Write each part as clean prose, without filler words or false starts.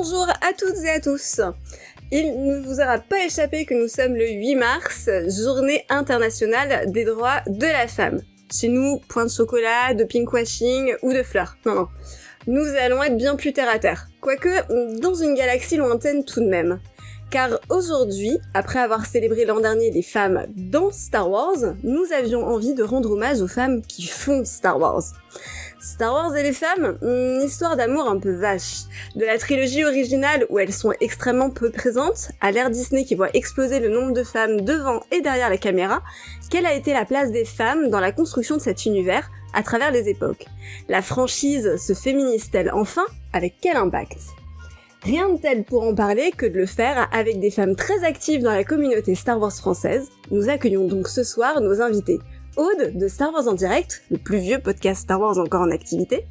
Bonjour à toutes et à tous. Il ne vous aura pas échappé que nous sommes le 8 mars, journée internationale des droits de la femme. Chez nous, point de chocolat, de pinkwashing ou de fleurs. Non. Nous allons être bien plus terre à terre. Quoique, dans une galaxie lointaine tout de même. Car aujourd'hui, après avoir célébré l'an dernier les femmes dans Star Wars, nous avions envie de rendre hommage aux femmes qui font Star Wars. Star Wars et les femmes, une histoire d'amour un peu vache. De la trilogie originale où elles sont extrêmement peu présentes, à l'ère Disney qui voit exploser le nombre de femmes devant et derrière la caméra, quelle a été la place des femmes dans la construction de cet univers à travers les époques? La franchise se féminise-t-elle enfin? Avec quel impact? Rien de tel pour en parler que de le faire avec des femmes très actives dans la communauté Star Wars française. Nous accueillons donc ce soir nos invités. Aude de Star Wars en direct, le plus vieux podcast Star Wars encore en activité,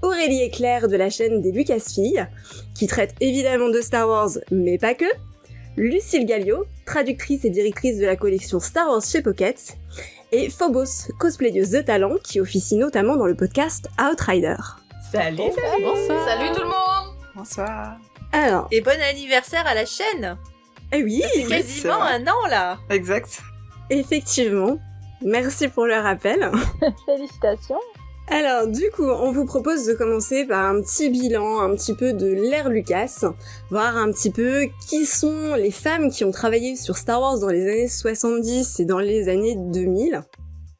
Aurélie et Claire de la chaîne des Lucasfilles, qui traite évidemment de Star Wars, mais pas que, Lucille Gallio, traductrice et directrice de la collection Star Wars chez Pocket, et Phobos, cosplayeuse de talent, qui officie notamment dans le podcast Outrider. Salut. Bonsoir. Salut tout le monde. Bonsoir. Alors, Et bon anniversaire à la chaîne. eh oui, C'est quasiment un an là. Exact. effectivement, merci pour le rappel. Félicitations. Alors, du coup, on vous propose de commencer par un petit bilan, un petit peu de l'ère Lucas, voir un petit peu qui sont les femmes qui ont travaillé sur Star Wars dans les années 70 et dans les années 2000.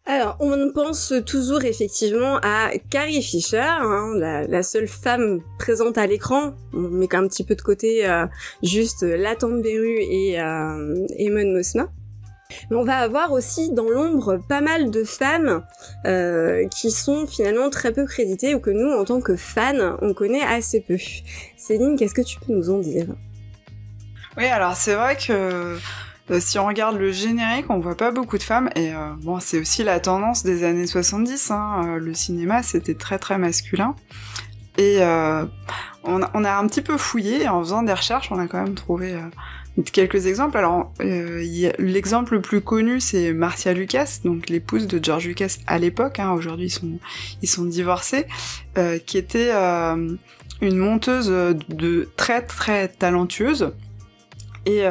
Alors, on pense toujours effectivement à Carrie Fisher, la seule femme présente à l'écran. On met un petit peu de côté juste la Tante Beru et Mon Mothma. Mais on va avoir aussi dans l'ombre pas mal de femmes qui sont finalement très peu créditées ou que nous, en tant que fans, on connaît assez peu. Céline, qu'est-ce que tu peux nous en dire? Oui, alors c'est vrai que si on regarde le générique, on voit pas beaucoup de femmes, et bon, c'est aussi la tendance des années 70, le cinéma c'était très très masculin, et on a un petit peu fouillé, et en faisant des recherches, on a quand même trouvé quelques exemples. Alors, l'exemple le plus connu, c'est Marcia Lucas, donc l'épouse de George Lucas à l'époque, aujourd'hui ils sont divorcés, qui était une monteuse de très très talentueuse. Et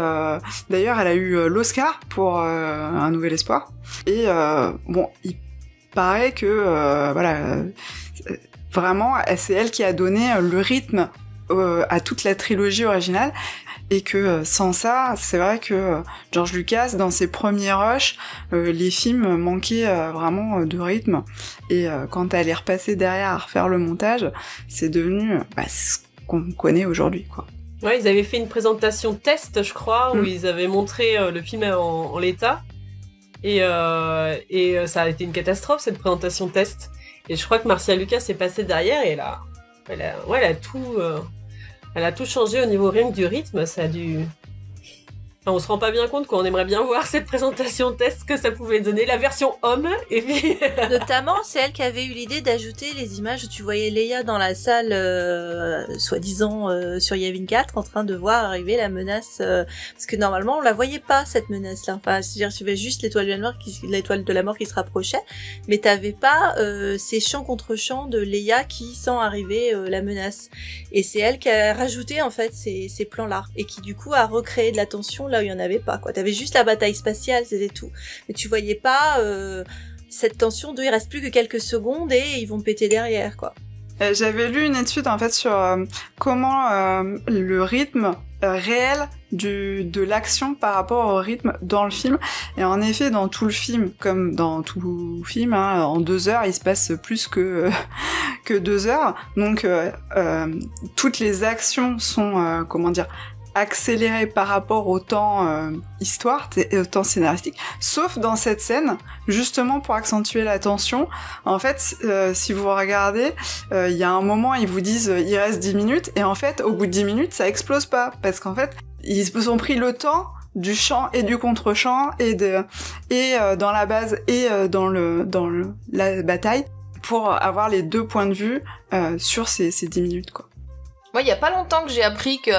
d'ailleurs, elle a eu l'Oscar pour Un Nouvel Espoir. Et bon, il paraît que vraiment, c'est elle qui a donné le rythme à toute la trilogie originale. Et que sans ça, c'est vrai que George Lucas, dans ses premiers rushs, les films manquaient vraiment de rythme. Et quand elle est repassée derrière à refaire le montage, c'est devenu ce qu'on connaît aujourd'hui, quoi. Ouais, ils avaient fait une présentation test, je crois, où ils avaient montré le film en l'état. Et ça a été une catastrophe, cette présentation test. Et je crois que Marcia Lucas est passée derrière et elle a tout changé au niveau rien que du rythme. Ça a dû... Enfin, on se rend pas bien compte qu'on aimerait bien voir cette présentation test que ça pouvait donner, la version homme, et puis... Notamment, c'est elle qui avait eu l'idée d'ajouter les images où tu voyais Leia dans la salle, soi-disant sur Yavin 4, en train de voir arriver la menace, parce que normalement on la voyait pas cette menace-là. Enfin, c'est-à-dire tu avais juste l'étoile de la mort qui se rapprochait, mais t'avais pas ces champs contre champs de Leia qui sent arriver la menace. Et c'est elle qui a rajouté en fait ces plans-là, et qui du coup a recréé de la tension là où il y en avait pas, quoi. T'avais juste la bataille spatiale, c'était tout. Mais tu voyais pas cette tension de il reste plus que quelques secondes et ils vont péter derrière, quoi. J'avais lu une étude en fait sur comment le rythme réel de l'action par rapport au rythme dans le film. Et en effet, dans tout le film, comme dans tout film, en 2 heures, il se passe plus que 2 heures. Donc toutes les actions sont accéléré par rapport au temps histoire et au temps scénaristique, sauf dans cette scène, justement pour accentuer la tension. En fait, si vous regardez, il y a un moment, ils vous disent il reste 10 minutes, et en fait, au bout de 10 minutes, ça explose pas, parce qu'en fait, ils ont pris le temps du chant et du contre-chant, et dans la base et dans la bataille, pour avoir les deux points de vue sur ces 10 minutes, quoi. Moi, il y a pas longtemps que j'ai appris que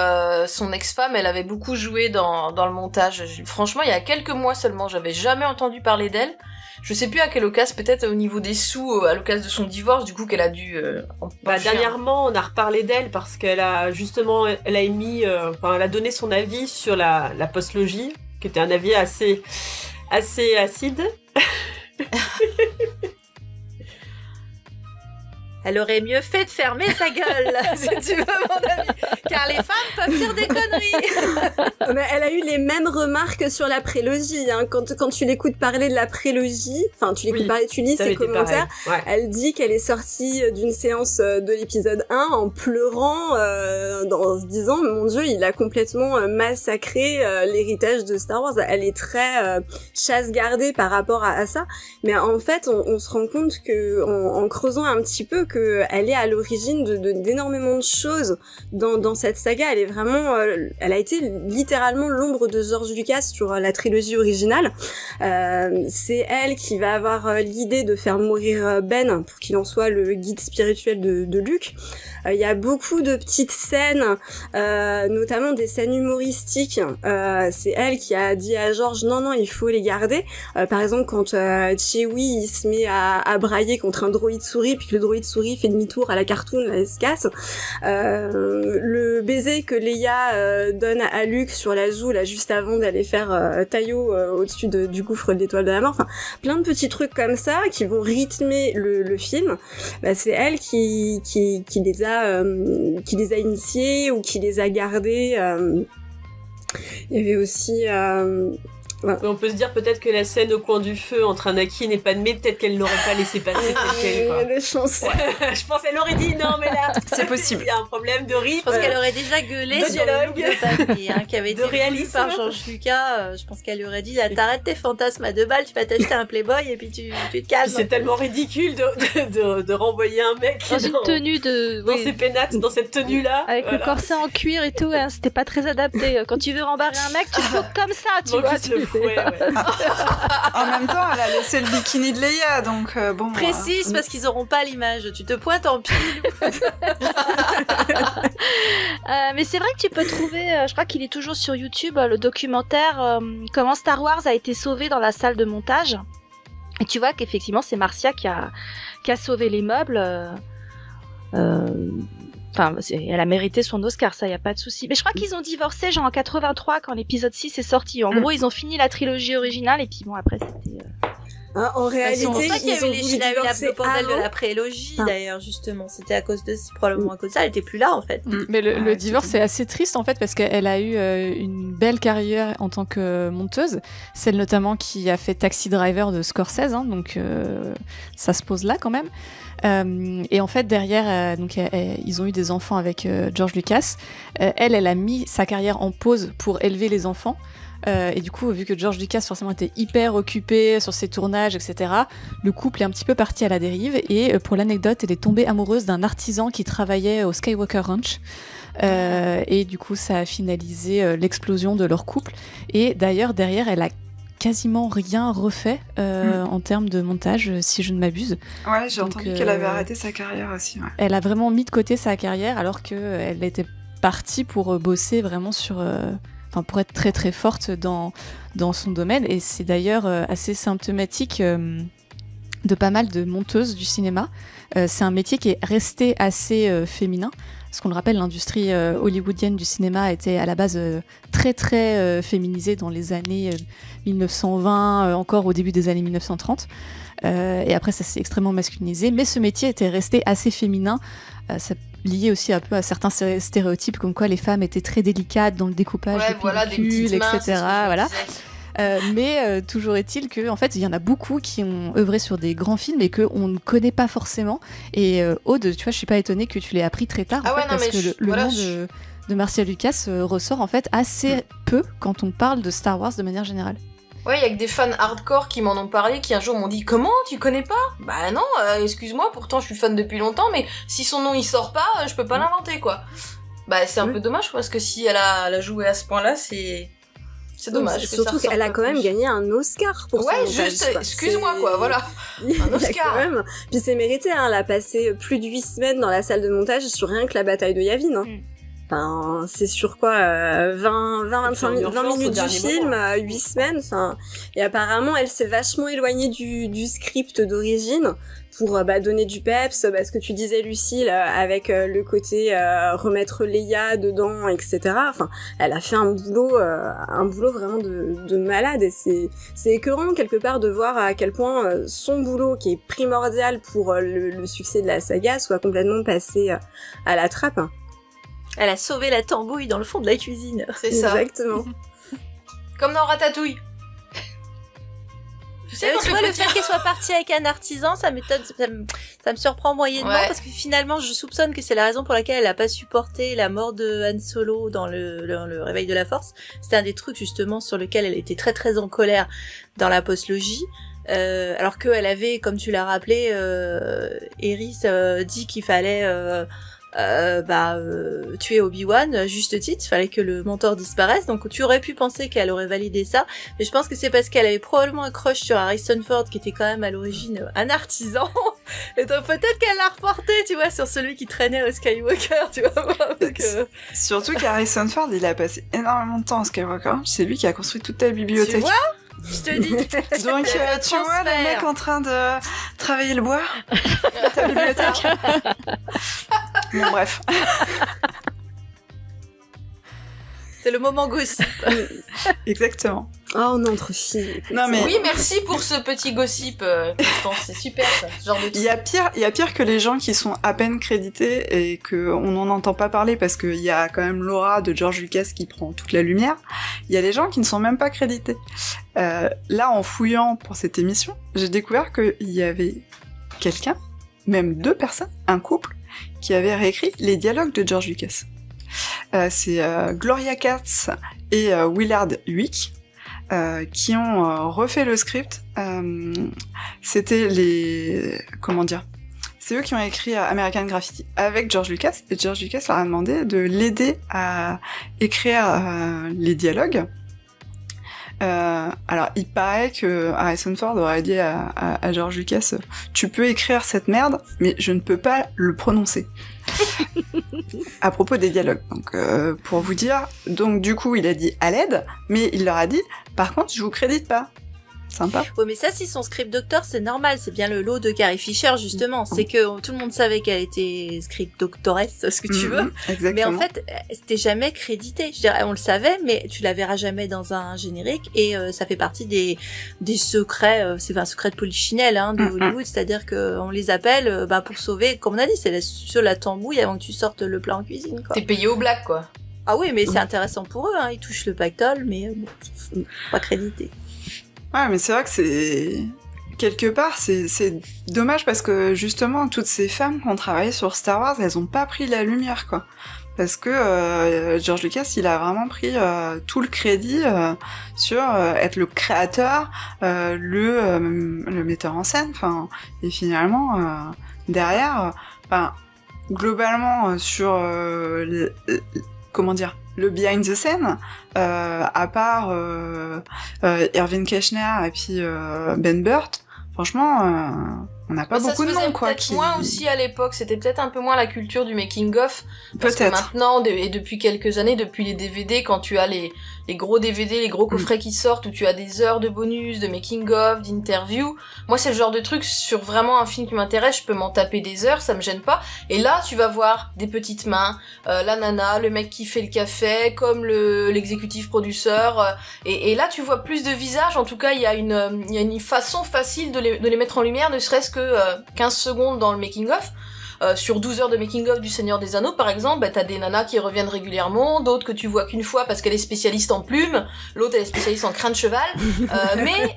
son ex-femme, elle avait beaucoup joué dans le montage. Franchement, il y a quelques mois seulement, j'avais jamais entendu parler d'elle. Je sais plus à quelle occasion, peut-être au niveau des sous, à l'occasion de son divorce, du coup, qu'elle a dû... Dernièrement, on a reparlé d'elle parce qu'elle a justement, elle a donné son avis sur la postlogie, qui était un avis assez acide. Elle aurait mieux fait de fermer sa gueule, si tu veux, mon ami. Car les femmes peuvent dire des conneries. Mais elle a eu les mêmes remarques sur la prélogie, hein. Quand tu l'écoutes parler de la prélogie, enfin, tu l'écoutes parler, tu lis ses commentaires, elle dit qu'elle est sortie d'une séance de l'épisode 1 en pleurant, en se disant, mon Dieu, il a complètement massacré l'héritage de Star Wars. Elle est très chasse-gardée par rapport à ça. Mais en fait, on se rend compte que, en creusant un petit peu, elle est à l'origine d'énormément de choses dans cette saga. Elle est vraiment, elle a été littéralement l'ombre de George Lucas sur la trilogie originale. C'est elle qui va avoir l'idée de faire mourir Ben pour qu'il en soit le guide spirituel de Luke. Il y a beaucoup de petites scènes, notamment des scènes humoristiques. C'est elle qui a dit à George non, il faut les garder. Par exemple, quand Chewie il se met à brailler contre un droïde souris, puis que le droïde souris fait demi-tour à la cartoon, là, elle se casse. Le baiser que Leia donne à Luke sur la joue, là, juste avant d'aller faire taillot au-dessus du gouffre de l'étoile de la mort. Enfin, plein de petits trucs comme ça qui vont rythmer le film. Bah, c'est elle qui les a initiés ou qui les a gardés. Il y avait aussi... On peut se dire peut-être que la scène au coin du feu entre Anakin et Padmé, peut-être qu'elle n'aurait pas laissé passer telle quelle, quoi. Il y a des chances. Je pense qu'elle aurait dit non, mais là, c'est possible. Il y a un problème de rythme. Je pense qu'elle aurait déjà gueulé sur le look de Padmé, qui avait été réalisé par George Lucas. Je pense qu'elle lui aurait dit, t'arrêtes tes fantasmes à 2 balles, tu vas t'acheter un Playboy et puis tu te calmes. C'est tellement ridicule de renvoyer un mec dans une tenue dans ses pénates, dans cette tenue-là. Avec le corset en cuir et tout, hein, c'était pas très adapté. Quand tu veux rembarrer un mec, tu le fais comme ça, tu vois. Ouais. En même temps, elle a laissé le bikini de Leia, donc bon. Précise, parce qu'ils auront pas l'image. Tu te pointes en pile. Mais c'est vrai que tu peux trouver, je crois qu'il est toujours sur YouTube, le documentaire comment Star Wars a été sauvé dans la salle de montage. Et tu vois qu'effectivement, c'est Marcia qui a sauvé les meubles. Enfin, elle a mérité son Oscar, ça, y a pas de souci. Mais je crois qu'ils ont divorcé, genre en 83, quand l'épisode 6 est sorti. En gros, ils ont fini la trilogie originale, et puis bon, après, c'était... En réalité, c'est pour ça qu'il y a eu divorcer le bordel de la prélogie, d'ailleurs, justement. C'était probablement à cause de ça, elle était plus là, en fait. Mais le divorce est assez triste, en fait, parce qu'elle a eu une belle carrière en tant que monteuse. Celle notamment qui a fait Taxi Driver de Scorsese, hein, donc ça se pose là, quand même. Et en fait derrière ils ont eu des enfants avec George Lucas. Elle a mis sa carrière en pause pour élever les enfants, et du coup vu que George Lucas forcément était hyper occupé sur ses tournages, etc., le couple est un petit peu parti à la dérive. Et pour l'anecdote, elle est tombée amoureuse d'un artisan qui travaillait au Skywalker Ranch. Et du coup ça a finalisé l'explosion de leur couple. Et d'ailleurs derrière elle a quasiment rien refait en termes de montage, si je ne m'abuse. Ouais, j'ai entendu qu'elle avait arrêté sa carrière aussi. Ouais. Elle a vraiment mis de côté sa carrière alors qu'elle était partie pour bosser vraiment sur... pour être très très forte dans son domaine. Et c'est d'ailleurs assez symptomatique de pas mal de monteuses du cinéma. C'est un métier qui est resté assez féminin. Parce qu'on le rappelle, l'industrie hollywoodienne du cinéma était à la base très très féminisée dans les années 1920, encore au début des années 1930. Et après, ça s'est extrêmement masculinisé. Mais ce métier était resté assez féminin. Ça lié aussi un peu à certains stéréotypes, comme quoi les femmes étaient très délicates dans le découpage des pellicules, etc. Voilà. Mais toujours est-il que en fait il y en a beaucoup qui ont œuvré sur des grands films et qu'on ne connaît pas forcément. Et Aude, tu vois, je suis pas étonnée que tu l'aies appris très tard, parce que le nom de Marcia Lucas ressort en fait assez peu quand on parle de Star Wars de manière générale. Ouais, il y a que des fans hardcore qui m'en ont parlé, qui un jour m'ont dit « Comment, tu connais pas ?» Bah non, excuse-moi, pourtant je suis fan depuis longtemps, mais si son nom il sort pas, je peux pas l'inventer, quoi. Bah c'est un peu dommage, parce que si elle a joué à ce point-là, c'est dommage. Surtout qu'elle a quand même gagné un Oscar pour ça. Ouais, juste, excuse-moi, quoi, voilà. Un Oscar. Quand même. Puis c'est mérité, hein, elle a passé plus de 8 semaines dans la salle de montage sur rien que la bataille de Yavin. Hein. Enfin, c'est sur quoi 20 minutes du film, 8 semaines. Enfin, et apparemment, elle s'est vachement éloignée du script d'origine pour donner du peps, ce que tu disais, Lucille, avec le côté remettre Leia dedans, etc. Enfin, elle a fait un boulot vraiment de malade, et c'est écœurant quelque part de voir à quel point son boulot, qui est primordial pour le succès de la saga, soit complètement passé à la trappe. Elle a sauvé la tambouille dans le fond de la cuisine. C'est ça. Exactement. Comme dans Ratatouille. Tu sais, tu vois, le fait qu'elle soit partie avec un artisan, ça m'étonne, ça me surprend moyennement, parce que finalement, je soupçonne que c'est la raison pour laquelle elle a pas supporté la mort de Han Solo dans le réveil de la Force. C'était un des trucs, justement, sur lequel elle était très très en colère dans la postlogie. Alors qu'elle avait, comme tu l'as rappelé, Eris dit qu'il fallait tuer Obi-Wan, juste titre, fallait que le mentor disparaisse, donc tu aurais pu penser qu'elle aurait validé ça, mais je pense que c'est parce qu'elle avait probablement un crush sur Harrison Ford, qui était quand même à l'origine un artisan, et donc peut-être qu'elle l'a reporté, tu vois, sur celui qui traînait au Skywalker, tu vois. Surtout qu'Harrison Ford, il a passé énormément de temps au Skywalker, c'est lui qui a construit toute ta bibliothèque. Tu vois ? Je te dis. Donc, tu vois le mec en train de travailler le bois, ta bibliothèque. Bon, bref. C'est le moment gossip. Exactement. Oh, on est entre filles. Non, mais... Oui, merci pour ce petit gossip, Constance, c'est super ça, ce genre de truc. Il y a pire que les gens qui sont à peine crédités et qu'on n'en entend pas parler parce qu'il y a quand même l'aura de George Lucas qui prend toute la lumière. Il y a les gens qui ne sont même pas crédités. Là, en fouillant pour cette émission, j'ai découvert qu'il y avait quelqu'un, même 2 personnes, un couple, qui avait réécrit les dialogues de George Lucas. C'est Gloria Katz et Willard Huyck qui ont refait le script. C'était c'est eux qui ont écrit American Graffiti avec George Lucas, et George Lucas leur a demandé de l'aider à écrire les dialogues. Alors, il paraît que Harrison Ford aurait dit à George Lucas, tu peux écrire cette merde, mais je ne peux pas le prononcer. À propos des dialogues. Donc, pour vous dire, donc du coup, il a dit à l'aide, mais il leur a dit, par contre, je vous crédite pas. Sympa. Ouais, mais ça, si son script doctor, c'est normal. C'est bien le lot de Carrie Fisher, justement. C'est que tout le monde savait qu'elle était script doctoresse, ce que tu veux. Exactement. Mais en fait, c'était jamais crédité. Je dirais, on le savait, mais tu la verras jamais dans un générique. Et ça fait partie des secrets, c'est un secret de polichinelle de Hollywood. C'est-à-dire qu'on les appelle pour sauver, comme on a dit, c'est sur la tambouille avant que tu sortes le plat en cuisine, quoi. T'es payé au black, quoi. Ah oui, mais c'est intéressant pour eux. Ils touchent le pactole, mais bon, pas crédité. Ouais, mais c'est vrai que c'est... Quelque part, c'est dommage parce que, justement, toutes ces femmes qui ont travaillé sur Star Wars, elles ont pas pris la lumière, quoi. Parce que George Lucas, il a vraiment pris tout le crédit sur être le créateur, le metteur en scène, enfin... Et finalement, derrière, globalement, sur... comment dire, le behind the scene, à part Irving Kershner et puis Ben Burt, franchement, on n'a pas beaucoup de noms, quoi. Peut-être moins aussi à l'époque, c'était peut-être un peu moins la culture du making-of. Parce que maintenant, et depuis quelques années, depuis les DVD, quand tu as les gros DVD, les gros coffrets qui sortent, où tu as des heures de bonus, de making-of, d'interviews, moi c'est le genre de truc, sur vraiment un film qui m'intéresse, je peux m'en taper des heures, ça me gêne pas. Et là, tu vas voir des petites mains, la nana, le mec qui fait le café, comme l'exécutif producteur, et là tu vois plus de visages. En tout cas, il y a une façon facile de les mettre en lumière, ne serait-ce que 15 secondes dans le making-of. Sur 12 heures de making-of du Seigneur des Anneaux, par exemple, t'as des nanas qui reviennent régulièrement, d'autres que tu vois qu'une fois parce qu'elle est spécialiste en plumes, l'autre elle est spécialiste en crin de cheval,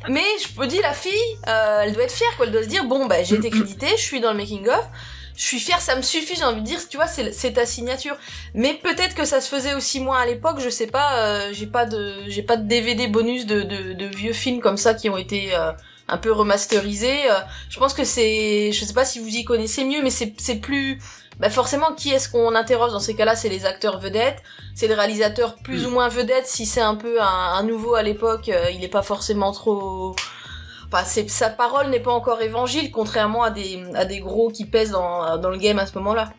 mais je peux dire, la fille, elle doit être fière, quoi, elle doit se dire, bon, j'ai été créditée, je suis dans le making-of, je suis fière, ça me suffit, j'ai envie de dire, tu vois, c'est ta signature. Mais peut-être que ça se faisait aussi moins à l'époque, je sais pas, j'ai pas de DVD bonus de vieux films comme ça qui ont été un peu remasterisé. Je pense que je sais pas si vous y connaissez mieux, mais c'est plus, forcément, qui est-ce qu'on interroge dans ces cas-là? C'est les acteurs vedettes, c'est le réalisateur plus ou moins vedette. Si c'est un peu un nouveau à l'époque, il est pas forcément trop, sa parole n'est pas encore évangile, contrairement à des gros qui pèsent dans le game à ce moment-là.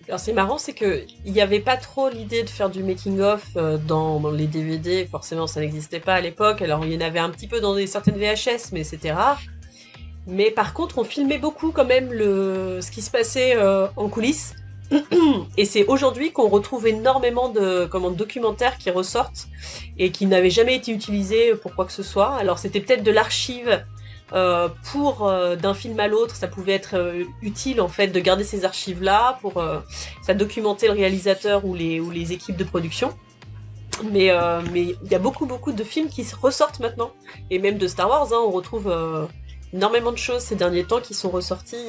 Alors c'est marrant, c'est que il n'y avait pas trop l'idée de faire du making-of dans les DVD, forcément ça n'existait pas à l'époque, alors il y en avait un petit peu dans certaines VHS, mais c'était rare. Mais par contre, on filmait beaucoup quand même ce qui se passait en coulisses. Et c'est aujourd'hui qu'on retrouve énormément de documentaires qui ressortent et qui n'avaient jamais été utilisés pour quoi que ce soit. Alors c'était peut-être de l'archive d'un film à l'autre, ça pouvait être utile en fait de garder ces archives-là pour ça documenter le réalisateur ou les équipes de production. Mais il y a beaucoup de films qui ressortent maintenant, et même de Star Wars, hein, on retrouve énormément de choses ces derniers temps qui sont ressorties.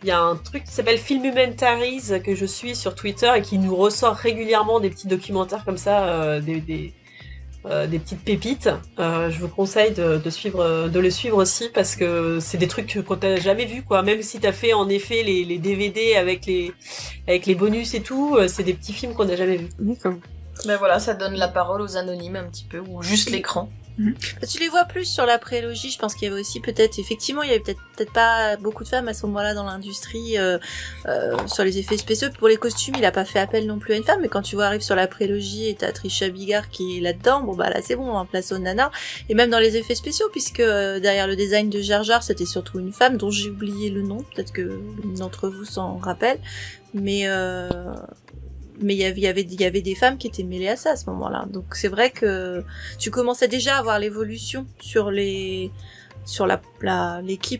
Il y a un truc qui s'appelle Filmumentaries que je suis sur Twitter et qui nous ressort régulièrement des petits documentaires comme ça, des petites pépites. Je vous conseille de le suivre aussi parce que c'est des trucs qu'on t'a jamais vu quoi. Même si t'as fait en effet les DVD avec les bonus et tout, c'est des petits films qu'on n'a jamais vus. Ben voilà, ça donne la parole aux anonymes un petit peu, ou juste l'écran. Tu les vois plus sur la prélogie, je pense qu'il y avait aussi effectivement, il y avait peut-être pas beaucoup de femmes à ce moment-là dans l'industrie, sur les effets spéciaux. Pour les costumes, il a pas fait appel non plus à une femme, mais quand tu vois arrive sur la prélogie et t'as Trisha Bigard qui est là-dedans, bon bah là c'est bon, en place aux nanas. Et même dans les effets spéciaux, puisque derrière le design de Jar Jar, c'était surtout une femme dont j'ai oublié le nom, peut-être que l'une d'entre vous s'en rappelle, mais il y avait des femmes qui étaient mêlées à ça à ce moment-là. Donc c'est vrai que tu commençais déjà à voir l'évolution sur l'équipe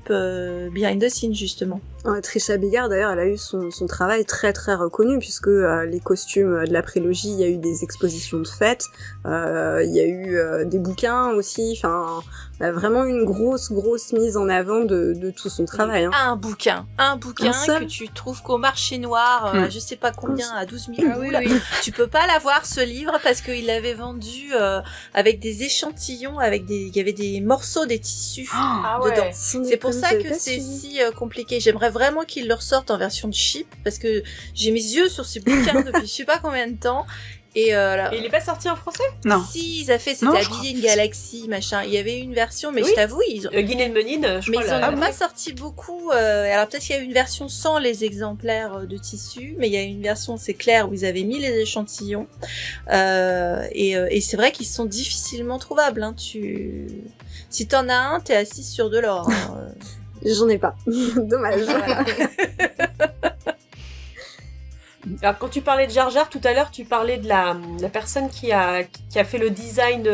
behind the scenes justement. Trisha Bigard d'ailleurs, elle a eu son travail très très reconnu puisque les costumes de la prélogie, il y a eu des expositions de fêtes, il y a eu des bouquins aussi, enfin vraiment une grosse mise en avant de tout son travail. Hein. Un bouquin que tu trouves qu'au marché noir, je sais pas combien, à 12 000 boules. Oui. Tu peux pas l'avoir ce livre parce qu'il l'avait vendu avec des échantillons, il y avait des morceaux des tissus dedans. C'est pour ça que c'est si compliqué. J'aimerais vraiment qu'ils le ressortent en version cheap parce que j'ai mes yeux sur ces bouquins depuis je sais pas combien de temps. Et il est pas sorti en français? Non. Si, ils a fait, c'était habillé une galaxie, machin. Il y avait une version, mais je t'avoue, ils ont... Guinée de Menine, je crois. Mais ils ont pas sorti beaucoup. Alors peut-être qu'il y a une version sans les exemplaires de tissu, mais il y a une version, c'est clair, où ils avaient mis les échantillons. Et c'est vrai qu'ils sont difficilement trouvables. Hein. Si t'en as un, t'es assis sur de l'or. Hein. J'en ai pas. Dommage. Voilà. Alors quand tu parlais de Jar Jar tout à l'heure, tu parlais de la personne qui a fait le design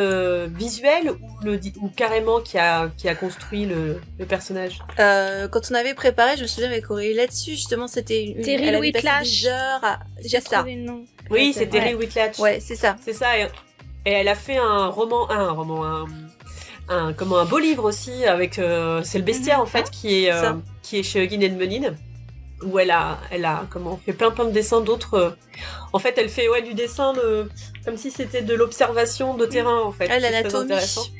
visuel ou carrément qui a construit le personnage. Quand on avait préparé, je me souviens avec Aurélie là-dessus, justement c'était Terry Whitlatch. J'ai ça. Oui, c'est Terry Whitlatch. Ouais, c'est ça. C'est ça. Et elle a fait un beau livre aussi avec c'est le bestiaire en fait qui est chez Guinée de Menine. Où elle a fait plein de dessins d'autres. En fait, elle fait du dessin comme si c'était de l'observation de terrain en fait. L'anatomie.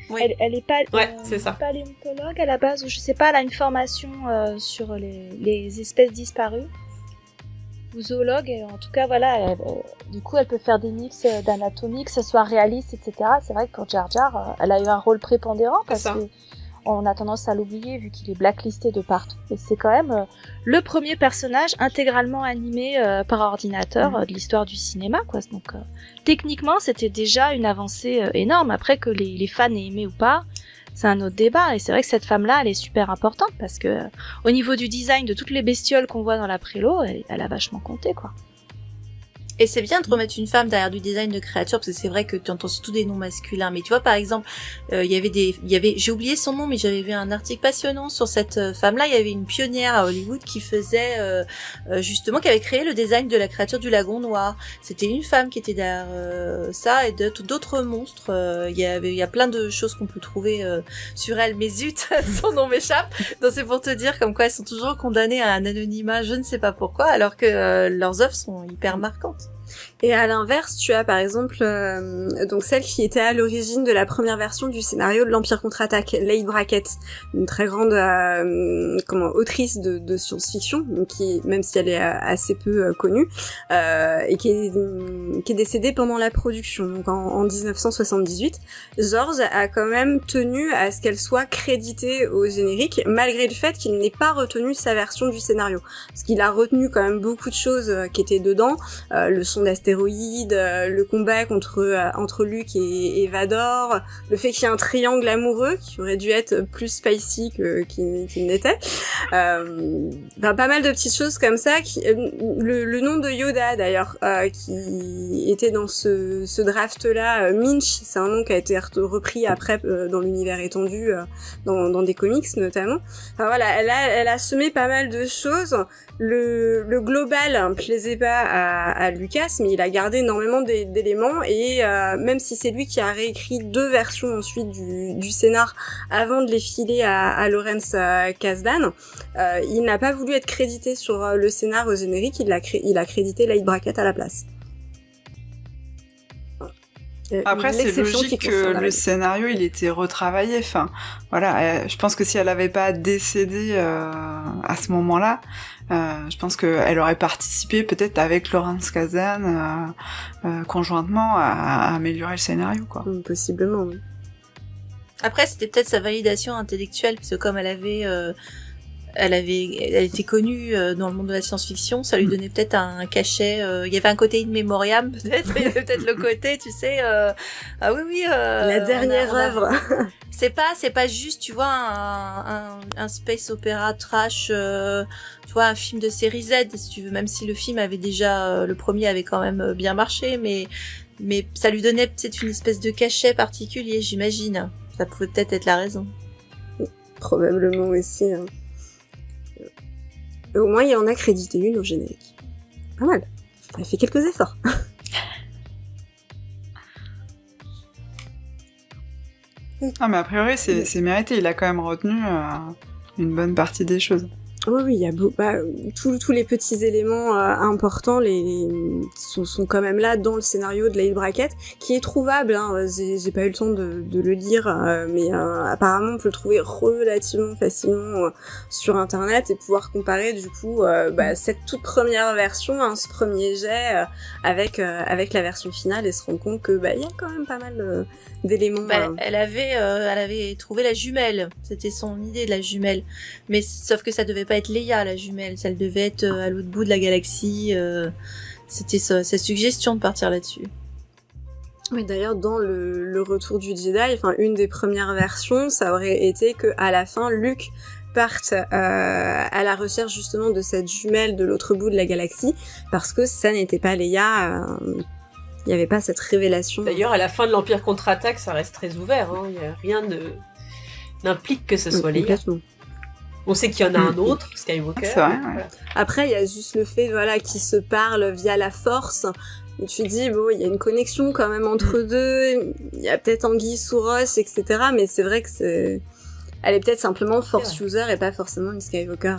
Oui. Elle est pas c'est ça. paléontologue à la base ou je sais pas, elle a une formation sur les espèces disparues ou zoologue. Et en tout cas, voilà, du coup, elle peut faire des mix d'anatomie, que ce soit réaliste, etc. C'est vrai que pour Jar Jar, elle a eu un rôle prépondérant parce que on a tendance à l'oublier vu qu'il est blacklisté de partout. Et c'est quand même le premier personnage intégralement animé par ordinateur de l'histoire du cinéma, quoi. Donc techniquement, c'était déjà une avancée énorme. Après que les fans aient aimé ou pas, c'est un autre débat. Et c'est vrai que cette femme-là, elle est super importante parce que au niveau du design de toutes les bestioles qu'on voit dans la prélo, elle a vachement compté, quoi. Et c'est bien de remettre une femme derrière du design de créature, parce que c'est vrai que tu entends surtout des noms masculins. Mais tu vois, par exemple, j'ai oublié son nom, mais j'avais vu un article passionnant sur cette femme-là. Il y avait une pionnière à Hollywood qui faisait, justement, qui avait créé le design de la créature du lagon noir. C'était une femme qui était derrière ça et d'autres monstres. Il y a plein de choses qu'on peut trouver sur elle, mais zut, son nom m'échappe. Donc c'est pour te dire comme quoi elles sont toujours condamnées à un anonymat, je ne sais pas pourquoi, alors que leurs œuvres sont hyper marquantes. Et à l'inverse, tu as par exemple donc celle qui était à l'origine de la première version du scénario de l'Empire contre-attaque, Leigh Brackett, une très grande autrice de science-fiction, donc qui, même si elle est assez peu connue, et qui est décédée pendant la production, donc en 1978. George a quand même tenu à ce qu'elle soit créditée au générique, malgré le fait qu'il n'ait pas retenu sa version du scénario, parce qu'il a retenu quand même beaucoup de choses qui étaient dedans, le son d'astéroïdes, le combat entre Luke et Vador, le fait qu'il y ait un triangle amoureux qui aurait dû être plus spicy qu'il n'était, pas mal de petites choses comme ça, le nom de Yoda d'ailleurs, qui était dans ce draft-là, Minch, c'est un nom qui a été repris après dans l'univers étendu, dans des comics notamment. Enfin voilà, elle a semé pas mal de choses. Le global plaisait pas à Lucas, mais il a gardé énormément d'éléments, et même si c'est lui qui a réécrit 2 versions ensuite du scénar avant de les filer à Lawrence Kasdan, il n'a pas voulu être crédité sur le scénar au générique, il a crédité Leigh Brackett à la place. Après, c'est logique que le scénario, il était retravaillé. Enfin, voilà, je pense que si elle avait pas décédé à ce moment-là, je pense qu'elle aurait participé peut-être avec Lawrence Kasdan conjointement à améliorer le scénario, quoi. Possiblement, oui. Après, c'était peut-être sa validation intellectuelle, parce que comme elle était connue dans le monde de la science-fiction, ça lui donnait peut-être un cachet, il y avait un côté in memoriam, peut-être, il y avait peut-être le côté, tu sais, ah oui, la dernière œuvre. C'est pas juste, tu vois, un space opéra trash, tu vois, un film de série Z, si tu veux, même si le film avait déjà, le premier avait quand même bien marché, mais ça lui donnait peut-être une espèce de cachet particulier, j'imagine. Ça pouvait peut-être être la raison. Probablement aussi, hein. Au moins, il en a crédité une au générique. Pas mal. Il a fait quelques efforts. Ah, mais a priori, c'est mérité. Il a quand même retenu une bonne partie des choses. Oui, il y a tous les petits éléments importants sont quand même là dans le scénario de Leigh Brackett, qui est trouvable, hein. J'ai pas eu le temps de le lire, mais apparemment on peut le trouver relativement facilement sur internet, et pouvoir comparer du coup cette toute première version, hein, ce premier jet avec la version finale, et se rendre compte que il y a quand même pas mal d'éléments. Elle avait trouvé la jumelle, c'était son idée de la jumelle, mais sauf que ça devait pas être Leia la jumelle, ça devait être à l'autre bout de la galaxie, c'était sa suggestion de partir là-dessus. Oui, d'ailleurs, dans le Retour du Jedi, enfin une des premières versions, ça aurait été que à la fin, Luke parte à la recherche justement de cette jumelle de l'autre bout de la galaxie, parce que ça n'était pas Leia. Il n'y avait pas cette révélation. D'ailleurs, à la fin de l'Empire contre-attaque, ça reste très ouvert. Il n'y a rien n'implique que ce soit Leia. Complètement. On sait qu'il y en a un autre, Skywalker. C'est vrai, ouais. Voilà. Après, il y a juste le fait, qu'ils se parlent via la Force. Et tu dis, il y a une connexion quand même entre deux. Il y a peut-être anguille sous roche, etc. Mais c'est vrai que elle est peut-être simplement Force user et pas forcément une Skywalker.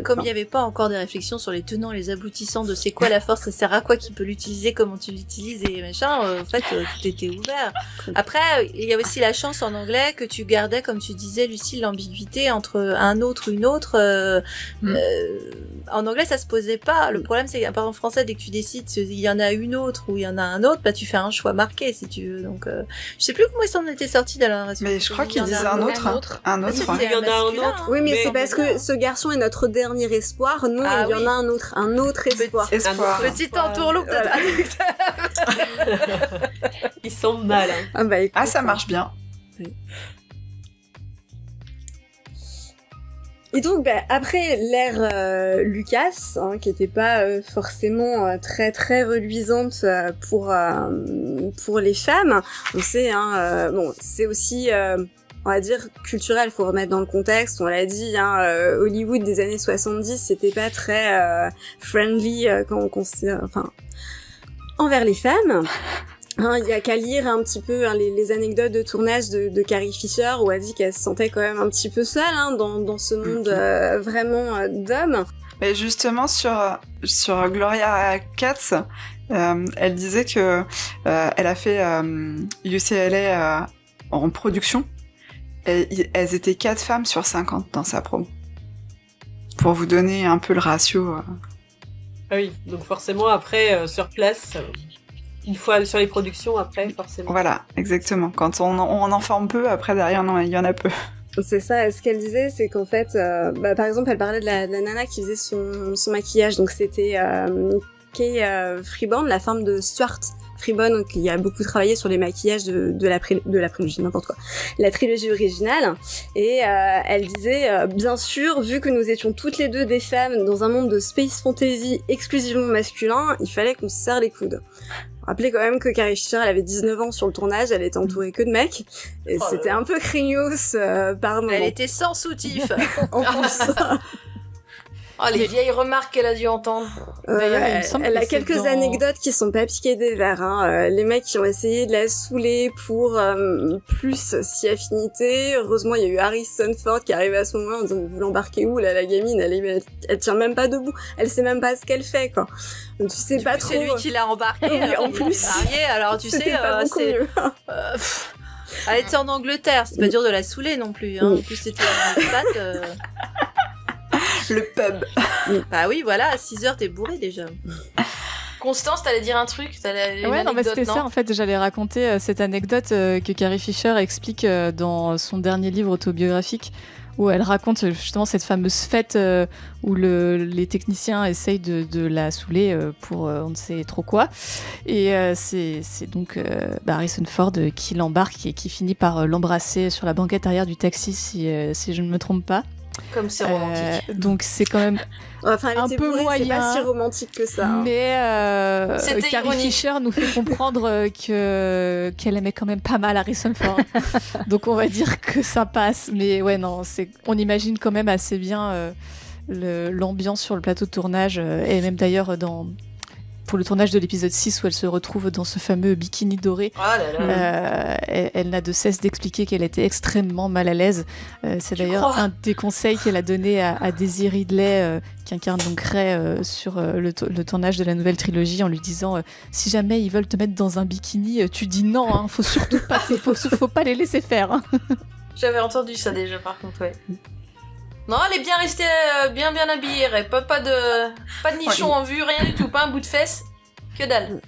Comme il n'y avait pas encore des réflexions sur les tenants et les aboutissants de c'est quoi la Force, ça sert à quoi, qui peut l'utiliser, comment tu l'utilises et machin, en fait, tout était ouvert. Après, il y a aussi la chance en anglais que tu gardais, comme tu disais, Lucie, l'ambiguïté entre un autre ou une autre. En anglais, ça se posait pas. Le problème, c'est qu'en français, dès que tu décides il y en a une autre ou il y en a un autre, tu fais un choix marqué, si tu veux. Donc, je sais plus comment ils s'en étaient sortis dans la Mais je crois qu'ils disaient un autre. Il y en a un autre. Oui, mais c'est parce que ce garçon est notre dernier espoir. Non, il y en a un autre espoir. Petit entourloupe de Ils sont malins. Ah, ça marche bien. Oui. Et donc, après l'ère Lucas, qui était pas forcément très très reluisante pour les femmes, on sait, c'est aussi on va dire culturel, faut remettre dans le contexte, on l'a dit, Hollywood des années 70, c'était pas très friendly envers les femmes. Il y a qu'à lire un petit peu les anecdotes de tournage de Carrie Fisher, où elle dit qu'elle se sentait quand même un petit peu seule dans ce monde vraiment d'hommes. Mais justement sur Gloria Katz, Elle disait que elle a fait UCLA en production. Et elles étaient 4 femmes sur 50 dans sa promo. Pour vous donner un peu le ratio. Ah oui, donc forcément après sur place, une fois sur les productions après forcément. Voilà, exactement. Quand on en forme peu, après derrière non, il y en a peu. C'est ça, ce qu'elle disait, c'est qu'en fait, par exemple, elle parlait de la nana qui faisait son maquillage, donc c'était Kay Freeborn, la femme de Stuart Freeborn, qui a beaucoup travaillé sur les maquillages de la prélogie, n'importe quoi, la trilogie originale, et elle disait, bien sûr, vu que nous étions toutes les deux des femmes dans un monde de space fantasy exclusivement masculin, il fallait qu'on se serre les coudes. Rappelez quand même que Carrie Fisher, elle avait 19 ans sur le tournage, elle était entourée que de mecs, et c'était un peu craignos par moment. Elle était sans soutif. En plus. Oh, les vieilles remarques qu'elle a dû entendre. D'ailleurs, il me semble elle que a c'est quelques dans- anecdotes qui sont pas piquées des verres. Hein. Les mecs qui ont essayé de la saouler pour plus si affinité. Heureusement, il y a eu Harrison Ford qui est arrivé à ce moment en disant « Vous l'embarquez où, là, la gamine elle tient même pas debout. Elle sait même pas ce qu'elle fait, quoi. » Donc, tu sais pas trop... C'est lui qui l'a embarqué. Oui, alors en qu'il plus. est marié, alors tu sais, C'était pas beaucoup c'est... mieux. Elle était en Angleterre, c'est pas dur de la saouler non plus. Hein. En plus, c'était en Angleterre. Le pub. Bah oui, voilà, à 6h, t'es bourré déjà. Constance, t'allais dire un truc, t'allais une Ouais, non, mais anecdote, c'était ça, en fait, j'allais raconter cette anecdote que Carrie Fisher explique dans son dernier livre autobiographique, où elle raconte justement cette fameuse fête où les techniciens essayent de la saouler pour on ne sait trop quoi. Et c'est donc Harrison Ford qui l'embarque et qui finit par l'embrasser sur la banquette arrière du taxi, si je ne me trompe pas. Comme c'est romantique. Donc c'est quand même Enfin, elle un était peu bourrée, c'est pas moyen, si romantique que ça. Hein. mais C'était Carrie ironique. Fisher nous fait comprendre qu'elle aimait quand même pas mal Harrison Ford. Donc on va dire que ça passe. Mais ouais, non, on imagine quand même assez bien l'ambiance sur le plateau de tournage, et même d'ailleurs pour le tournage de l'épisode 6 où elle se retrouve dans ce fameux bikini doré. Oh là là. Elle n'a de cesse d'expliquer qu'elle était extrêmement mal à l'aise. C'est Tu d'ailleurs crois un des conseils qu'elle a donné à Daisy Ridley, qui incarne donc Rey sur le tournage de la nouvelle trilogie, en lui disant si jamais ils veulent te mettre dans un bikini, tu dis non, hein, faut surtout pas, faut pas les laisser faire. Hein. J'avais entendu ça déjà, par contre, ouais. Non, elle est bien restée bien habillée, Ray. Pas de nichon en vue, rien du tout, pas un bout de fesse, que dalle.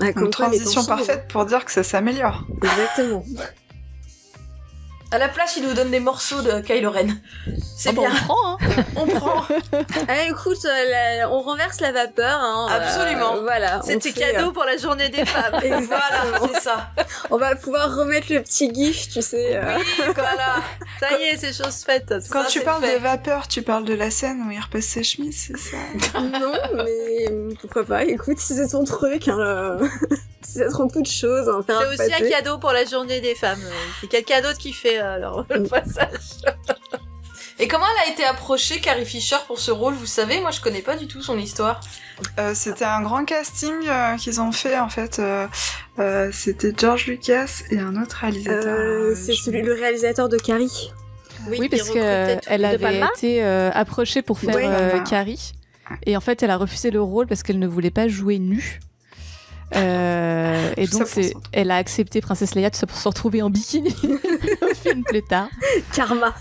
Ah, comme Une quoi, elle est transition en chine, parfaite pour dire que ça s'améliore. Exactement. À la place, il nous donne des morceaux de Kylo Ren. C'est bien. On prend, hein. On prend. Ah, écoute, on renverse la vapeur. Hein, Absolument. Voilà. C'était on fait, cadeau pour la journée des femmes. Voilà, c'est ça. On va pouvoir remettre le petit gif, tu sais. Oui, voilà. Ça y est, c'est chose faite. Quand Ça, tu c'est parles fait. de vapeur, tu parles de la scène où il repasse ses chemises, c'est ça? Non, mais pourquoi pas. Écoute, si c'est ton truc, hein, si ça te rend toute chose, hein, faire C'est aussi repasser. un cadeau pour la journée des femmes. C'est quelqu'un d'autre qui fait le passage. Et comment elle a été approchée, Carrie Fisher, pour ce rôle, vous savez? Moi, je connais pas du tout son histoire. C'était un grand casting qu'ils ont fait, en fait. C'était George Lucas et un autre réalisateur. C'est le réalisateur de Carrie. Oui, parce qu'elle avait Palma été approchée pour faire Ouais. Carrie. Et en fait, elle a refusé le rôle parce qu'elle ne voulait pas jouer nue. Et Tout donc, ça pour se elle a accepté Princesse Leia, tout ça pour se retrouver en bikini un film plus tard. Karma.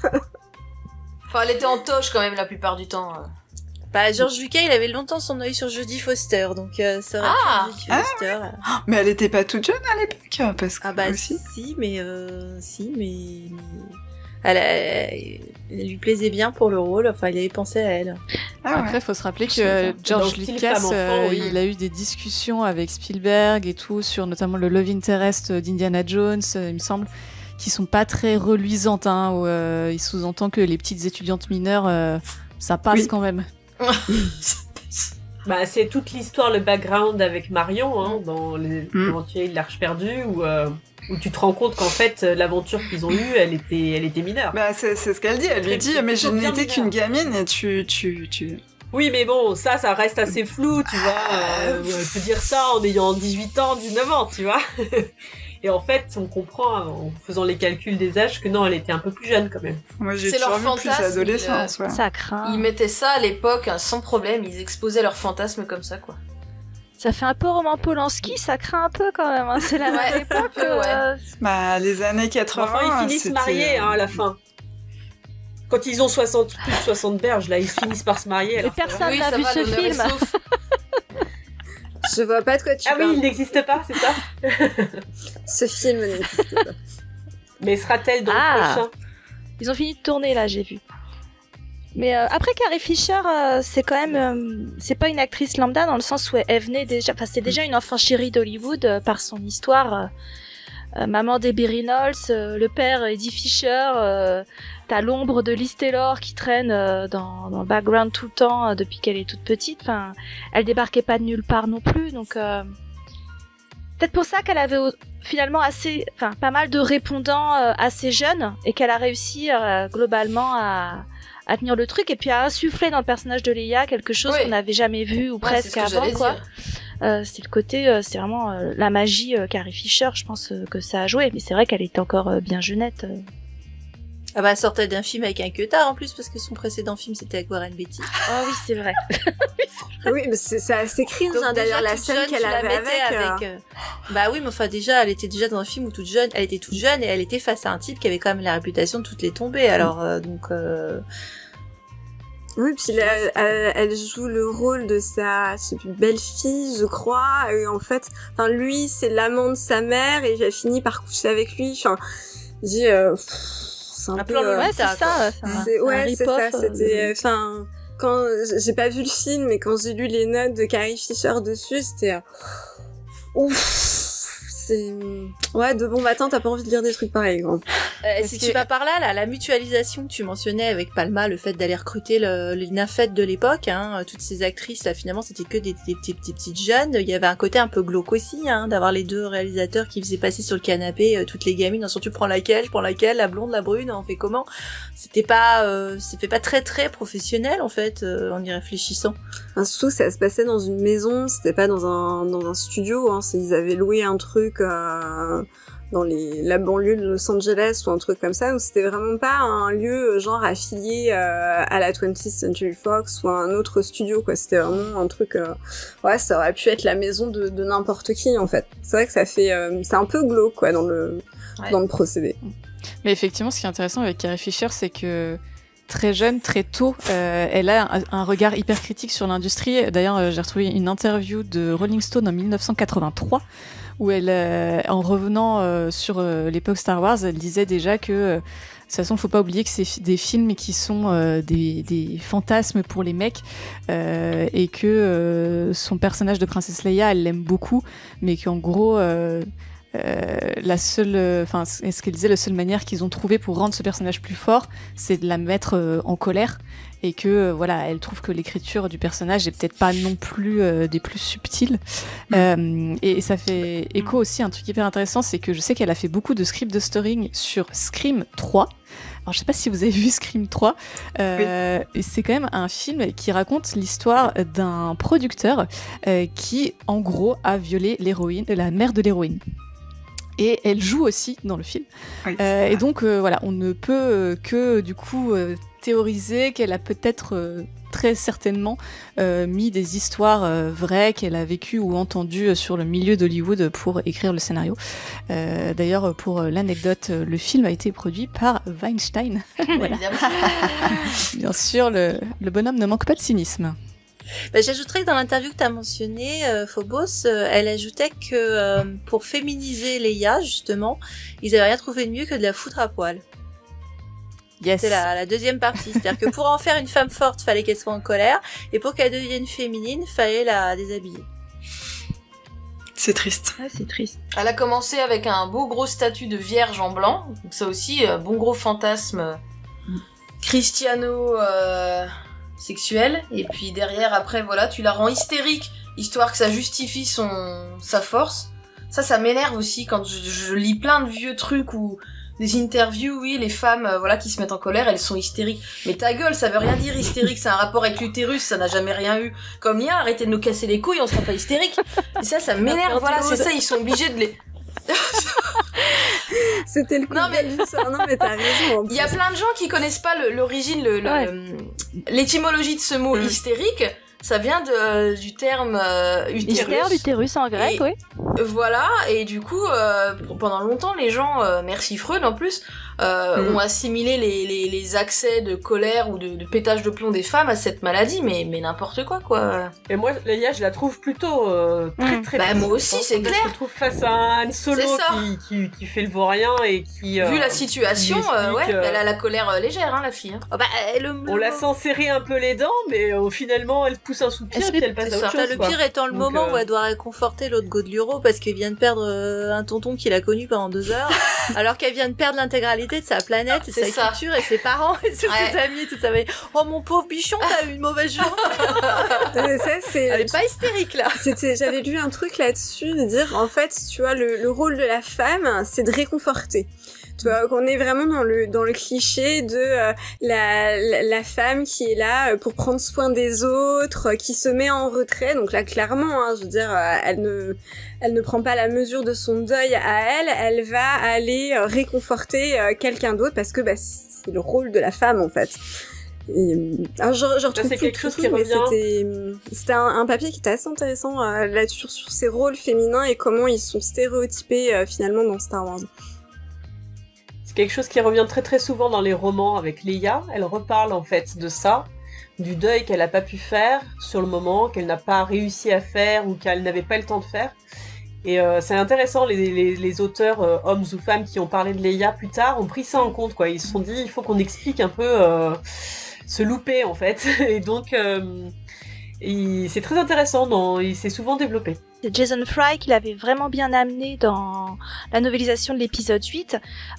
Enfin, elle était en toche quand même la plupart du temps. Bah, George Lucas, il avait longtemps son œil sur Jodie Foster, donc ça aurait pu être Jodie Foster. Mais elle était pas toute jeune à l'époque, parce que Ah bah aussi. si, mais elle lui plaisait bien pour le rôle. Enfin, il avait pensé à elle. Ah ouais. Après, il faut se rappeler que George Donc, Lucas, femme-enfant, oui. il a eu des discussions avec Spielberg et tout sur notamment le Love Interest d'Indiana Jones, il me semble, qui sont pas très reluisantes. Hein, où, il sous-entend que les petites étudiantes mineures, ça passe Oui. quand même. Bah, c'est toute l'histoire, le background avec Marion, hein, dans les aventuriers de l'Arche perdue, où tu te rends compte qu'en fait, l'aventure qu'ils ont eue, elle était mineure. Bah, c'est ce qu'elle dit. Elle lui dit, mais je plutôt bien n'étais mineur. qu'une gamine et tu... Oui, mais bon, ça reste assez flou, tu vois. On peut dire ça en ayant 18 ans, 19 ans, tu vois. Et en fait, on comprend, en faisant les calculs des âges, que non, elle était un peu plus jeune quand même. Moi, j'ai C'est leur toujours vu plus fantasme, adolescence, ouais. Ça craint. Ils mettaient ça à l'époque, hein, sans problème, ils exposaient leurs fantasmes comme ça, quoi. Ça fait un peu roman Polanski, ça craint un peu quand même. Hein. C'est la même époque. Bah, les années 80. Enfin, ils finissent mariés à la fin. Quand ils ont plus de 60 berges, là, ils finissent par se marier. Et personne n'a vu ce film. Je vois pas de quoi tu parles. Ah oui, il n'existe pas, c'est ça. Ce film n'existe pas. Mais sera-t-elle dans le prochain? Ils ont fini de tourner, là, j'ai vu. Mais après, Carrie Fisher, c'est quand même... c'est pas une actrice lambda dans le sens où elle venait déjà... Enfin, c'est déjà une enfant chérie d'Hollywood par son histoire. Maman Debbie Reynolds, le père Eddie Fisher... T'as l'ombre de Liz Taylor qui traîne dans le background tout le temps depuis qu'elle est toute petite. Enfin, elle débarquait pas de nulle part non plus, donc peut-être pour ça qu'elle avait finalement pas mal de répondants assez jeunes et qu'elle a réussi globalement à tenir le truc et puis à insuffler dans le personnage de Leia quelque chose qu'on n'avait jamais vu ou presque avant, quoi. C'est le côté, c'est vraiment la magie Carrie Fisher, je pense que ça a joué. Mais c'est vrai qu'elle était encore bien jeunette. Ah bah, elle sortait d'un film avec un queutard en plus, parce que son précédent film c'était avec Warren Beatty. Oh oui, c'est vrai. Oui, mais c'est assez cringe, hein, d'ailleurs, la scène qu'elle avait avec... Bah oui, mais enfin, déjà, elle était déjà dans un film où elle était toute jeune et elle était face à un type qui avait quand même la réputation de toutes les tomber, alors, donc... Oui, puis elle joue le rôle de sa belle-fille, je crois, et en fait, lui, c'est l'amant de sa mère, et elle finit par coucher avec lui, c'est un peu... Ouais, c'est ça. Ouais, c'est ça, c'était... quand j'ai pas vu le film, mais quand j'ai lu les notes de Carrie Fisher dessus, c'était... Ouf, c'est... Ouais, de bon matin, t'as pas envie de lire des trucs pareils, quoi. Si tu vas par là, la mutualisation que tu mentionnais avec Palma, le fait d'aller recruter les nymphètes de l'époque, hein, toutes ces actrices, là, finalement, c'était que des petites jeunes. Il y avait un côté un peu glauque aussi, hein, d'avoir les deux réalisateurs qui faisaient passer sur le canapé toutes les gamines. Ensuite, tu prends laquelle, je prends laquelle, la blonde, la brune, on fait comment? C'était pas très très professionnel, en fait, en y réfléchissant. Surtout, ça se passait dans une maison, c'était pas dans un studio, hein, ils avaient loué un truc, dans la banlieue de Los Angeles ou un truc comme ça, où c'était vraiment pas un lieu genre affilié à la 20th Century Fox ou à un autre studio, quoi. C'était vraiment un truc... ça aurait pu être la maison de n'importe qui, en fait. C'est vrai que ça fait... c'est un peu glauque, quoi, dans le procédé. Mais effectivement, ce qui est intéressant avec Carrie Fisher, c'est que très jeune, très tôt, elle a un regard hyper critique sur l'industrie. D'ailleurs, j'ai retrouvé une interview de Rolling Stone en 1983 où elle, en revenant sur l'époque Star Wars, elle disait déjà que, de toute façon, faut pas oublier que c'est des films qui sont des fantasmes pour les mecs, et que son personnage de Princesse Leia, elle l'aime beaucoup, mais qu'en gros, la seule manière qu'ils ont trouvé pour rendre ce personnage plus fort, c'est de la mettre en colère, et que elle trouve que l'écriture du personnage est peut-être pas non plus des plus subtiles, et ça fait écho aussi à un truc hyper intéressant, c'est que je sais qu'elle a fait beaucoup de script de storying sur Scream 3. Alors je sais pas si vous avez vu Scream 3, oui. C'est quand même un film qui raconte l'histoire d'un producteur qui en gros a violé la mère de l'héroïne. Et elle joue aussi dans le film. Oui, et donc, on ne peut que, du coup, théoriser qu'elle a peut-être très certainement mis des histoires vraies qu'elle a vécues ou entendues sur le milieu d'Hollywood pour écrire le scénario. D'ailleurs, pour l'anecdote, le film a été produit par Weinstein. Voilà. Bien sûr, le bonhomme ne manque pas de cynisme. J'ajouterais que dans l'interview que tu as mentionnée, Phobos, elle ajoutait que pour féminiser Leia, justement, ils avaient rien trouvé de mieux que de la foutre à poil. Yes. C'est la deuxième partie. C'est-à-dire que pour en faire une femme forte, fallait qu'elle soit en colère, et pour qu'elle devienne féminine, fallait la déshabiller. C'est triste. Ouais, c'est triste. Elle a commencé avec un beau gros statut de vierge en blanc, donc ça aussi, bon gros fantasme cristiano... sexuelle, et puis derrière après tu la rends hystérique histoire que ça justifie sa force. Ça m'énerve aussi quand je lis plein de vieux trucs ou des interviews, oui, les femmes qui se mettent en colère, elles sont hystériques. Mais ta gueule, ça veut rien dire hystérique, c'est un rapport avec l'utérus, ça n'a jamais rien eu. Comme lien, arrêtez de nous casser les couilles, on sera pas hystérique. Et ça m'énerve, c'est ça, ils sont obligés de les... C'était le coup non mais t'as raison. Il y a plein de gens qui connaissent pas l'origine, l'étymologie de ce mot hystérique. Ça vient du terme utérus. L'utérus en grec, Et- oui. Voilà, et du coup, pendant longtemps, les gens, merci Freud en plus, ont assimilé les accès de colère ou de pétage de plomb des femmes à cette maladie, mais n'importe quoi. Et moi, Leia, je la trouve plutôt très Bah, moi puissante, aussi, hein. c'est Elle clair. se trouve face à un Solo C'est ça. qui fait le vaurien et qui... Vu la situation, qui explique, ouais, elle a la colère légère, hein, la fille. Hein. Oh, bah, On la sent serrer un peu les dents, mais finalement, elle pousse un soupir et puis elle passe à c'est autre ça. chose. Le quoi. pire étant le Donc, moment où elle doit réconforter l'autre Godluro parce qu'il vient de perdre un tonton qu'il a connu pendant 2 heures, alors qu'elle vient de perdre l'intégralité de sa planète, et C'est sa ça. culture et ses parents et tous Ouais. ses amis et tout ça. Mais, oh mon pauvre bichon, t'as eu une mauvaise journée. Ça, c'est... Elle est pas hystérique là. J'avais lu un truc là-dessus, de dire, en fait, tu vois, le rôle de la femme, c'est de réconforter. Tu vois, qu'on est vraiment dans le cliché de la femme qui est là pour prendre soin des autres, qui se met en retrait. Donc là, clairement, hein, je veux dire, elle ne prend pas la mesure de son deuil à elle. Elle va aller réconforter quelqu'un d'autre parce que c'est le rôle de la femme, en fait. Et, alors je retrouve c'est plus quelque chose tout, qui mais revient. c'était un papier qui était assez intéressant là-dessus, sur ces rôles féminins et comment ils sont stéréotypés finalement dans Star Wars. C'est quelque chose qui revient très très souvent dans les romans avec Leia. Elle reparle en fait de ça, du deuil qu'elle n'a pas pu faire sur le moment, qu'elle n'a pas réussi à faire ou qu'elle n'avait pas le temps de faire. Et c'est intéressant, les auteurs, hommes ou femmes, qui ont parlé de Leia plus tard, ont pris ça en compte, quoi. Ils se sont dit, il faut qu'on explique un peu ce loupé, en fait. Et donc, c'est très intéressant, il s'est souvent développé. C'est Jason Fry qui l'avait vraiment bien amené dans la novélisation de l'épisode 8.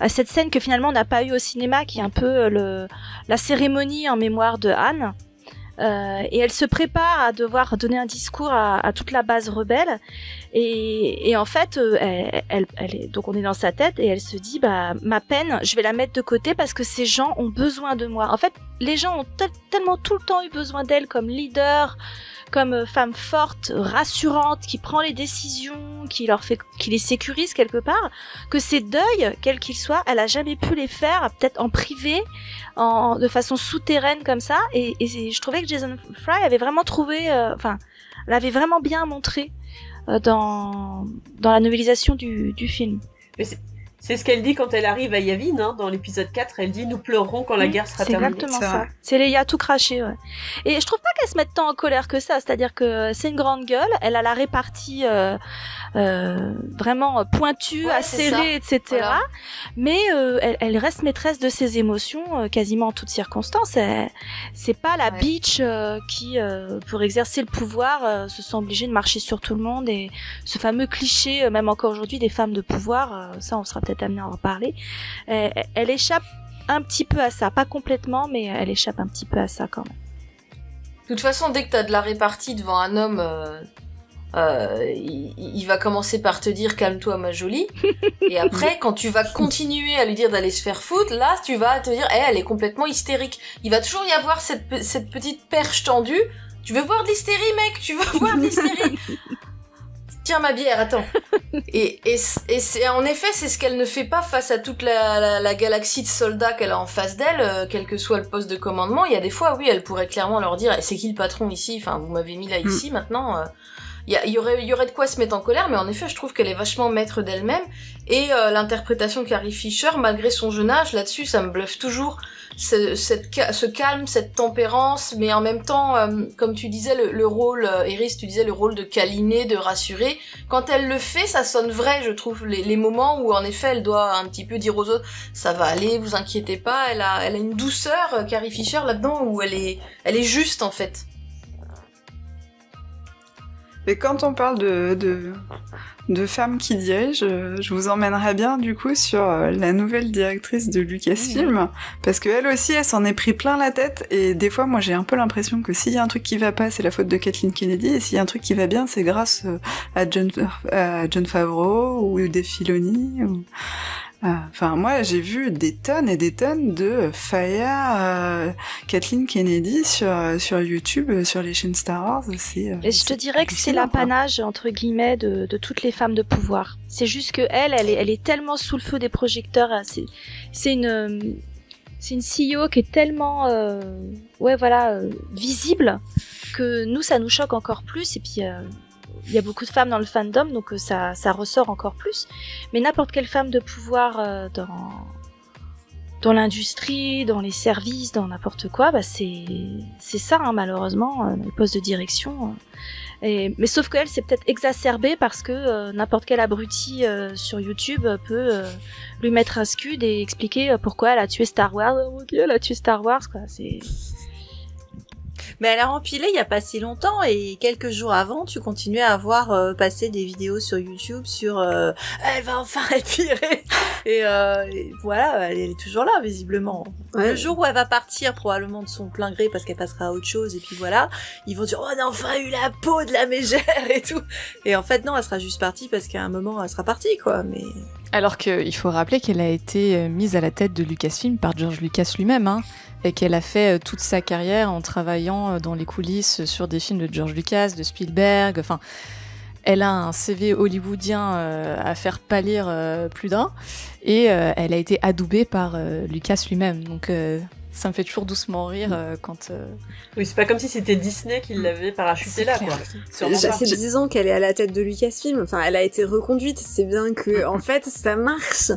Cette scène que finalement on n'a pas eu au cinéma, qui est un peu la cérémonie en mémoire de Han. Et elle se prépare à devoir donner un discours à toute la base rebelle. Et en fait, elle est, donc on est dans sa tête et elle se dit, ma peine, je vais la mettre de côté parce que ces gens ont besoin de moi. En fait, les gens ont tellement tout le temps eu besoin d'elle comme leader, comme femme forte, rassurante, qui prend les décisions, qui les sécurise quelque part, que ces deuils, quels qu'ils soient, elle a jamais pu les faire, peut-être en privé, de façon souterraine comme ça. Et je trouvais que Jason Fry avait vraiment trouvé, l'avait vraiment bien montré dans la novélisation du film. Mais c'est ce qu'elle dit quand elle arrive à Yavin, hein, dans l'épisode 4, elle dit « Nous pleurerons quand la guerre sera C'est terminée ». exactement C'est ça. vrai. C'est Leia tout craché, ouais. Et je trouve pas qu'elle se mette tant en colère que ça, c'est-à-dire que c'est une grande gueule, elle a la répartie vraiment pointue, Ouais, c'est acérée, etc. Voilà. Mais elle reste maîtresse de ses émotions quasiment en toutes circonstances. C'est pas la Ouais. bitch qui, pour exercer le pouvoir, se sent obligée de marcher sur tout le monde. Et ce fameux cliché, même encore aujourd'hui, des femmes de pouvoir, ça on sera peut-être amené à en parler, elle échappe un petit peu à ça, pas complètement, mais elle échappe un petit peu à ça quand même. De toute façon, dès que t'as de la répartie devant un homme, il va commencer par te dire calme-toi ma jolie, et après quand tu vas continuer à lui dire d'aller se faire foutre, là tu vas te dire elle est complètement hystérique. Il va toujours y avoir cette petite perche tendue. Tu veux voir de l'hystérie mec, tu veux voir de l'hystérie. Tiens ma bière, attends. Et c'est en effet c'est ce qu'elle ne fait pas face à toute la galaxie de soldats qu'elle a en face d'elle, quel que soit le poste de commandement. Il y a des fois oui elle pourrait clairement leur dire c'est qui le patron ici, enfin vous m'avez mis là ici maintenant. Il y aurait de quoi se mettre en colère, mais en effet, je trouve qu'elle est vachement maître d'elle-même. Et l'interprétation de Carrie Fisher, malgré son jeune âge, là-dessus, ça me bluffe toujours. Ce calme, cette tempérance, mais en même temps, comme tu disais, le rôle, Iris, tu disais le rôle de câliner, de rassurer. Quand elle le fait, ça sonne vrai, je trouve. Les moments où, en effet, elle doit un petit peu dire aux autres, ça va aller, vous inquiétez pas. Elle a une douceur, Carrie Fisher, là-dedans, où elle est juste, en fait. Et quand on parle de femmes qui dirigent, je vous emmènerai bien du coup sur la nouvelle directrice de Lucasfilm, parce qu'elle aussi, elle s'en est pris plein la tête, et des fois, moi j'ai un peu l'impression que s'il y a un truc qui va pas, c'est la faute de Kathleen Kennedy, et s'il y a un truc qui va bien, c'est grâce à Jon Favreau ou Dave Filoni. Enfin, moi, j'ai vu des tonnes et des tonnes de fire Kathleen Kennedy sur YouTube, sur les chaînes Star Wars. Et je te dirais que c'est l'apanage, entre guillemets, de toutes les femmes de pouvoir. C'est juste que elle est tellement sous le feu des projecteurs. C'est une CEO qui est tellement, visible que nous, ça nous choque encore plus, et puis il y a beaucoup de femmes dans le fandom, donc ça ressort encore plus. Mais n'importe quelle femme de pouvoir dans l'industrie, dans les services, dans n'importe quoi, bah c'est ça, hein, malheureusement, les postes de direction. Mais sauf qu'elle, c'est peut-être exacerbé parce que n'importe quel abruti sur YouTube peut lui mettre un scud et expliquer pourquoi elle a tué Star Wars. Ok, elle a tué Star Wars, quoi. Mais elle a empilé il y a pas si longtemps, et quelques jours avant, tu continuais à voir passer des vidéos sur YouTube sur elle va enfin être virée. Et voilà, elle est toujours là, visiblement. Ouais. Le jour où elle va partir, probablement de son plein gré, parce qu'elle passera à autre chose, et puis voilà, ils vont dire, oh, on a enfin eu la peau de la mégère et tout. Et en fait, non, elle sera juste partie parce qu'à un moment, elle sera partie, quoi. Mais Alors qu'il faut rappeler qu'elle a été mise à la tête de Lucasfilm par George Lucas lui-même, hein, et qu'elle a fait toute sa carrière en travaillant dans les coulisses sur des films de George Lucas, de Spielberg, enfin... Elle a un CV hollywoodien à faire pâlir plus d'un, et elle a été adoubée par Lucas lui-même, donc ça me fait toujours doucement rire quand... Oui, c'est pas comme si c'était Disney qui l'avait parachuté là, quoi. Sûrement Ça pas. fait 10 ans qu'elle est à la tête de Lucasfilm. Enfin, elle a été reconduite. C'est bien que, en fait, ça marche.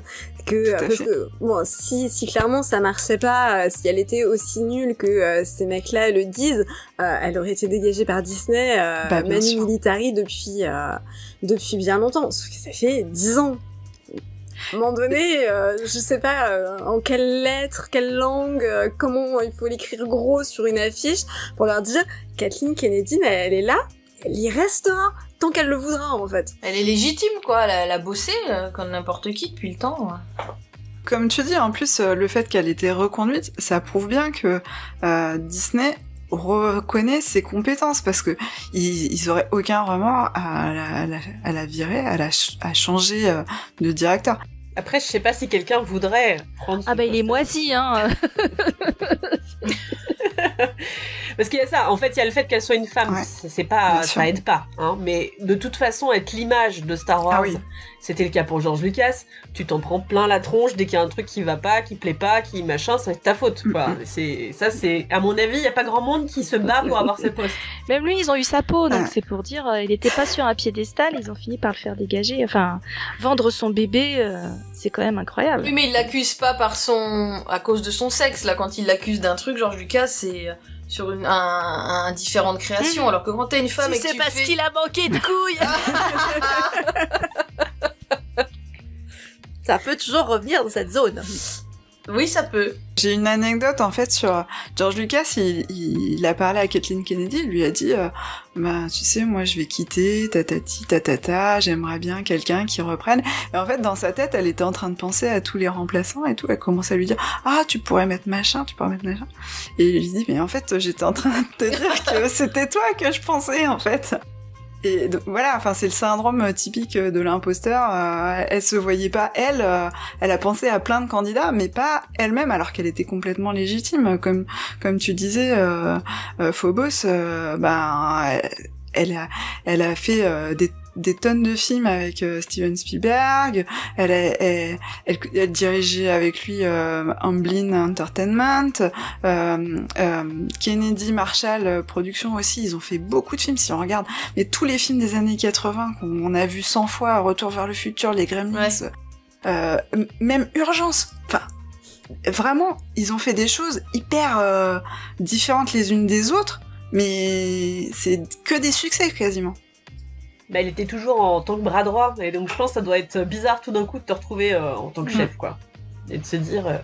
Parce que, bon, si clairement ça marchait pas, si elle était aussi nulle que ces mecs-là le disent, elle aurait été dégagée par Disney, Manu sûr. Militari depuis bien longtemps. Sauf que ça fait 10 ans. À un moment donné, je sais pas en quelle lettre, quelle langue, comment il faut l'écrire gros sur une affiche pour leur dire Kathleen Kennedy, elle est là, elle y restera tant qu'elle le voudra, en fait. Elle est légitime, quoi. Elle a bossé comme n'importe qui depuis le temps. Comme tu dis, en plus, le fait qu'elle ait été reconduite, ça prouve bien que Disney reconnaît ses compétences, parce que ils auraient aucun remords à la virer, à changer de directeur. Après, je sais pas si quelqu'un voudrait prendre. Ah bah il est moisi, hein. Parce qu'il y a ça, en fait, il y a le fait qu'elle soit une femme, Ouais, c'est pas, bien sûr. ça aide pas, hein. Mais de toute façon, être l'image de Star Wars, Ah oui. c'était le cas pour George Lucas. Tu t'en prends plein la tronche dès qu'il y a un truc qui va pas, qui plaît pas, qui machin, c'est ta faute, quoi. C'est, à mon avis, il y a pas grand monde qui se bat pour avoir ses postes. Même lui, ils ont eu sa peau, donc Ouais. c'est pour dire, il était pas sur un piédestal, ils ont fini par le faire dégager. Enfin, vendre son bébé, c'est quand même incroyable. Oui, mais il l'accuse pas à cause de son sexe. Là, quand il l'accuse d'un truc, George Lucas, c'est sur un différent de création. Alors que quand t'es une femme si et que c'est tu parce fais... qu'il a manqué de couilles. Ça peut toujours revenir dans cette zone. Oui, ça peut. J'ai une anecdote en fait sur George Lucas. Il a parlé à Kathleen Kennedy, il lui a dit bah tu sais, moi je vais quitter, tatati tatata, j'aimerais bien quelqu'un qui reprenne. Et en fait dans sa tête elle était en train de penser à tous les remplaçants et tout. Elle commence à lui dire ah tu pourrais mettre machin, et il lui dit mais en fait j'étais en train de te dire que c'était toi que je pensais en fait. Et donc, voilà, enfin c'est le syndrome typique de l'imposteur. Elle se voyait pas elle a pensé à plein de candidats, mais pas elle-même, alors qu'elle était complètement légitime. Comme tu disais, Phobos, elle a fait des tonnes de films avec Steven Spielberg. Elle dirigeait avec lui Amblin Entertainment, Kennedy Marshall Productions aussi. Ils ont fait beaucoup de films si on regarde. Mais tous les films des années 80 qu'on a vu 100 fois, Retour vers le futur, Les Gremlins, même Urgence. Enfin, vraiment, ils ont fait des choses hyper différentes les unes des autres, mais c'est que des succès quasiment. Bah, il était toujours en tant que bras droit, et donc je pense que ça doit être bizarre tout d'un coup de te retrouver en tant que chef, quoi. Et de se dire,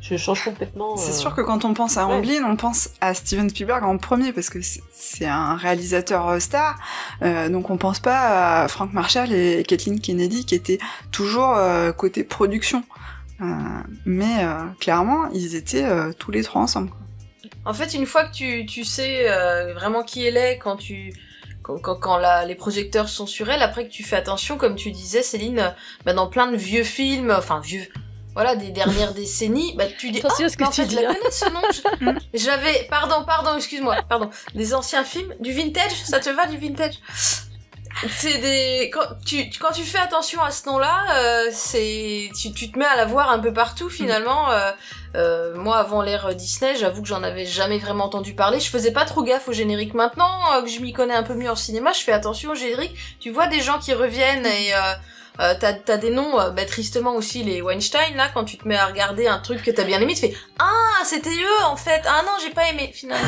je change complètement. C'est sûr que quand on pense à Amblin, on pense à Steven Spielberg en premier, parce que c'est un réalisateur star, donc on pense pas à Frank Marshall et Kathleen Kennedy qui étaient toujours côté production. Mais clairement, ils étaient tous les trois ensemble. En fait, une fois que tu sais vraiment qui elle est, quand les projecteurs sont sur elle, après que tu fais attention, comme tu disais Céline, dans plein de vieux films, enfin vieux, voilà, des dernières décennies, tu dis Attention à ce que en tu fait dis, je la hein. connais ce nom, pardon, excuse-moi, des anciens films, du vintage, ça te va du vintage? quand tu fais attention à ce nom-là, tu te mets à la voir un peu partout finalement. Moi, avant l'ère Disney, j'avoue que j'en avais jamais vraiment entendu parler. Je faisais pas trop gaffe au générique. Maintenant que je m'y connais un peu mieux en cinéma, je fais attention au générique. Tu vois des gens qui reviennent et t'as des noms, tristement aussi les Weinstein là, quand tu te mets à regarder un truc que t'as bien aimé, tu fais ah c'était eux en fait, ah non j'ai pas aimé finalement,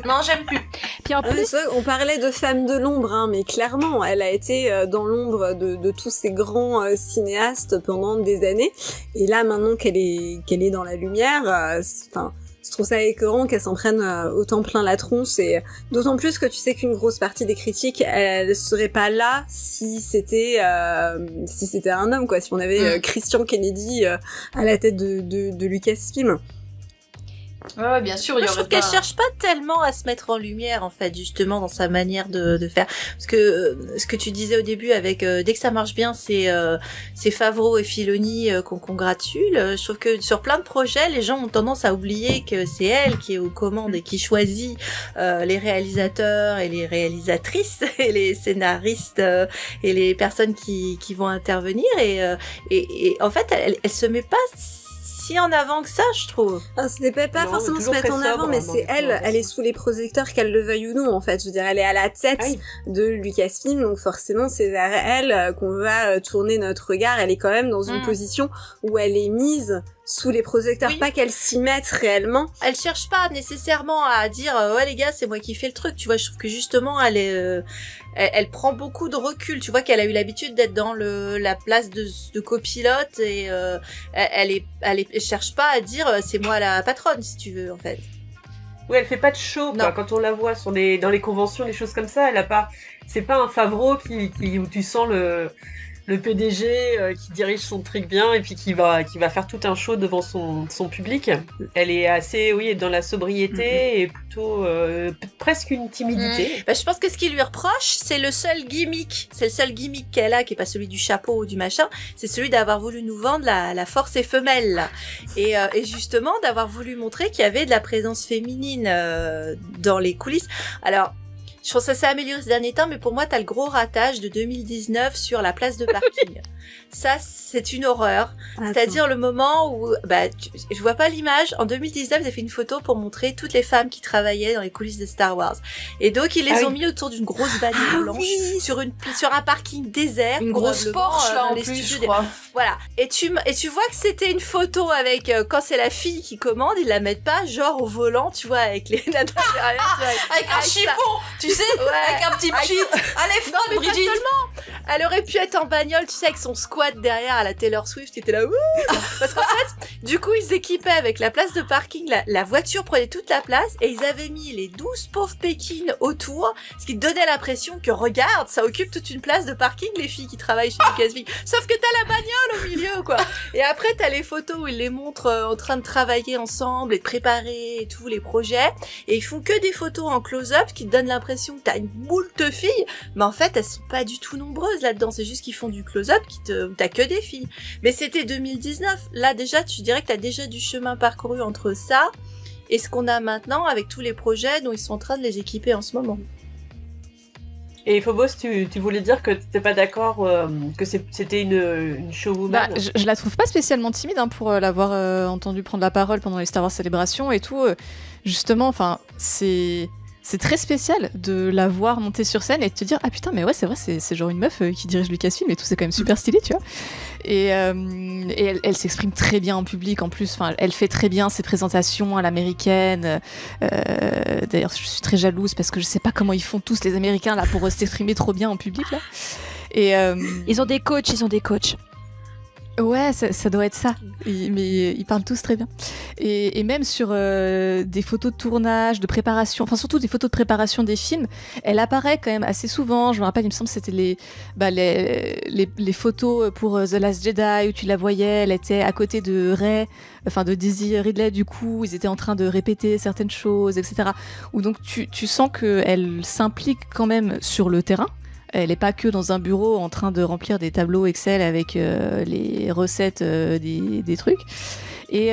non j'aime plus. Puis en plus, c'est vrai, on parlait de femme de l'ombre, hein, mais clairement elle a été dans l'ombre de tous ces grands cinéastes pendant des années, et là maintenant qu'elle est dans la lumière, enfin. Je trouve ça écœurant qu'elle s'en prenne autant plein la tronche, et d'autant plus que tu sais qu'une grosse partie des critiques, elle serait pas là si c'était un homme, quoi, si on avait Christian Kennedy à la tête de Lucasfilm. Ouais, bien sûr, je trouve qu'elle cherche pas tellement à se mettre en lumière, en fait, justement, dans sa manière de faire. Parce que, ce que tu disais au début avec, dès que ça marche bien, c'est Favreau et Filoni qu'on congratule. Je trouve que sur plein de projets, les gens ont tendance à oublier que c'est elle qui est aux commandes et qui choisit, les réalisateurs et les réalisatrices et les scénaristes, et les personnes qui vont intervenir, et en fait, elle se met pas si en avant que ça, je trouve. Ce n'est pas forcément se mettre en avant, mais c'est elle est sous les projecteurs, qu'elle le veuille ou non, en fait. Je veux dire, elle est à la tête de Lucasfilm, donc forcément, c'est vers elle qu'on va tourner notre regard. Elle est quand même dans une position où elle est mise sous les projecteurs, pas qu'elle s'y mette réellement. Elle cherche pas nécessairement à dire ouais les gars, c'est moi qui fais le truc, tu vois. Je trouve que justement elle prend beaucoup de recul, tu vois, qu'elle a eu l'habitude d'être dans la place de copilote, et elle cherche pas à dire c'est moi la patronne, si tu veux, en fait. Oui, elle fait pas de show, quoi. Quand on la voit dans les conventions, les choses comme ça, c'est pas un Favreau où tu sens le PDG qui dirige son truc bien et puis qui va faire tout un show devant son public. Elle est assez, dans la sobriété et plutôt presque une timidité. Je pense que ce qu'il lui reproche, c'est le seul gimmick qu'elle a, qui est pas celui du chapeau ou du machin, c'est celui d'avoir voulu nous vendre la force est femelle, là. Et justement d'avoir voulu montrer qu'il y avait de la présence féminine dans les coulisses. Alors, je pense que ça s'est amélioré ces derniers temps, mais pour moi, t'as le gros ratage de 2019 sur la place de parking. Ça, c'est une horreur. Attends. C'est-à-dire le moment où, je vois pas l'image. En 2019, ils ont fait une photo pour montrer toutes les femmes qui travaillaient dans les coulisses de Star Wars. Et donc, ils les ont mis autour d'une grosse bannière blanche sur un parking désert. Une grosse Porsche, là, en plus, je crois. Voilà. Et tu vois que c'était une photo avec, quand c'est la fille qui commande, ils la mettent pas, genre, au volant, tu vois, avec les nanas derrière. Avec un chiffon, tu sais, avec un petit pchit. Allez, frotte, Brigitte. Elle aurait pu être en bagnole, tu sais, avec son squat derrière à la Taylor Swift, qui était là, ouh. Parce qu'en fait, du coup, ils équipaient avec la place de parking, la voiture prenait toute la place, et ils avaient mis les 12 pauvres Pékines autour, ce qui donnait l'impression que, regarde, ça occupe toute une place de parking, les filles qui travaillent chez Lucasfilm. Sauf que t'as la bagnole au milieu, quoi. Et après, t'as les photos où ils les montrent en train de travailler ensemble et de préparer et tous les projets, et ils font que des photos en close-up qui te donnent l'impression que t'as une moult filles, mais en fait, elles sont pas du tout nombreuses là-dedans, c'est juste qu'ils font du close-up t'as que des filles. Mais c'était 2019. Là, déjà, tu dirais que t'as déjà du chemin parcouru entre ça et ce qu'on a maintenant avec tous les projets dont ils sont en train de les équiper en ce moment. Et Phobos, tu voulais dire que t'étais pas d'accord que c'était une showwoman. Je la trouve pas spécialement timide pour l'avoir entendu prendre la parole pendant les Star Wars célébrations et tout. Justement, enfin, c'est très spécial de la voir monter sur scène et de te dire ah putain mais ouais c'est vrai c'est genre une meuf qui dirige Lucasfilm et tout, c'est quand même super stylé, tu vois. Et elle s'exprime très bien en public en plus, enfin elle fait très bien ses présentations à l'américaine. D'ailleurs je suis très jalouse parce que je sais pas comment ils font tous les Américains là pour s'exprimer trop bien en public là. Et ils ont des coachs. Ouais, ça doit être ça. Mais ils parlent tous très bien. Et même sur des photos de tournage, de préparation, enfin surtout des photos de préparation des films, elle apparaît quand même assez souvent. Je me rappelle, il me semble que c'était les photos pour The Last Jedi où tu la voyais, elle était à côté de Rey, enfin de Daisy Ridley du coup, ils étaient en train de répéter certaines choses, etc. Où donc tu sens qu'elle s'implique quand même sur le terrain. Elle n'est pas que dans un bureau en train de remplir des tableaux Excel avec les recettes des trucs. Et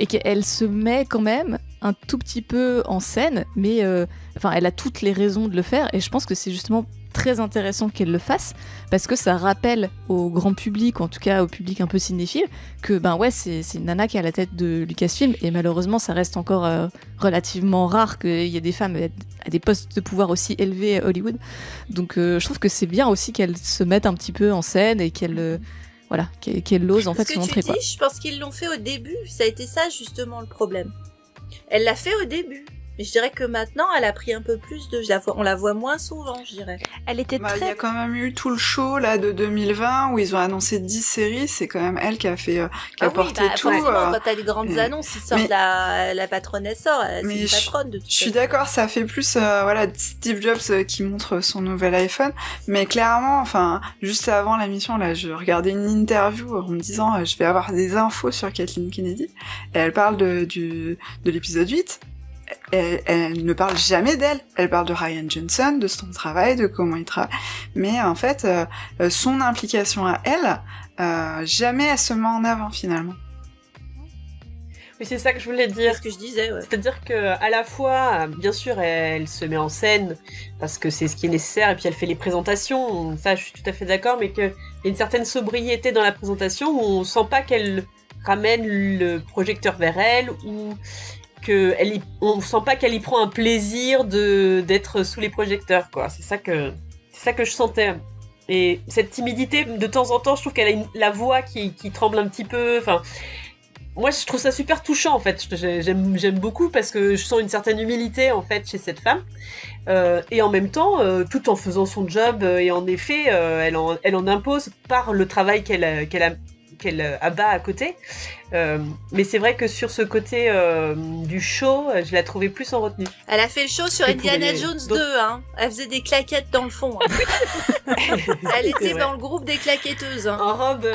qu'elle se met quand même un tout petit peu en scène, mais elle a toutes les raisons de le faire. Et je pense que c'est justement très intéressant qu'elle le fasse, parce que ça rappelle au grand public, en tout cas au public un peu cinéphile, que ben ouais, c'est une nana qui est à la tête de Lucasfilm, et malheureusement ça reste encore relativement rare qu'il y ait des femmes à des postes de pouvoir aussi élevés à Hollywood. Donc je trouve que c'est bien aussi qu'elle se mette un petit peu en scène et qu'elle ose en fait se montrer. Ce que tu dis, je pense qu'ils l'ont fait au début, ça a été ça justement le problème. Elle l'a fait au début. Mais je dirais que maintenant, elle a pris un peu plus de... On la voit moins souvent, je dirais. Elle était Il y a quand même eu tout le show là de 2020 où ils ont annoncé 10 séries. C'est quand même elle qui a fait, qui a porté tout. Quand t'as des grandes annonces, ils sortent la patronne, elle sort. C'est une patronne de tout. Je suis d'accord, ça fait plus Steve Jobs qui montre son nouvel iPhone. Mais clairement, enfin, juste avant la mission, là, je regardais une interview en me disant je vais avoir des infos sur Kathleen Kennedy. Et elle parle de l'épisode 8. Elle ne parle jamais d'elle. Elle parle de Rian Johnson, de son travail, de comment il travaille. Mais en fait, son implication à elle, jamais elle se met en avant finalement. Oui, c'est ça que je voulais dire. C'est ce que je disais, ouais. C'est-à-dire que à la fois, bien sûr, elle se met en scène parce que c'est ce qui est nécessaire, et puis elle fait les présentations. Ça, je suis tout à fait d'accord, mais qu'il y a une certaine sobriété dans la présentation où on sent pas qu'elle ramène le projecteur vers elle, ou on sent pas qu'elle y prend un plaisir d'être sous les projecteurs, quoi. C'est ça que je sentais. Et cette timidité, de temps en temps, je trouve qu'elle a la voix qui tremble un petit peu. Enfin, moi, je trouve ça super touchant, en fait. J'aime beaucoup parce que je sens une certaine humilité, en fait, chez cette femme. Et en même temps, tout en faisant son job, et en effet, elle en impose par le travail qu'elle abat à côté. Mais c'est vrai que sur ce côté du show, je la trouvais plus en retenue. Elle a fait le show sur Indiana Jones 2, hein. Elle faisait des claquettes dans le fond. Hein. Elle était dans le groupe des claquetteuses. Hein. En robe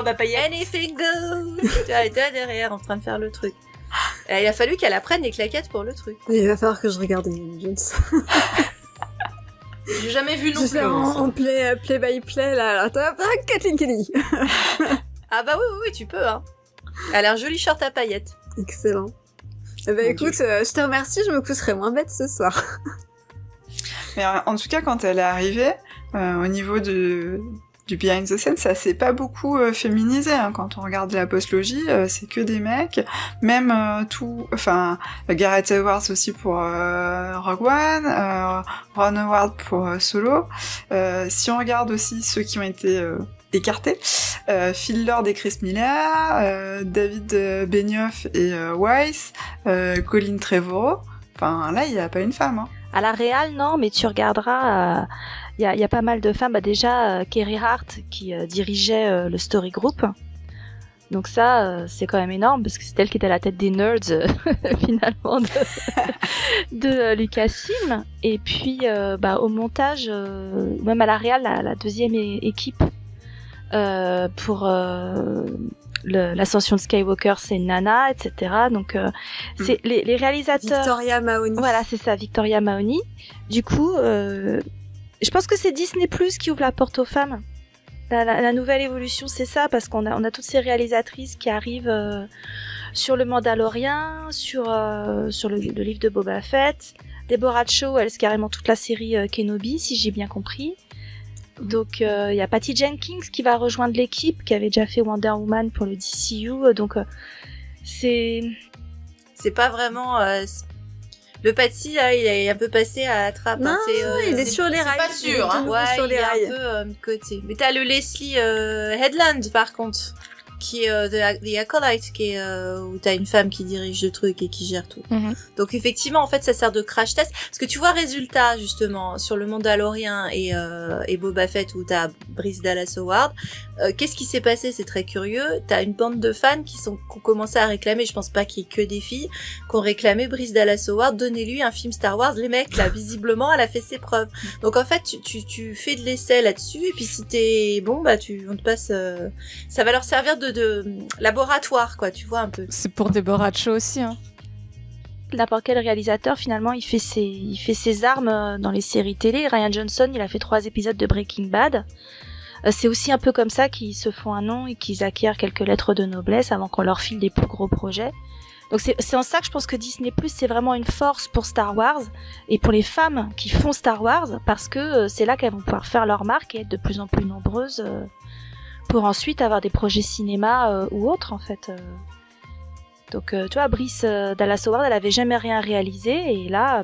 à paillettes. Anything goes. Elle était là derrière en train de faire le truc. Et il a fallu qu'elle apprenne des claquettes pour le truc. Il va falloir que je regarde Indiana Jones. J'ai jamais vu non plus. En play by play, là. Attends, Kathleen Kennedy. Ah bah oui, tu peux, hein. Elle a un joli short à paillettes. Excellent. Eh ben écoute, je te remercie, je me coucherai moins bête ce soir. Mais en tout cas, quand elle est arrivée, au niveau du behind the scenes, ça s'est pas beaucoup féminisé. Hein. Quand on regarde la postlogie, c'est que des mecs. Même Gareth Edwards aussi pour Rogue One, Ron Howard pour Solo. Si on regarde aussi ceux qui ont été écartés, Phil Lord et Chris Miller, David Benioff et Weiss, Colin Trevorrow. Enfin, là, il n'y a pas une femme. Hein. À la réal, non, mais tu regarderas, il y a pas mal de femmes. Bah, déjà, Kerry Hart qui dirigeait le Story Group. Donc ça, c'est quand même énorme, parce que c'est elle qui était à la tête des nerds, finalement, de Lucasfilm. Et puis, au montage, même à la réal, la deuxième équipe, pour l'ascension de Skywalker, c'est Nana, etc. Donc c'est les réalisateurs. Victoria Mahoney. Voilà, c'est ça, Victoria Mahoney. Du coup, je pense que c'est Disney Plus qui ouvre la porte aux femmes. La nouvelle évolution, c'est ça, parce qu'on a toutes ces réalisatrices qui arrivent sur le Mandalorian, sur le livre de Boba Fett. Deborah Chow, elle c'est carrément toute la série Kenobi, si j'ai bien compris. Donc il y a Patty Jenkins qui va rejoindre l'équipe, qui avait déjà fait Wonder Woman pour le DCU. Donc c'est pas vraiment le Patty là, il est un peu passé à la trappe. Non, hein. il est sur les rails. Pas sûr. Hein. Ouais, sur il les est rails. un peu côté. Mais t'as le Leslie Headland par contre, qui est The Acolyte, qui est où t'as une femme qui dirige le truc et qui gère tout. Mhm. Donc effectivement, en fait, ça sert de crash test. Parce que tu vois, résultat justement sur le Mandalorian et Boba Fett où t'as Bryce Dallas Howard. Qu'est-ce qui s'est passé? C'est très curieux. T'as une bande de fans qui ont commencé à réclamer. Je pense pas qu'il y ait que des filles qui ont réclamé Bryce Dallas Howard. Donnez-lui un film Star Wars. Les mecs là, visiblement, elle a fait ses preuves. Donc en fait, tu fais de l'essai là-dessus. Et puis si t'es bon, bah on te passe. Ça va leur servir de laboratoire, quoi. Tu vois un peu. C'est pour Deborah Chow aussi, hein. N'importe quel réalisateur, finalement, il fait ses armes dans les séries télé. Ryan Johnson, il a fait 3 épisodes de Breaking Bad. C'est aussi un peu comme ça qu'ils se font un nom et qu'ils acquièrent quelques lettres de noblesse avant qu'on leur file des plus gros projets. Donc c'est en ça que je pense que Disney+, c'est vraiment une force pour Star Wars et pour les femmes qui font Star Wars, parce que c'est là qu'elles vont pouvoir faire leur marque et être de plus en plus nombreuses pour ensuite avoir des projets cinéma ou autres en fait. Donc tu vois, Brice Dallas Howard, elle avait jamais rien réalisé et là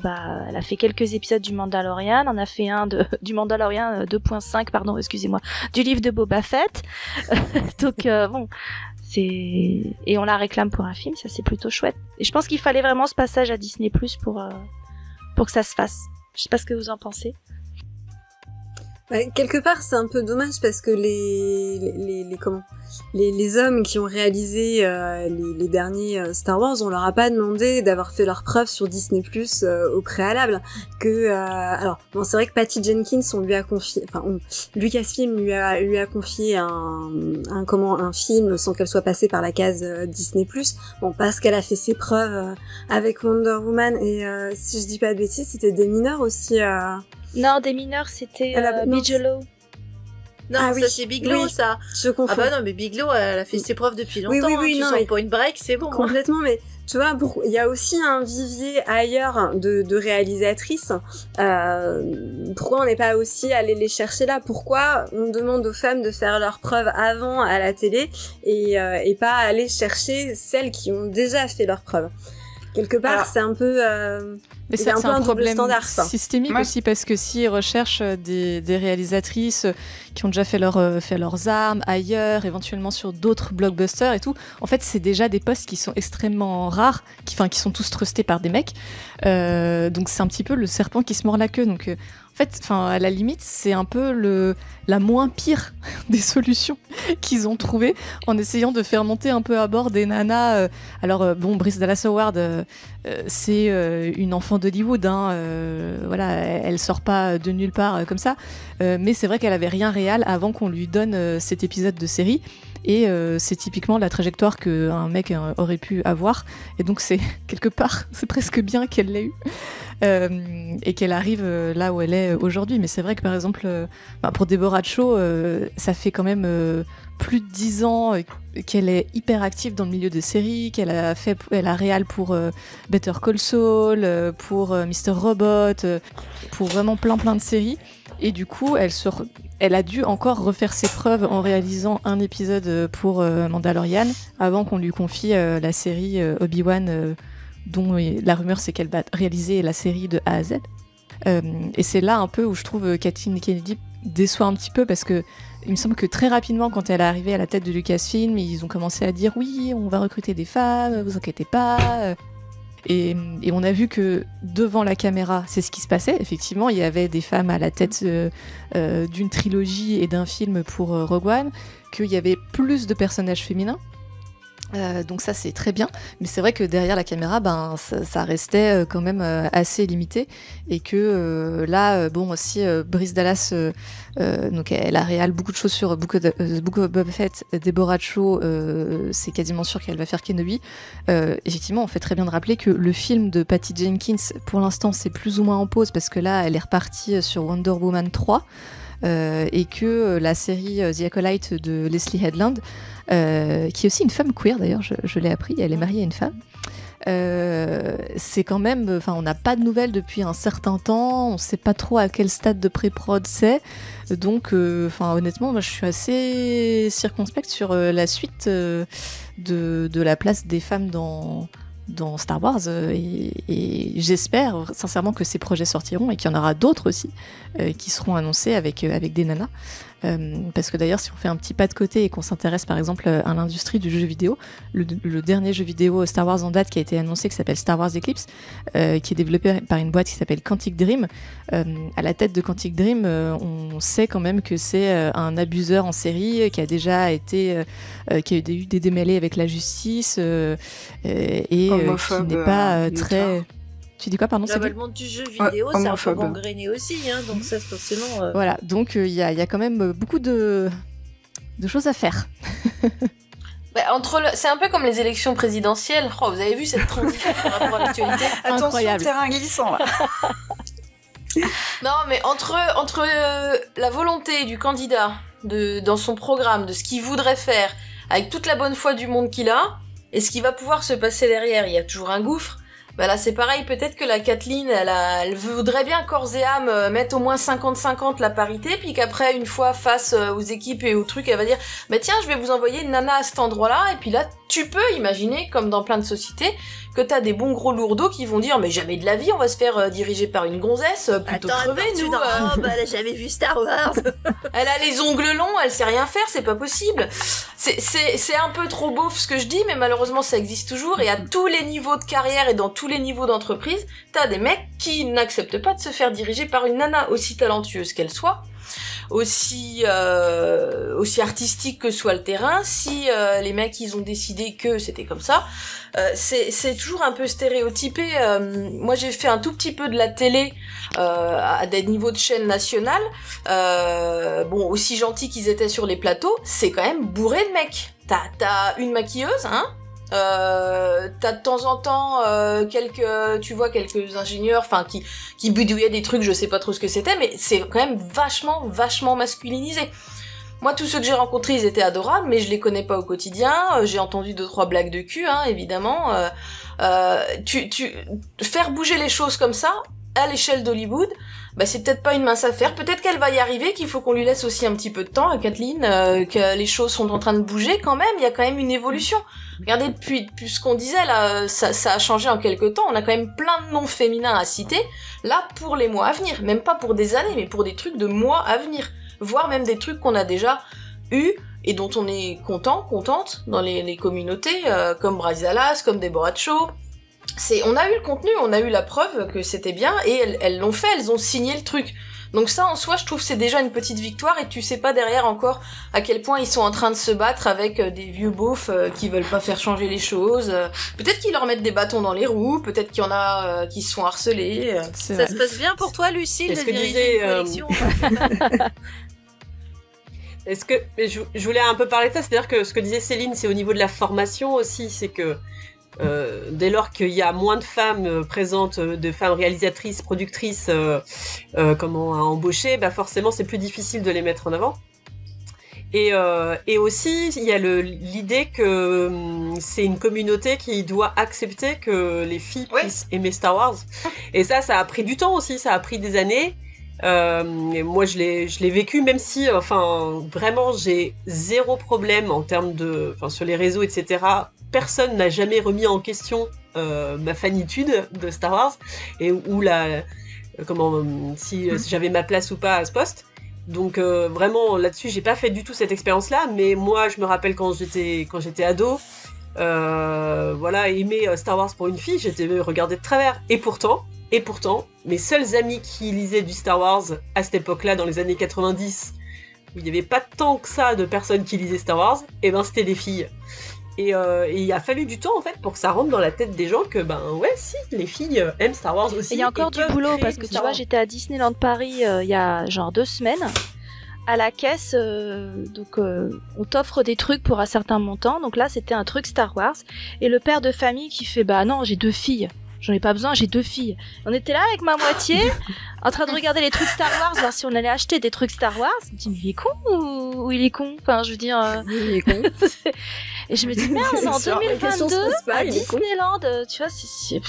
elle a fait quelques épisodes du Mandalorian, on a fait un du Mandalorian 2.5 pardon, excusez-moi, du livre de Boba Fett. Donc bon, et on la réclame pour un film, ça c'est plutôt chouette. Et je pense qu'il fallait vraiment ce passage à Disney+ pour que ça se fasse. Je sais pas ce que vous en pensez. Quelque part, c'est un peu dommage parce que les hommes qui ont réalisé les derniers Star Wars, on leur a pas demandé d'avoir fait leurs preuves sur Disney+ au préalable. Alors bon, c'est vrai que Patty Jenkins, on lui a confié, Lucasfilm lui a confié un film sans qu'elle soit passée par la case Disney+. Bon, parce qu'elle a fait ses preuves avec Wonder Woman et si je dis pas de bêtises, c'était des mineurs aussi. Non, des mineurs, c'était Bigelow. Non, ça c'est Bigelow, ça. Je confonds. Ah bah non, mais Bigelow, elle a fait ses preuves depuis longtemps. Oui, tu non, sors mais Point Break, c'est bon. Complètement, mais tu vois, il y a aussi un vivier ailleurs de réalisatrices. Pourquoi on n'est pas aussi allé les chercher là? Pourquoi on demande aux femmes de faire leurs preuves avant à la télé et pas aller chercher celles qui ont déjà fait leurs preuves? Quelque part, c'est un peu... Mais c'est un problème standard, systémique aussi, parce que s'ils recherchent des réalisatrices qui ont déjà fait leurs armes ailleurs, éventuellement sur d'autres blockbusters et tout, en fait, c'est déjà des postes qui sont extrêmement rares, qui sont tous trustés par des mecs. Donc c'est un petit peu le serpent qui se mord la queue. Donc en fait, à la limite, c'est un peu la moins pire des solutions qu'ils ont trouvées en essayant de faire monter un peu à bord des nanas. Brice Dallas Howard, c'est une enfant d'Hollywood, voilà, elle sort pas de nulle part comme ça. Mais c'est vrai qu'elle avait rien réel avant qu'on lui donne cet épisode de série. Et c'est typiquement la trajectoire qu'un mec aurait pu avoir. Et donc c'est quelque part, c'est presque bien qu'elle l'ait eu. Et qu'elle arrive là où elle est aujourd'hui. Mais c'est vrai que par exemple, pour Deborah Chow, ça fait quand même plus de 10 ans qu'elle est hyper active dans le milieu des séries, elle a réal pour Better Call Saul, pour Mr. Robot, pour vraiment plein de séries. Et du coup, elle a dû encore refaire ses preuves en réalisant un épisode pour Mandalorian avant qu'on lui confie la série Obi-Wan, dont la rumeur c'est qu'elle va réaliser la série de A à Z. Et c'est là un peu où je trouve Kathleen Kennedy déçoit un petit peu, parce que il me semble que très rapidement, quand elle est arrivée à la tête de Lucasfilm, ils ont commencé à dire oui, on va recruter des femmes, vous inquiétez pas. Et on a vu que devant la caméra, c'est ce qui se passait. Effectivement, il y avait des femmes à la tête d'une trilogie et d'un film pour Rogue One, qu'il y avait plus de personnages féminins. Donc ça c'est très bien, mais c'est vrai que derrière la caméra, ça restait quand même assez limité, et que là, aussi Brice Dallas, donc elle a réal beaucoup de choses sur Book of Boba Fett. Deborah Chow, c'est quasiment sûr qu'elle va faire Kenobi. Effectivement, on fait très bien de rappeler que le film de Patty Jenkins, pour l'instant, c'est plus ou moins en pause, parce que là, elle est repartie sur Wonder Woman 3. Et que la série The Acolyte de Leslie Headland, qui est aussi une femme queer d'ailleurs, je l'ai appris, elle est mariée à une femme, c'est quand même, on n'a pas de nouvelles depuis un certain temps, on sait pas trop à quel stade de pré-prod c'est, donc honnêtement moi je suis assez circonspecte sur la suite de la place des femmes dans Star Wars, et j'espère sincèrement que ces projets sortiront et qu'il y en aura d'autres aussi qui seront annoncés avec des nanas, parce que d'ailleurs si on fait un petit pas de côté et qu'on s'intéresse par exemple à l'industrie du jeu vidéo, le dernier jeu vidéo Star Wars en date qui a été annoncé, qui s'appelle Star Wars Eclipse, qui est développé par une boîte qui s'appelle Quantic Dream, à la tête de Quantic Dream, on sait quand même que c'est un abuseur en série qui a déjà été qui a eu des démêlés avec la justice, et qui n'est pas très... Tu dis quoi, pardon? Le monde du jeu vidéo, c'est un peu gangréné aussi, donc ça forcément... Voilà, donc il y a quand même beaucoup de choses à faire. C'est un peu comme les élections présidentielles. Oh, vous avez vu cette transition par rapport à l'actualité? Attention, terrain glissant là. Non, mais entre la volonté du candidat dans son programme, de ce qu'il voudrait faire, avec toute la bonne foi du monde qu'il a, et ce qui va pouvoir se passer derrière, il y a toujours un gouffre. Bah là c'est pareil, peut-être que la Kathleen, elle voudrait bien corps et âme mettre au moins 50-50 la parité, puis qu'après une fois face aux équipes et aux trucs, elle va dire bah tiens je vais vous envoyer une nana à cet endroit-là, et puis là tu peux imaginer, comme dans plein de sociétés, que t'as des bons gros lourdeaux qui vont dire mais jamais de la vie on va se faire diriger par une gonzesse, plutôt crever nous. Elle a jamais vu Star Wars. Elle a les ongles longs, elle sait rien faire, c'est pas possible. C'est un peu trop beauf ce que je dis, mais malheureusement ça existe toujours, et à tous les niveaux de carrière et dans tous les niveaux d'entreprise, t'as des mecs qui n'acceptent pas de se faire diriger par une nana aussi talentueuse qu'elle soit, aussi artistique que soit le terrain. Si les mecs ils ont décidé que c'était comme ça, c'est toujours un peu stéréotypé. Moi j'ai fait un tout petit peu de la télé à des niveaux de chaîne nationale. Bon, aussi gentils qu'ils étaient sur les plateaux, c'est quand même bourré de mecs. T'as une maquilleuse, hein, t'as de temps en temps quelques ingénieurs, enfin qui bidouillaient des trucs, je sais pas trop ce que c'était, mais c'est quand même vachement masculinisé. Moi, tous ceux que j'ai rencontrés, ils étaient adorables, mais je les connais pas au quotidien. J'ai entendu 2-3 blagues de cul, hein, évidemment. Faire bouger les choses comme ça, à l'échelle d'Hollywood, bah c'est peut-être pas une mince affaire. Peut-être qu'elle va y arriver, qu'il faut qu'on lui laisse aussi un petit peu de temps à Kathleen, que les choses sont en train de bouger quand même. Il y a quand même une évolution. Regardez, depuis ce qu'on disait là, ça a changé en quelque temps. On a quand même plein de noms féminins à citer, là, pour les mois à venir. Même pas pour des années, mais pour des trucs de mois à venir. Voire même des trucs qu'on a déjà eus et dont on est contente dans les communautés, comme Bryce Dallas, comme Deborah Chow. On a eu le contenu, on a eu la preuve que c'était bien, et elles l'ont fait, elles ont signé le truc. Donc ça, en soi, je trouve que c'est déjà une petite victoire, et tu sais pas derrière encore à quel point ils sont en train de se battre avec des vieux beaufs qui veulent pas faire changer les choses. Peut-être qu'ils leur mettent des bâtons dans les roues, peut-être qu'il y en a qui se font harceler. Ça se passe bien pour toi, Lucille, de diriger une collection. Je voulais un peu parler de ça, c'est-à-dire que ce que disait Céline, c'est au niveau de la formation aussi, c'est que dès lors qu'il y a moins de femmes présentes, de femmes réalisatrices, productrices, à embaucher, bah forcément c'est plus difficile de les mettre en avant. Et aussi il y a l'idée que c'est une communauté qui doit accepter que les filles puissent aimer Star Wars. Et ça a pris du temps aussi, ça a pris des années. Et moi je l'ai vécu, même si vraiment j'ai zéro problème en termes sur les réseaux, etc. Personne n'a jamais remis en question ma fanitude de Star Wars et si j'avais ma place ou pas à ce poste. Donc vraiment là-dessus j'ai pas fait du tout cette expérience-là, mais moi je me rappelle quand j'étais ado, aimer Star Wars pour une fille, j'étais regardée de travers. Et pourtant, mes seuls amis qui lisaient du Star Wars à cette époque-là, dans les années 90, où il n'y avait pas tant que ça de personnes qui lisaient Star Wars, c'était des filles. Et il a fallu du temps en fait pour que ça rentre dans la tête des gens que si les filles aiment Star Wars aussi. Il y a encore du boulot parce que tu vois, j'étais à Disneyland Paris il y a genre 2 semaines. À la caisse, on t'offre des trucs pour un certain montant. Donc là, c'était un truc Star Wars. Et le père de famille qui fait non, j'ai 2 filles. J'en ai pas besoin, j'ai 2 filles. On était là avec ma moitié, en train de regarder les trucs Star Wars, voir si on allait acheter des trucs Star Wars. Je me dis, mais il est con ou il est con? Enfin, je veux dire... Il est con. Et je me dis, merde, on est en 2022, à Disneyland, tu vois, c'est...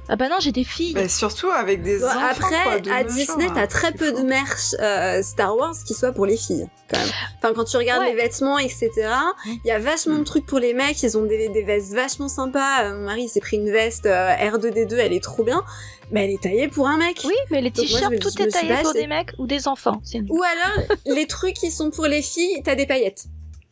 Ah bah non, j'ai des filles. Bah surtout avec des enfants. Après, à Disney, t'as très peu de merch Star Wars qui soit pour les filles, quand même. Enfin, quand tu regardes les vêtements, etc., il y a vachement de trucs pour les mecs. Ils ont des vestes vachement sympas. Mon mari s'est pris une veste R2D2, elle est trop bien. Mais elle est taillée pour un mec. Oui, mais les t-shirts, tout est taillé pour des mecs ou des enfants. Ou alors, les trucs qui sont pour les filles, t'as des paillettes.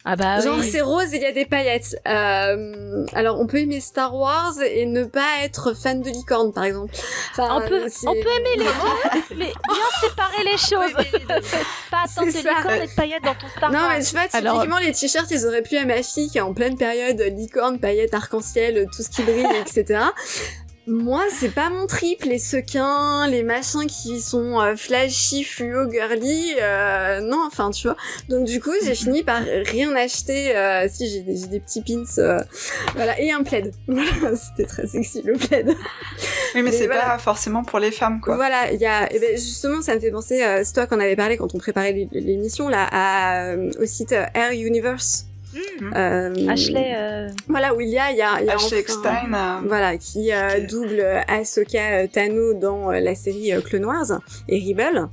Ah bah genre c'est rose et il y a des paillettes. Alors on peut aimer Star Wars et ne pas être fan de licorne par exemple. Enfin, on peut aimer les deux, mais bien séparer les choses. Pas attendre des licornes et de paillettes dans ton Star Wars. Non mais tu vois, typiquement les t-shirts ils auraient pu à ma fille qui est en pleine période licorne, paillettes, arc-en-ciel, tout ce qui brille, etc. Moi, c'est pas mon trip, les sequins, les machins qui sont flashy, fluo, girly, non, enfin, tu vois. Donc, du coup, j'ai fini par rien acheter, si, j'ai des petits pins, voilà, et un plaid. Voilà, c'était très sexy, le plaid. Oui, mais c'est voilà. pas forcément pour les femmes, quoi. Voilà, il y a, et ben justement, ça me fait penser, c'est toi qu'on avait parlé quand on préparait l'émission là, au site Air Universe. Ashley. Voilà, où il y a Ashley enfin, Eckstein. voilà, qui double Ahsoka Tano dans la série Clone Wars et Rebels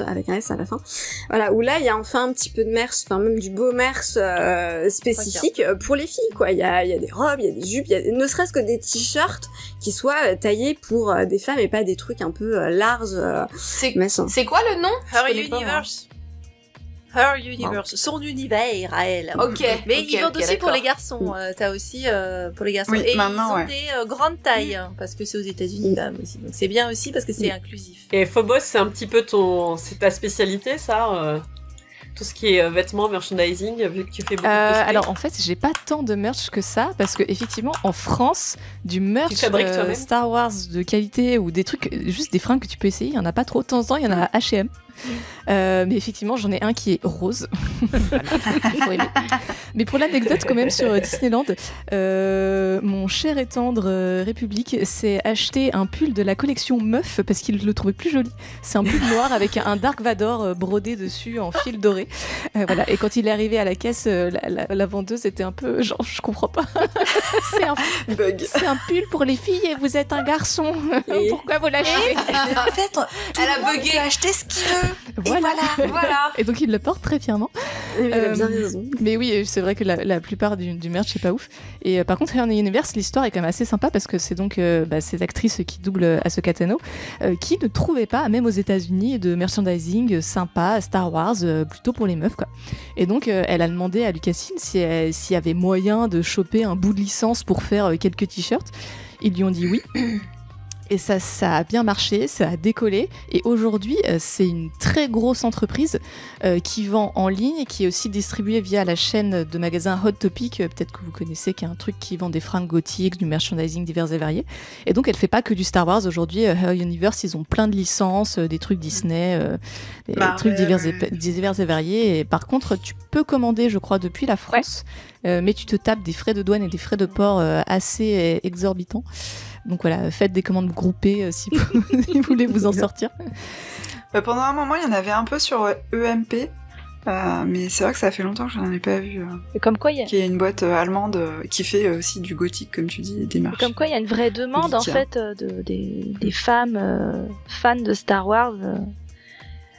avec un S à la fin. Voilà, où là il y a enfin un petit peu de merch, enfin même du beau merch spécifique pour les filles, quoi. Il y a des robes, il y a des jupes, il y a ne serait-ce que des t-shirts qui soient taillés pour des femmes et pas des trucs un peu larges. Machin. C'est quoi le nom? Her Universe. Her Universe, son univers à elle. Ok. Mais ok, ils vendent aussi pour d'accord. les garçons. T'as aussi pour les garçons. Oui, et maintenant, ils ont des grandes tailles parce que c'est aux États-Unis quand même aussi. Donc c'est bien aussi parce que c'est inclusif. Et Phobos, c'est un petit peu c'est ta spécialité, ça tout ce qui est vêtements, merchandising, vu que tu fais beaucoup de cosplay. Alors en fait, j'ai pas tant de merch que ça parce que effectivement en France, du merch fabriques toi-même Star Wars de qualité ou des trucs, juste des fringues que tu peux essayer, il y en a pas trop de temps en temps, il y en a à H&M. Mais effectivement, j'en ai un qui est rose. Voilà, faut aimer. Mais pour l'anecdote, quand même, sur Disneyland, mon cher et tendre République s'est acheté un pull de la collection Meuf parce qu'il le trouvait plus joli. C'est un pull noir avec un Dark Vador brodé dessus en fil doré. Voilà. Et quand il est arrivé à la caisse, la vendeuse était un peu genre, je comprends pas. C'est un pull pour les filles et vous êtes un garçon. Pourquoi vous l'achetez? En fait, Elle a bugué. peut acheter ce qu'il veut. Voilà. Voilà. Et donc il le porte très fièrement. Il a bien raison. Mais oui, c'est vrai que la plupart du merch c'est pas ouf. Et par contre, Her Universe, l'histoire est quand même assez sympa parce que c'est donc cette actrice qui double Ahsoka Tano qui ne trouvait pas, même aux États-Unis, de merchandising sympa Star Wars, plutôt pour les meufs, quoi. Et donc elle a demandé à Lucasfilm s'il y avait moyen de choper un bout de licence pour faire quelques t-shirts. Ils lui ont dit oui. Et ça a bien marché, ça a décollé. Et aujourd'hui, c'est une très grosse entreprise qui vend en ligne et qui est aussi distribuée via la chaîne de magasins Hot Topic, peut-être que vous connaissez, qui est un truc qui vend des fringues gothiques, du merchandising divers et variés. Et donc, elle fait pas que du Star Wars. Aujourd'hui, Her Universe, ils ont plein de licences, des trucs Disney, des trucs divers et variés. Et par contre, tu peux commander, je crois, depuis la France, mais tu te tapes des frais de douane et des frais de port assez exorbitants. Donc voilà, faites des commandes groupées si vous voulez vous en sortir. Pendant un moment, il y en avait un peu sur EMP, mais c'est vrai que ça fait longtemps que je n'en ai pas vu. Et comme quoi, il y a... Qui est une boîte allemande qui fait aussi du gothique, comme tu dis, et des marches. Comme quoi, il y a une vraie demande en fait des femmes fans de Star Wars.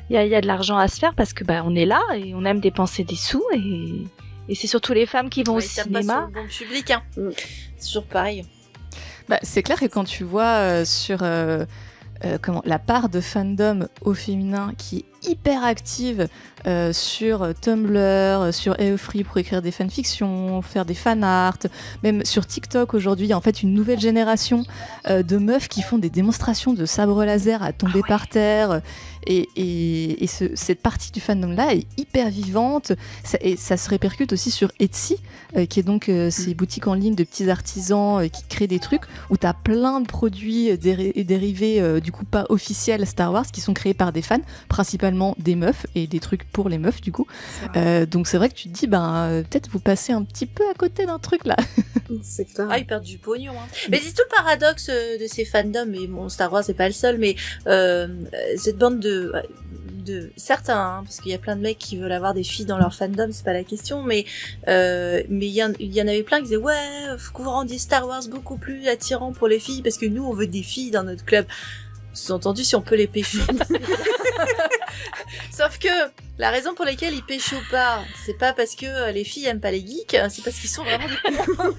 Il y a de l'argent à se faire parce que on est là et on aime dépenser des sous et c'est surtout les femmes qui vont au cinéma. Pas sur le bon public, hein. C'est toujours pareil. C'est clair que quand tu vois sur la part de fandom au féminin qui est hyper active sur Tumblr, sur AO3 pour écrire des fanfictions, faire des fanarts, même sur TikTok aujourd'hui, il y a en fait une nouvelle génération de meufs qui font des démonstrations de sabres laser à tomber par terre. Et cette partie du fandom-là est hyper vivante et ça se répercute aussi sur Etsy, qui est donc ces boutiques en ligne de petits artisans qui créent des trucs où tu as plein de produits dérivés, du coup pas officiels Star Wars, qui sont créés par des fans, principalement des meufs et des trucs pour les meufs du coup. Donc c'est vrai que tu te dis, peut-être vous passez un petit peu à côté d'un truc là. C'est clair. Ils perdent du pognon. Hein. Mais c'est tout le paradoxe de ces fandoms, et bon, Star Wars c'est pas le seul, mais cette bande de certains, parce qu'il y a plein de mecs qui veulent avoir des filles dans leur fandom, c'est pas la question, mais il y en avait plein qui disaient faut que vous rendiez Star Wars beaucoup plus attirant pour les filles parce que nous on veut des filles dans notre club. Sous-entendu, si on peut les pécho. Sauf que la raison pour laquelle ils pécho pas, c'est pas parce que les filles aiment pas les geeks, c'est parce qu'ils sont vraiment des cons.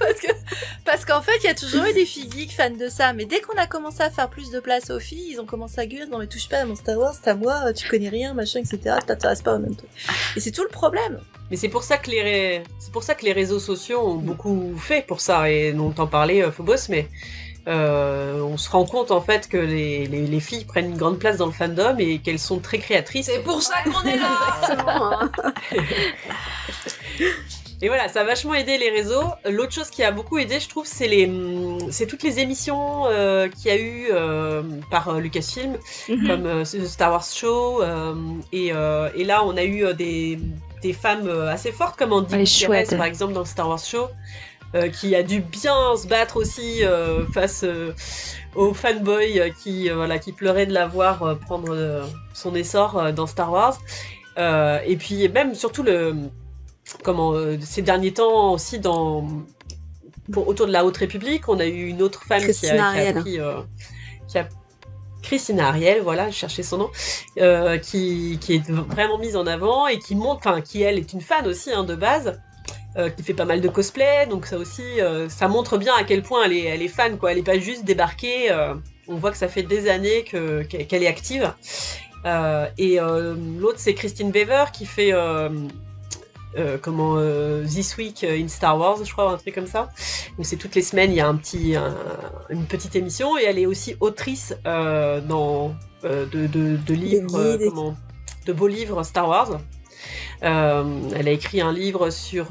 Parce qu'en fait, il y a toujours eu des filles geeks fans de ça, mais dès qu'on a commencé à faire plus de place aux filles, ils ont commencé à gueuler, non mais touche pas à mon Star Wars, c'est à moi, tu connais rien, machin, etc., t'intéresses pas au même truc. Et c'est tout le problème. Mais c'est pour ça que les réseaux sociaux ont beaucoup fait pour ça, et dont t'en parlais, Phobos, mais on se rend compte en fait que les filles prennent une grande place dans le fandom et qu'elles sont très créatrices. C'est pour ça qu'on est là. Et voilà, ça a vachement aidé les réseaux. L'autre chose qui a beaucoup aidé, je trouve, c'est toutes les émissions qu'il y a eu par Lucasfilm, comme Star Wars Show, et là on a eu des femmes assez fortes comme Andy Gutierrez par exemple dans le Star Wars Show. qui a dû bien se battre aussi face aux fanboys qui pleuraient de la voir prendre son essor dans Star Wars. Et puis même surtout ces derniers temps aussi autour de la Haute République, on a eu une autre femme qui a Christina Ariel, voilà, je cherchais son nom, qui est vraiment mise en avant et qui elle est une fan aussi de base, qui fait pas mal de cosplay, donc ça aussi, ça montre bien à quel point elle est fan, quoi. Elle est pas juste débarquée, on voit que ça fait des années qu'elle est active. Et l'autre c'est Christine Beaver qui fait This Week in Star Wars, je crois, un truc comme ça. Donc c'est toutes les semaines, il y a une petite émission, et elle est aussi autrice de livres, de beaux livres Star Wars. Elle a écrit un livre sur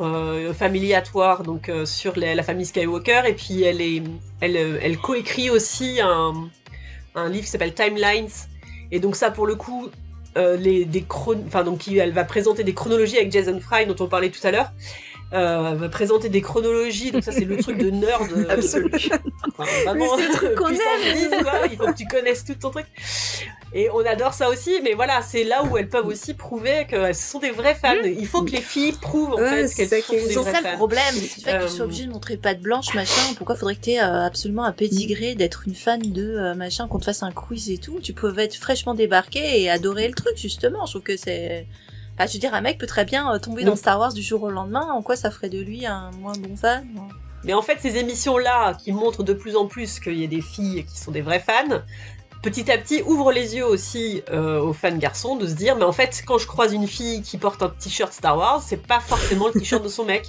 Family at War, donc sur la famille Skywalker, et puis elle coécrit aussi un livre qui s'appelle Timelines, et donc ça pour le coup elle va présenter des chronologies avec Jason Fry dont on parlait tout à l'heure. Elle va présenter des chronologies, donc ça c'est le truc de nerd absolu. Vraiment, c'est le truc qu'on aime. Il faut que tu connaisses tout ton truc. Et on adore ça aussi, mais voilà, c'est là où elles peuvent aussi prouver qu'elles sont des vraies fans. Il faut que les filles prouvent en fait qu'elles sont des vraies fans. C'est ça le problème, c'est le fait que tu sois obligée de montrer patte blanche, machin. Pourquoi faudrait que tu aies absolument un pédigré d'être une fan de machin, qu'on te fasse un quiz et tout. Tu pouvais être fraîchement débarqué et adorer le truc, justement. Je trouve que c'est... je veux dire, un mec peut très bien tomber dans Star Wars du jour au lendemain. En quoi ça ferait de lui un moins bon fan? Mais en fait, ces émissions-là, qui montrent de plus en plus qu'il y a des filles qui sont des vrais fans, petit à petit ouvrent les yeux aussi aux fans garçons de se dire, mais en fait, quand je croise une fille qui porte un t-shirt Star Wars, c'est pas forcément le t-shirt de son mec.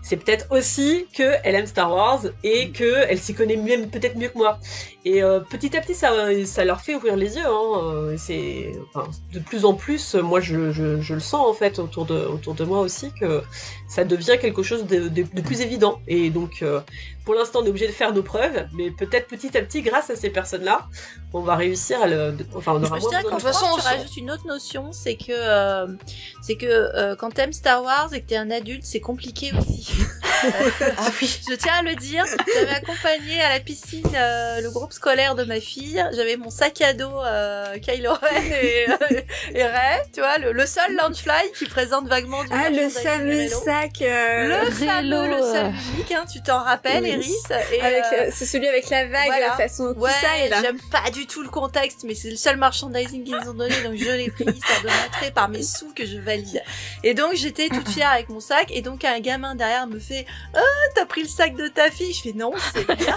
C'est peut-être aussi qu'elle aime Star Wars et qu'elle s'y connaît même peut-être mieux que moi. Et petit à petit, ça leur fait ouvrir les yeux. De plus en plus, moi je le sens en fait autour de moi aussi, que ça devient quelque chose de plus évident. Et donc, pour l'instant, on est obligé de faire nos preuves, mais peut-être petit à petit, grâce à ces personnes-là, on va réussir à on aura moins besoin de... De toute façon, tu rajoutes une autre notion, c'est que quand t'aimes Star Wars et que t'es un adulte, c'est compliqué aussi. Ah oui. Je tiens à le dire, j'avais accompagné à la piscine le groupe scolaire de ma fille, j'avais mon sac à dos Kylo Ren et Rey, tu vois, le seul Launchfly qui présente vaguement du le fameux sac le fameux, le seul unique, tu t'en rappelles, oui. Iris, et c'est celui avec la vague, voilà. La façon ouais, ça est là. J'aime pas du tout le contexte, mais c'est le seul merchandising qu'ils nous ont donné, donc je l'ai pris histoire de montrer par mes sous que je valide. Et donc j'étais toute fière avec mon sac, et donc un gamin derrière me fait t'as pris le sac de ta fille? Je fais non, c'est bien.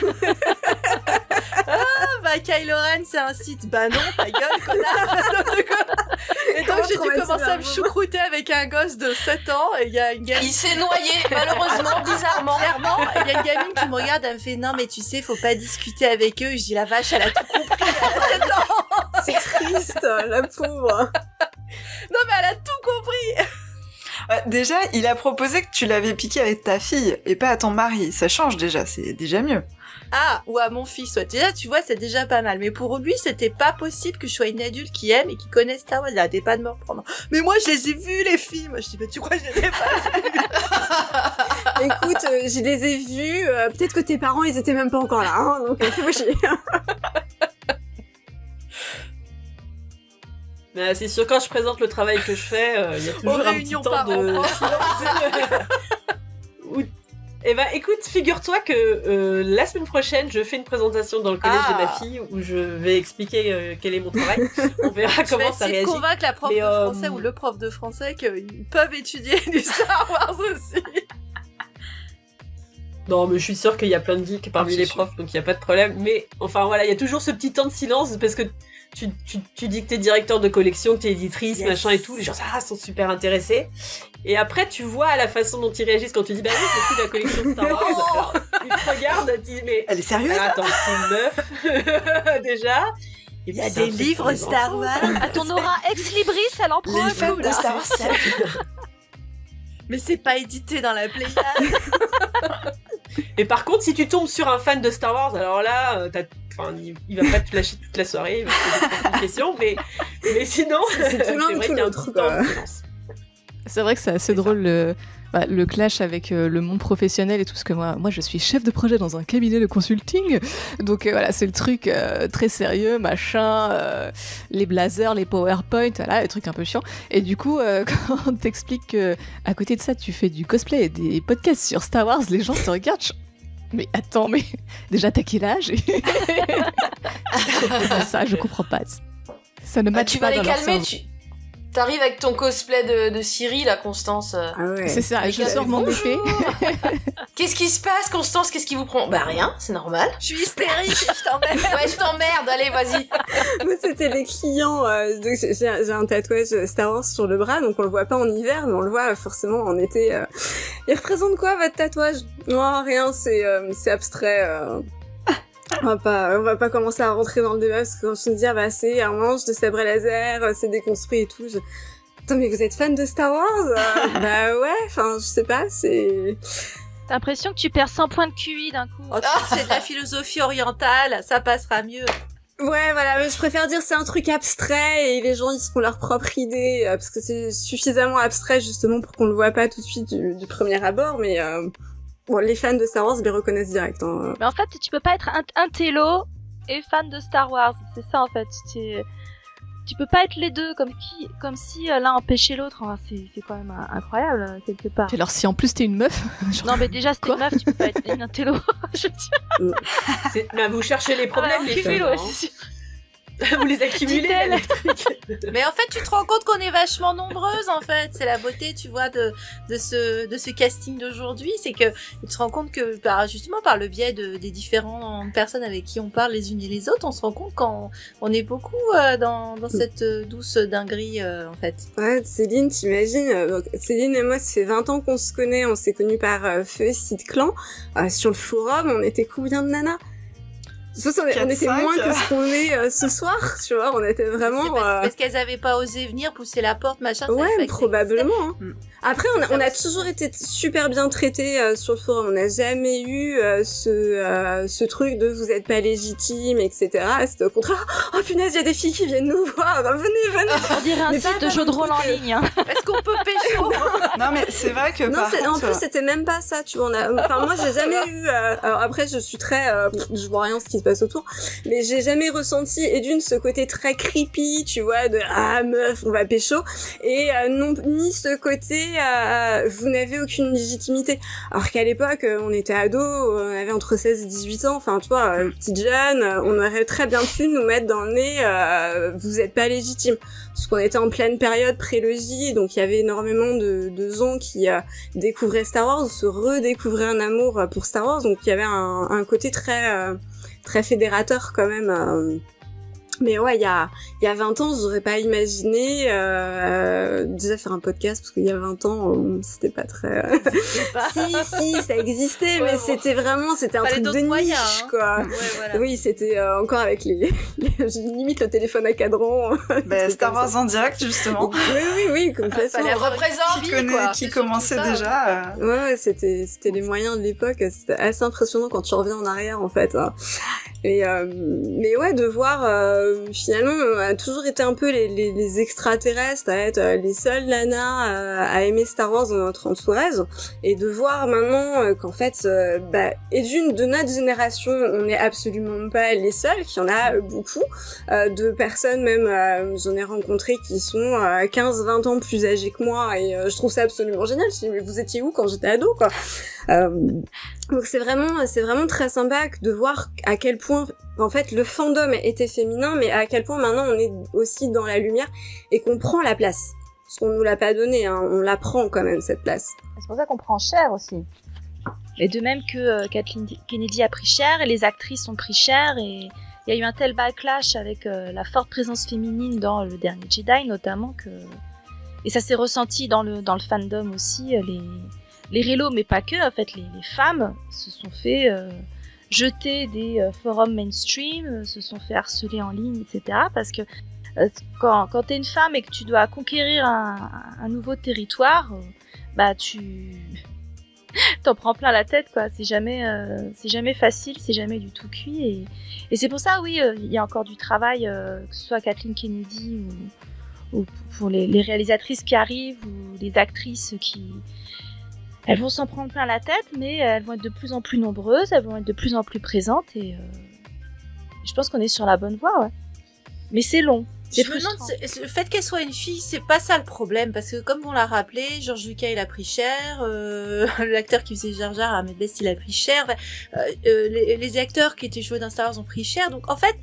Kylo Ren c'est un site, bah non, ta gueule, connard. Et donc j'ai dû commencer à me choucrouter avec un gosse de 7 ans, et il y a une gamine... Il s'est noyé, malheureusement, bizarrement. Clairement, et il y a une gamine qui me regarde, elle me fait non mais tu sais, faut pas discuter avec eux. Je dis la vache, elle a tout compris, elle a 7 ans. C'est triste, la pauvre. Non mais elle a tout compris. Déjà, il a proposé que tu l'avais piqué avec ta fille et pas à ton mari. Ça change déjà, c'est déjà mieux. Ah, ou à mon fils, soit. Déjà, tu vois, c'est déjà pas mal. Mais pour lui, c'était pas possible que je sois une adulte qui aime et qui connaisse Star Wars. Il arrêtait pas de me reprendre. Mais moi, je les ai vus, les films. Je dis, bah, tu crois que je les ai pas vus? Écoute, je les ai vus. Peut-être que tes parents, ils étaient même pas encore là, donc fais-moi chier. Mais c'est sûr, quand je présente le travail que je fais, il y a toujours un petit temps de... Eh ben, écoute, figure-toi que la semaine prochaine, je fais une présentation dans le collège de ma fille où je vais expliquer quel est mon travail. On verra comment ça réagit. Je vais essayer de convaincre la prof de français ou le prof de français qu'ils peuvent étudier du Star Wars aussi. Non, mais je suis sûre qu'il y a plein de geeks parmi les profs, donc il n'y a pas de problème. Mais enfin voilà, il y a toujours ce petit temps de silence parce que tu dis que t'es directeur de collection, que t'es éditrice, machin et tout, les gens sont super intéressés. Et après, tu vois la façon dont ils réagissent quand tu dis bah oui, c'est plus la collection Star Wars. Alors, ils te regardent, ils disent mais. Elle est sérieuse? Attends, c'est une meuf, déjà. Il y a des livres Star Wars. À ton aura ex libris, elle en prend les fans de Star Wars, ça. Mais c'est pas édité dans la Pléiade. Et par contre, si tu tombes sur un fan de Star Wars, alors là, il va pas te lâcher toute la soirée, il va te poser une question, mais sinon, c'est tout l'un vrai tout qu'il y a un l'autre. petit temps de silence. C'est vrai que c'est assez drôle le clash avec le monde professionnel et tout, parce que moi je suis chef de projet dans un cabinet de consulting, donc voilà, c'est le truc très sérieux, machin, les blazers, les PowerPoint, voilà, les trucs un peu chiants. Et du coup, quand on t'explique que à côté de ça, tu fais du cosplay et des podcasts sur Star Wars, les gens te regardent. Mais attends, mais déjà t'as quel âge? Ça, je comprends pas. Ça ne matche pas dans leur cerveau. T'arrives avec ton cosplay de Siri, là, Constance. Ah ouais. C'est ça, je sors mon épée. Qu'est-ce qui se passe, Constance? Qu'est-ce qui vous prend? Bah rien, c'est normal. Je suis hystérique, je t'emmerde. Ouais, je t'emmerde, allez, vas-y. Moi, c'était les clients. Donc j'ai un tatouage Star Wars sur le bras, donc on le voit pas en hiver, mais on le voit forcément en été. Il représente quoi, votre tatouage? Non, rien, c'est abstrait. On va pas commencer à rentrer dans le débat, parce que quand je me dis, c'est un manche de sabre laser, c'est déconstruit et tout. Attends, mais vous êtes fan de Star Wars? Bah ouais, enfin, je sais pas, c'est... T'as l'impression que tu perds 100 points de QI d'un coup. Oh, c'est de la philosophie orientale, ça passera mieux. Ouais, voilà, mais je préfère dire c'est un truc abstrait et les gens ils se font leur propre idée, parce que c'est suffisamment abstrait justement pour qu'on le voit pas tout de suite du premier abord, mais... Bon, les fans de Star Wars les reconnaissent direct. Hein. Mais en fait, tu peux pas être un télo et fan de Star Wars. C'est ça, en fait. Tu peux pas être les deux, comme si l'un empêchait l'autre. Enfin, c'est quand même incroyable, quelque part. Et alors, si en plus t'es une meuf... Non, mais déjà, si t'es une meuf, tu peux pas être un télo. Je tiens. Mais vous cherchez les problèmes, les filles. Ouais, c'est sûr. Vous les accumulez, là, les trucs. Mais en fait, tu te rends compte qu'on est vachement nombreuses, en fait. C'est la beauté, tu vois, de ce casting d'aujourd'hui. C'est que tu te rends compte que, justement, par le biais des différentes personnes avec qui on parle les unes et les autres, on se rend compte qu'on est beaucoup dans cette douce dinguerie, en fait. Ouais, Céline, t'imagines, donc, Céline et moi, ça fait 20 ans qu'on se connaît. On s'est connus par Feu Site Clan. Sur le forum, on était combien de nanas? On était moins que ce qu'on est ce soir, tu vois, on était vraiment... Parce qu'elles avaient pas osé venir, pousser la porte, machin. Ouais, probablement. Hein. Après, on a toujours été super bien traités sur le forum. On n'a jamais eu ce truc de vous êtes pas légitime, etc. C'était au contraire, oh punaise, il y a des filles qui viennent nous voir, venez. On dirait un site de jeu de rôle en ligne. Hein. Est-ce qu'on peut pécho? Non, mais c'est vrai que en plus, c'était même pas ça, tu vois. Enfin, moi, j'ai jamais eu... alors après, je suis très... je vois rien ce qui se passe autour, mais j'ai jamais ressenti, et d'une, ce côté très creepy, tu vois, de meuf, on va pécho, et non, ni ce côté vous n'avez aucune légitimité. Alors qu'à l'époque, on était ados, on avait entre 16 et 18 ans, enfin, tu vois, petite jeune, on aurait très bien pu nous mettre dans le nez, vous êtes pas légitime. Parce qu'on était en pleine période prélogie, donc il y avait énormément de gens qui découvraient Star Wars, se redécouvraient un amour pour Star Wars, donc il y avait un côté très fédérateur quand même. Mais ouais, il y a 20 ans, j'aurais pas imaginé déjà faire un podcast, parce qu'il y a 20 ans, c'était pas très... Si, ça existait, ouais, mais c'était un truc de niche, moyens, quoi. Ouais, voilà. Oui, c'était encore avec limite le téléphone à cadran. Star Wars en direct, justement. Oui, complètement. Fallait représenter, qui commençait déjà. Ouais, c'était les moyens de l'époque. C'était assez impressionnant quand tu reviens en arrière, en fait. Hein. Mais ouais, de voir finalement on a toujours été un peu les extraterrestres à être les seuls nanas à aimer Star Wars dans notre entourage, et de voir maintenant qu'en fait et d'une, de notre génération, on n'est absolument pas les seuls, qu'il y en a beaucoup de personnes, même j'en ai rencontré qui sont 15-20 ans plus âgées que moi, et je trouve ça absolument génial. Je dis mais vous étiez où quand j'étais ado, quoi. Donc c'est vraiment très sympa de voir à quel point en fait le fandom était féminin, mais à quel point maintenant on est aussi dans la lumière et qu'on prend la place. Parce qu'on nous l'a pas donné, hein, on la prend quand même, cette place. C'est pour ça qu'on prend cher aussi. Et de même que Kathleen Kennedy a pris cher, et les actrices ont pris cher, et il y a eu un tel backlash avec la forte présence féminine dans le dernier Jedi notamment, et ça s'est ressenti dans le fandom aussi. Les rélos, mais pas que, en fait, les femmes se sont fait jeter des forums mainstream, se sont fait harceler en ligne, etc. Parce que quand t'es une femme et que tu dois conquérir un nouveau territoire, tu t'en prends plein la tête, quoi. C'est jamais facile, c'est jamais du tout cuit. Et c'est pour ça, oui, il y a encore du travail, que ce soit Kathleen Kennedy ou pour les réalisatrices qui arrivent, ou les actrices elles vont s'en prendre plein la tête, mais elles vont être de plus en plus nombreuses, elles vont être de plus en plus présentes, et je pense qu'on est sur la bonne voie, ouais. Mais c'est long. C'est Je me demande, frustrant. le fait qu'elle soit une fille, c'est pas ça le problème, parce que comme on l'a rappelé, George Lucas il a pris cher, l'acteur qui faisait Jar Jar, Ahmed Best, il a pris cher, les acteurs qui étaient joués dans Star Wars ont pris cher, donc en fait,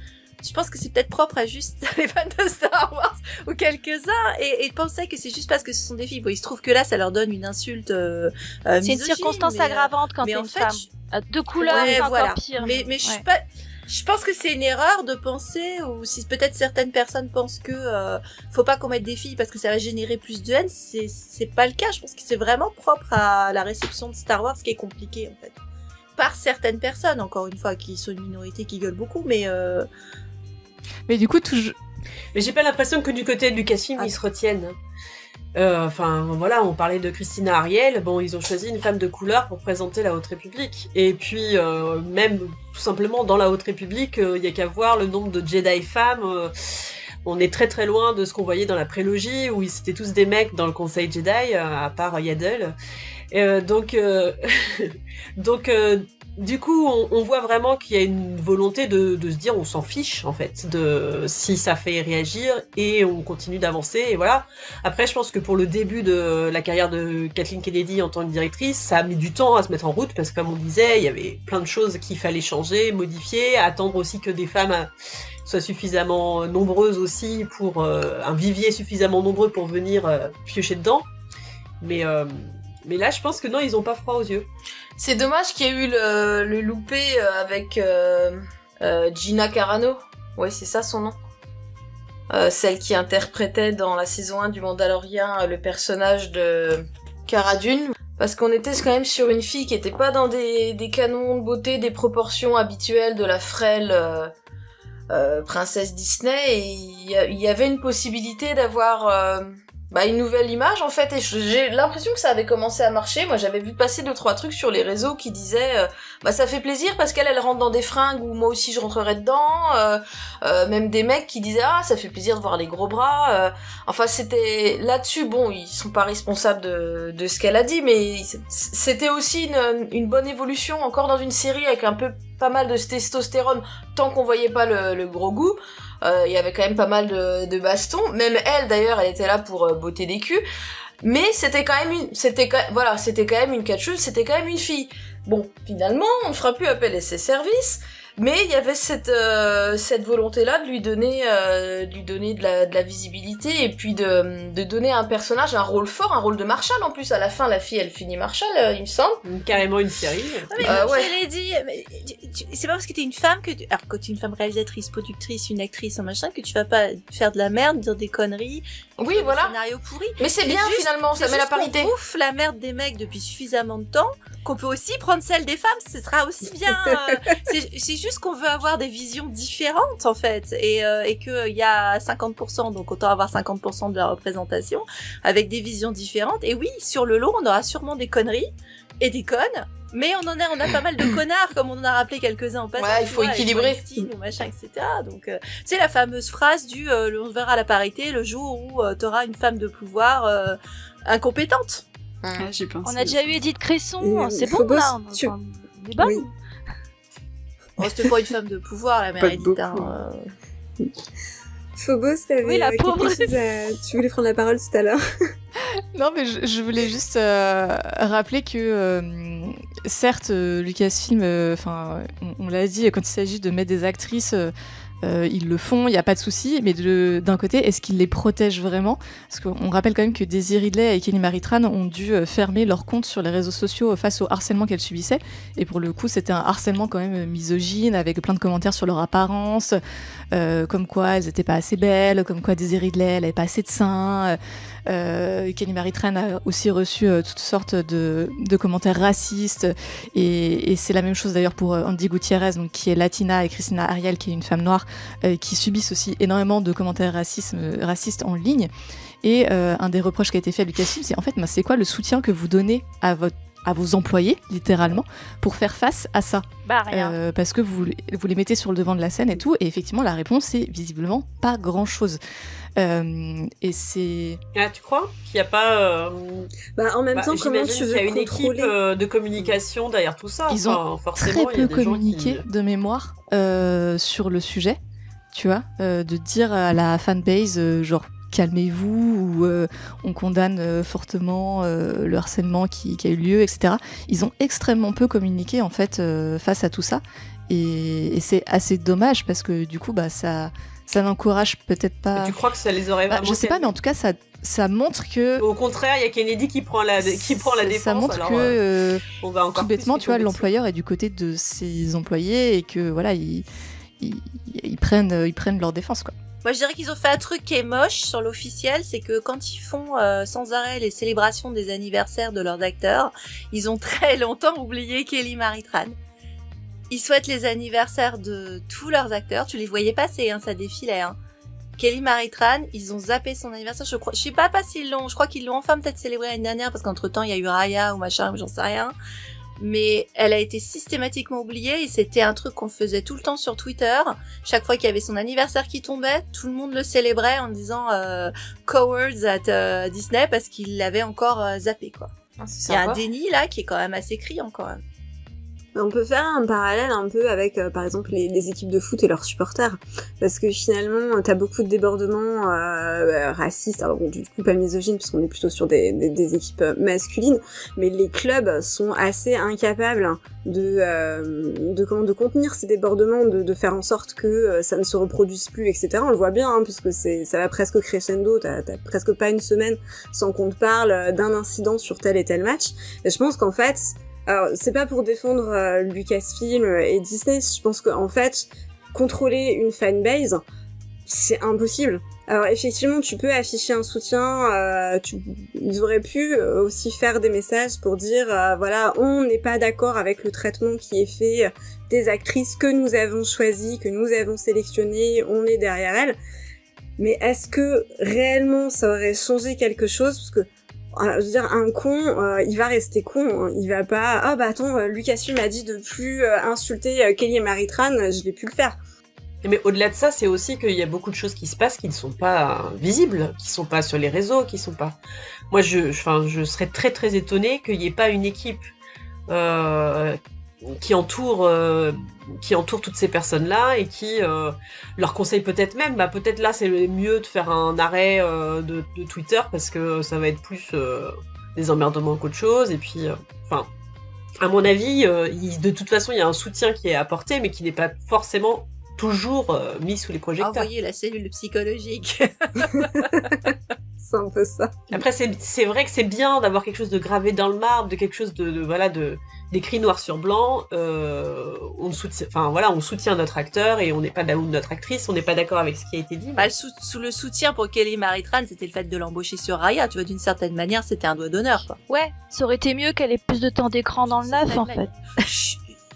je pense que c'est peut-être propre à juste les fans de Star Wars, ou quelques-uns, et penser que c'est juste parce que ce sont des filles. Bon, il se trouve que là, ça leur donne une insulte C'est une misogyne, circonstance mais, aggravante quand mais t'es en une fait, femme. De couleur, Ouais, c'est voilà. encore pire. Mais je suis Ouais. pas. Je pense que c'est une erreur de penser, ou si peut-être certaines personnes pensent que faut pas qu'on mette des filles parce que ça va générer plus de haine, c'est pas le cas. Je pense que c'est vraiment propre à la réception de Star Wars qui est compliquée en fait. Par certaines personnes, encore une fois, qui sont une minorité qui gueule beaucoup, mais Mais du coup, toujours. Mais j'ai pas l'impression que du côté de Lucasfilm, ils se retiennent. Enfin, voilà, on parlait de Christina Ariel. Bon, ils ont choisi une femme de couleur pour présenter la Haute République. Et puis, même tout simplement dans la Haute République, il y a qu'à voir le nombre de Jedi femmes. On est très très loin de ce qu'on voyait dans la prélogie, où c'était tous des mecs dans le Conseil Jedi, à part Yaddle. Donc, du coup, on voit vraiment qu'il y a une volonté de se dire on s'en fiche en fait de si ça fait réagir et on continue d'avancer et voilà. Après, je pense que pour le début de la carrière de Kathleen Kennedy en tant que directrice, ça a mis du temps à se mettre en route parce que comme on disait, il y avait plein de choses qu'il fallait changer, modifier, attendre aussi que des femmes soient suffisamment nombreuses aussi pour un vivier suffisamment nombreux pour venir piocher dedans. Mais là, je pense que non, ils ont pas froid aux yeux. C'est dommage qu'il y ait eu le loupé avec Gina Carano. Ouais, c'est ça son nom. Celle qui interprétait dans la saison 1 du Mandalorian le personnage de Cara Dune. Parce qu'on était quand même sur une fille qui était pas dans des canons de beauté, des proportions habituelles de la frêle princesse Disney. Et il y avait une possibilité d'avoir... une nouvelle image en fait, et j'ai l'impression que ça avait commencé à marcher. Moi j'avais vu passer 2-3 trucs sur les réseaux qui disaient ça fait plaisir parce qu'elle rentre dans des fringues où moi aussi je rentrerais dedans, même des mecs qui disaient ça fait plaisir de voir les gros bras, enfin c'était là-dessus, bon ils sont pas responsables de ce qu'elle a dit, mais c'était aussi une bonne évolution encore dans une série avec un peu pas mal de testostérone tant qu'on voyait pas le gros goût. Il y avait quand même pas mal de bastons. Même elle, d'ailleurs, elle était là pour botter des culs. Mais c'était quand même une catcheuse, c'était quand même une fille. Bon, finalement, on ne fera plus appel à ses services. Mais il y avait cette volonté-là de lui donner de la visibilité et puis de donner à un personnage un rôle fort, un rôle de Marshall en plus. À la fin, la fille, elle finit Marshall, il me semble. Carrément une série. mais ouais. je l'ai dit, c'est pas parce que t'es une femme alors quand t'es une femme réalisatrice, productrice, une actrice, un machin, que tu vas pas faire de la merde, dire des conneries. Oui, faire voilà. Des scénarios pourris. Mais c'est bien juste- finalement, ça c'est met la juste qu'on parité. bouffe la merde des mecs depuis suffisamment de temps qu'on peut aussi prendre celle des femmes, ce sera aussi bien. C'est juste qu'on veut avoir des visions différentes en fait, et que il y a 50%, donc autant avoir 50% de la représentation avec des visions différentes. Et oui, sur le long, on aura sûrement des conneries et des connes. Mais on a pas mal de connards, comme on en a rappelé quelques-uns en passant. Ouais, il tu faut vois, équilibrer. avec Weinstein ou machin, etc. Donc, c'est la fameuse phrase du on verra la parité le jour où t'auras une femme de pouvoir incompétente. Ah, j'y pense. On a déjà eu Edith Cresson, c'est bon Phobos, là. tu- On est bonne. Oui. Oh, c'était pas une femme de pouvoir, la mère Pas Edith. beaucoup. Phobos, t'avais Oui, la pauvre. quelque chose à... Tu voulais prendre la parole tout à l'heure. Non, mais je voulais juste rappeler que, certes, Lucasfilm, on l'a dit, quand il s'agit de mettre des actrices, ils le font, il n'y a pas de souci, mais d'un côté, est-ce qu'ils les protègent vraiment ? Parce qu'on rappelle quand même que Daisy Ridley et Kelly Marie Tran ont dû fermer leur compte sur les réseaux sociaux face au harcèlement qu'elles subissaient, et pour le coup, c'était un harcèlement quand même misogyne, avec plein de commentaires sur leur apparence, comme quoi elles n'étaient pas assez belles, comme quoi Daisy Ridley, elle n'avait pas assez de seins. Kelly Marie Tran a aussi reçu toutes sortes de commentaires racistes, et c'est la même chose d'ailleurs pour Andy Gutiérrez, donc, qui est latina, et Christina Ariel, qui est une femme noire, qui subissent aussi énormément de commentaires racistes en ligne. Et un des reproches qui a été fait à Lucasfilm, c'est en fait, c'est quoi le soutien que vous donnez à à vos employés, littéralement, pour faire face à ça? Bah rien. Parce que vous les mettez sur le devant de la scène et tout, et effectivement, la réponse, c'est visiblement pas grand-chose. Et c'est... Ah, tu crois qu'il n'y a pas... en même temps, comment tu veux qu'il y a une contrôler équipe de communication derrière tout ça. Ils ont très peu communiqué de mémoire sur le sujet, tu vois, de dire à la fanbase, genre, calmez-vous, ou on condamne fortement le harcèlement qui a eu lieu, etc. Ils ont extrêmement peu communiqué, en fait, face à tout ça. Et c'est assez dommage, parce que du coup, ça n'encourage peut-être pas... Mais tu crois que ça les aurait vraiment... Je sais pas, mais en tout cas, ça montre que... Au contraire, il y a Kennedy qui prend la défense. Ça montre que, on va encore tout bêtement, tu vois, l'employeur est du côté de ses employés, et que, voilà, ils prennent leur défense, quoi. Moi, je dirais qu'ils ont fait un truc qui est moche sur l'officiel, c'est que quand ils font sans arrêt les célébrations des anniversaires de leurs acteurs, ils ont très longtemps oublié Kelly Marie Tran. Ils souhaitent les anniversaires de tous leurs acteurs. Tu les voyais passer, ça défilait. Kelly Marie Tran, ils ont zappé son anniversaire. Je sais pas s'ils l'ont. Je crois qu'ils l'ont enfin peut-être célébré l'année dernière parce qu'entre temps il y a eu Raya ou machin, j'en sais rien. Mais elle a été systématiquement oubliée et c'était un truc qu'on faisait tout le temps sur Twitter. Chaque fois qu'il y avait son anniversaire qui tombait, tout le monde le célébrait en disant cowards at Disney parce qu'il l'avait encore zappé, quoi. Il y a un déni là qui est quand même assez criant quand même. On peut faire un parallèle un peu avec, par exemple, les équipes de foot et leurs supporters. Parce que finalement, t'as beaucoup de débordements racistes, alors bon, du coup pas misogynes, parce qu'on est plutôt sur des équipes masculines, mais les clubs sont assez incapables de contenir ces débordements, de faire en sorte que ça ne se reproduise plus, etc. On le voit bien, puisque ça va presque crescendo, t'as presque pas une semaine sans qu'on te parle d'un incident sur tel et tel match. Et je pense qu'en fait... Alors, c'est pas pour défendre Lucasfilm et Disney, je pense qu'en fait, contrôler une fanbase, c'est impossible. Alors, effectivement, tu peux afficher un soutien, ils auraient pu aussi faire des messages pour dire, voilà, on n'est pas d'accord avec le traitement qui est fait des actrices que nous avons choisies, que nous avons sélectionnées, on est derrière elles. Mais est-ce que réellement ça aurait changé quelque chose? Parce que je veux dire, un con, il va rester con, il va pas, Lucasfilm m'a dit de plus insulter Kelly et Marie Tran, je vais plus le faire. Mais au-delà de ça, c'est aussi qu'il y a beaucoup de choses qui se passent qui ne sont pas visibles, qui sont pas sur les réseaux, qui sont pas... Moi, je serais très très étonnée qu'il n'y ait pas une équipe qui entoure toutes ces personnes-là et qui leur conseille peut-être même, peut-être là c'est mieux de faire un arrêt de Twitter parce que ça va être plus des emmerdements qu'autre chose, et puis à mon avis de toute façon il y a un soutien qui est apporté mais qui n'est pas forcément toujours mis sous les projecteurs. Envoyer la cellule psychologique. C'est un peu ça. Après c'est vrai que c'est bien d'avoir quelque chose de gravé dans le marbre, de quelque chose de d'écrit noir sur blanc. On soutient notre acteur et on n'est pas ou notre actrice, on n'est pas d'accord avec ce qui a été dit. Sous le soutien pour Kelly Marie Tran, c'était le fait de l'embaucher sur Raya, tu vois, d'une certaine manière, c'était un doigt d'honneur, quoi. Ouais, ça aurait été mieux qu'elle ait plus de temps d'écran dans le neuf, en fait.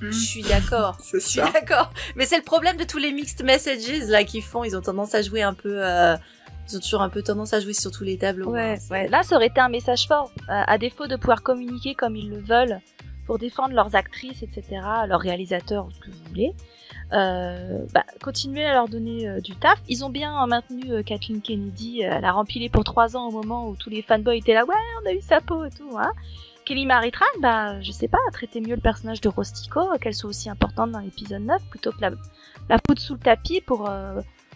Je suis d'accord. Je suis d'accord. Mais c'est le problème de tous les mixed messages là qu'ils font. Ils ont tendance à jouer un peu. Ils ont toujours un peu tendance à jouer sur tous les tableaux. Ouais. Là, ça aurait été un message fort. À défaut de pouvoir communiquer comme ils le veulent pour défendre leurs actrices, etc., leurs réalisateurs, ou ce que vous voulez, continuer à leur donner du taf. Ils ont bien maintenu Kathleen Kennedy. Elle a rempilé pour 3 ans au moment où tous les fanboys étaient là. Ouais, on a eu sa peau et tout, hein. Kelly Marie Tran, je sais pas, traiter mieux le personnage de Rostico, qu'elle soit aussi importante dans l'épisode 9, plutôt que la foutre sous le tapis pour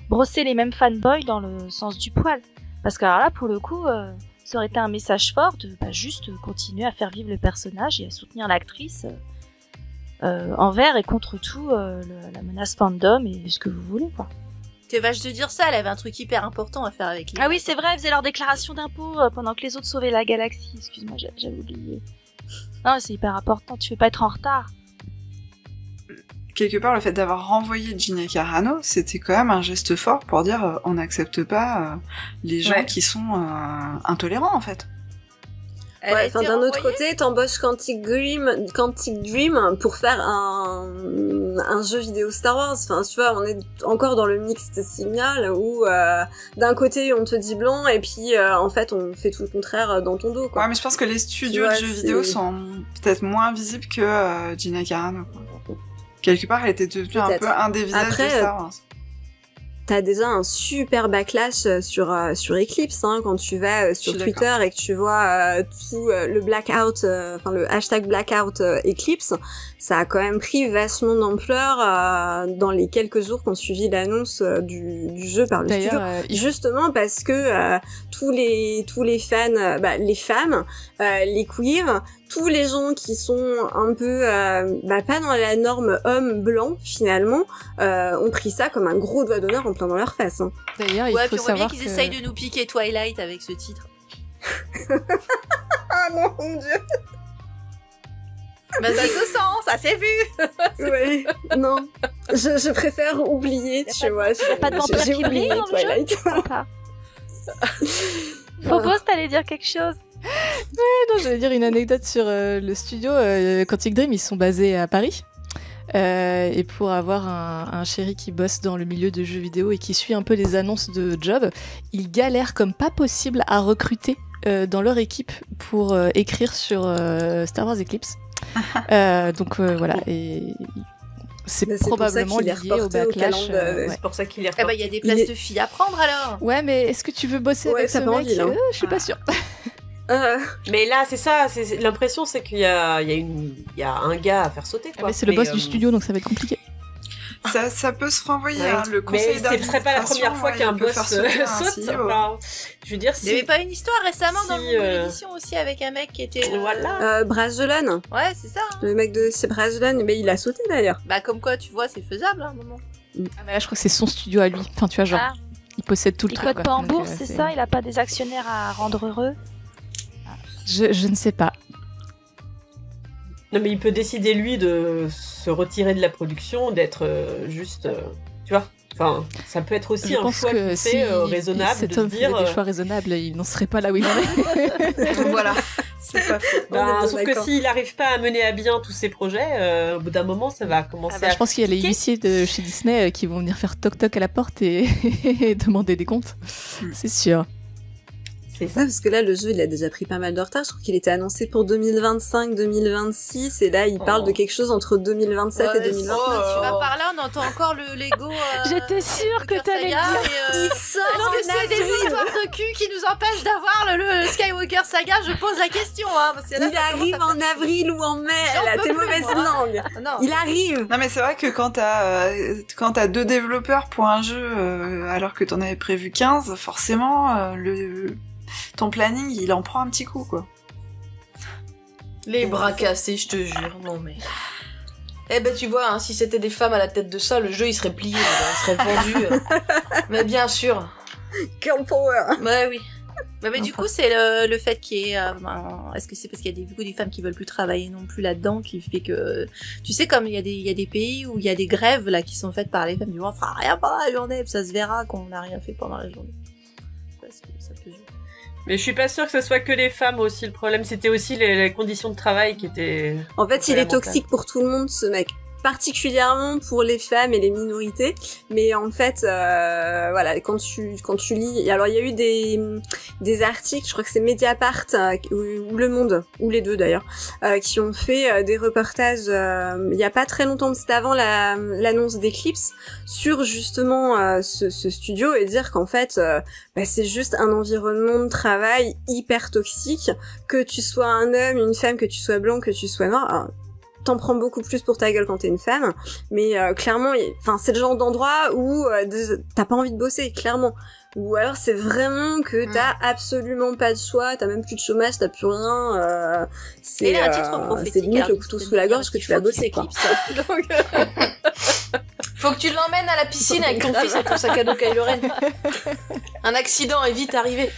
brosser les mêmes fanboys dans le sens du poil. Parce que alors là, pour le coup, ça aurait été un message fort de juste continuer à faire vivre le personnage et à soutenir l'actrice envers et contre tout la menace fandom et ce que vous voulez, quoi. T'es vache de dire ça, elle avait un truc hyper important à faire avec lui. Ah oui, c'est vrai, elle faisait leur déclaration d'impôt pendant que les autres sauvaient la galaxie. Excuse-moi, j'avais oublié. Non, c'est hyper important, tu veux pas être en retard. Quelque part, le fait d'avoir renvoyé Gina Carano, c'était quand même un geste fort pour dire on n'accepte pas les gens qui sont intolérants, en fait. Ouais, enfin, d'un autre côté, t'embauches Quantic Dream pour faire un jeu vidéo Star Wars. Enfin, tu vois, on est encore dans le mixed signal où d'un côté on te dit blanc et puis en fait on fait tout le contraire dans ton dos, quoi. Ouais, mais je pense que les studios de jeux vidéo sont peut-être moins visibles que Gina Carano. Quelque part, elle était devenue un peu un des visages de Star Wars. T'as déjà un super backlash sur Eclipse, hein, quand tu vas sur Twitter et que tu vois tout le blackout, enfin le hashtag blackout Eclipse, ça a quand même pris vachement d'ampleur dans les quelques jours qu'on suivi l'annonce du jeu par le studio. Justement parce que tous les fans, les femmes, les queers, tous les gens qui sont un peu pas dans la norme homme blanc finalement ont pris ça comme un gros doigt d'honneur en plein dans leur face. Hein. D'ailleurs, ouais, il faut puis on voit bien savoir qu'ils essayent de nous piquer Twilight avec ce titre. Ah non, mon Dieu. Bah ça se sent, ça s'est vu. Ouais, non. Je préfère oublier, tu vois. Pas de vampire qui brille dans le jeu. Phobos, t'allais dire quelque chose? Ouais, non, j'allais dire une anecdote sur le studio. Quantic Dream, ils sont basés à Paris. Et pour avoir un chéri qui bosse dans le milieu de jeux vidéo et qui suit un peu les annonces de job, ils galèrent comme pas possible à recruter dans leur équipe pour écrire sur Star Wars Eclipse. Donc voilà, et c'est probablement lié au backlash. C'est pour ça qu'il est il y a des places de filles à prendre alors. Ouais, mais est-ce que tu veux bosser avec ce mec? Je suis pas sûre. Mais là, c'est ça. L'impression, c'est qu'il y a un gars à faire sauter. Quoi. Mais c'est le boss du studio, donc ça va être compliqué. Ça peut se renvoyer, ouais. Hein, le conseil d'administration. Mais ce serait pas la première fois qu'un boss saute. Enfin, je veux dire, il y avait pas une histoire récemment dans le monde de l'édition aussi avec un mec qui était. Voilà. Bragelonne. Ouais, c'est ça. Hein. Le mec de chez Bragelonne, mais il a sauté d'ailleurs. Bah comme quoi, tu vois, c'est faisable à un moment. Ah mais là, je crois que c'est son studio à lui. Enfin, tu vois, genre, il possède tout le truc. Il cote pas en bourse, c'est ça? Il a pas des actionnaires à rendre heureux? Je ne sais pas. Non, mais il peut décider, lui, de se retirer de la production, d'être juste... tu vois, enfin, ça peut être aussi un choix raisonnable. Cet homme faisait des choix raisonnables, il n'en serait pas là où il en est. Voilà, c'est pas faux. Sauf que s'il n'arrive pas à mener à bien tous ses projets, au bout d'un moment, ça va commencer à... Je pense qu'il y a les huissiers de chez Disney qui vont venir faire toc-toc à la porte et demander des comptes. C'est sûr. Ouais, parce que là, le jeu, il a déjà pris pas mal de retard. Je crois qu'il était annoncé pour 2025-2026, et là, il parle de quelque chose entre 2027 et 2029. Tu vas par là, on entend encore le Lego. J'étais sûre que t'allais le dire. Il sort Est-ce que c'est des histoires de cul qui nous empêchent d'avoir le Skywalker Saga? Je pose la question, hein. Parce que là, il arrive en avril ou en mai, là, t'es mauvaise langue. Il arrive. Non, mais c'est vrai que quand t'as 2 développeurs pour un jeu, alors que t'en avais prévu 15, forcément, ton planning, il en prend un petit coup, quoi. Les bras cassés, je te jure. Non, mais... Eh ben, tu vois, hein, si c'était des femmes à la tête de ça, le jeu, il serait plié, il serait vendu. Mais bien sûr. Girl power. Ouais, oui. Mais du coup, c'est le fait qu'il y ait... est-ce que c'est parce qu'il y a beaucoup des femmes qui veulent plus travailler non plus là-dedans qui fait que... Tu sais, comme il y a des pays où il y a des grèves là qui sont faites par les femmes, du moins, on fera rien pendant la journée, puis ça se verra qu'on n'a rien fait pendant la journée. Parce que ça peut jouer. Mais je suis pas sûre que ce soit que les femmes aussi. Le problème, c'était aussi les conditions de travail qui étaient... En fait, il est toxique pour tout le monde, ce mec. Particulièrement pour les femmes et les minorités, mais en fait voilà, quand tu lis, alors il y a eu des articles, je crois que c'est Mediapart ou Le Monde, ou les deux d'ailleurs, qui ont fait des reportages il y a pas très longtemps, c'était avant l'annonce d'Eclipse, sur justement ce studio, et dire qu'en fait c'est juste un environnement de travail hyper toxique, que tu sois un homme, une femme, que tu sois blanc, que tu sois noir. Alors, t'en prends beaucoup plus pour ta gueule quand t'es une femme, mais clairement, c'est le genre d'endroit où t'as pas envie de bosser, clairement. Ou alors c'est vraiment que t'as absolument pas de choix, t'as même plus de chômage, t'as plus rien. C'est limite le couteau sous la gorge que tu vas bosser, quoi. Donc, faut que tu l'emmènes à la piscine avec ton fils avec ton sac à dos Kylo Ren. Un accident est vite arrivé.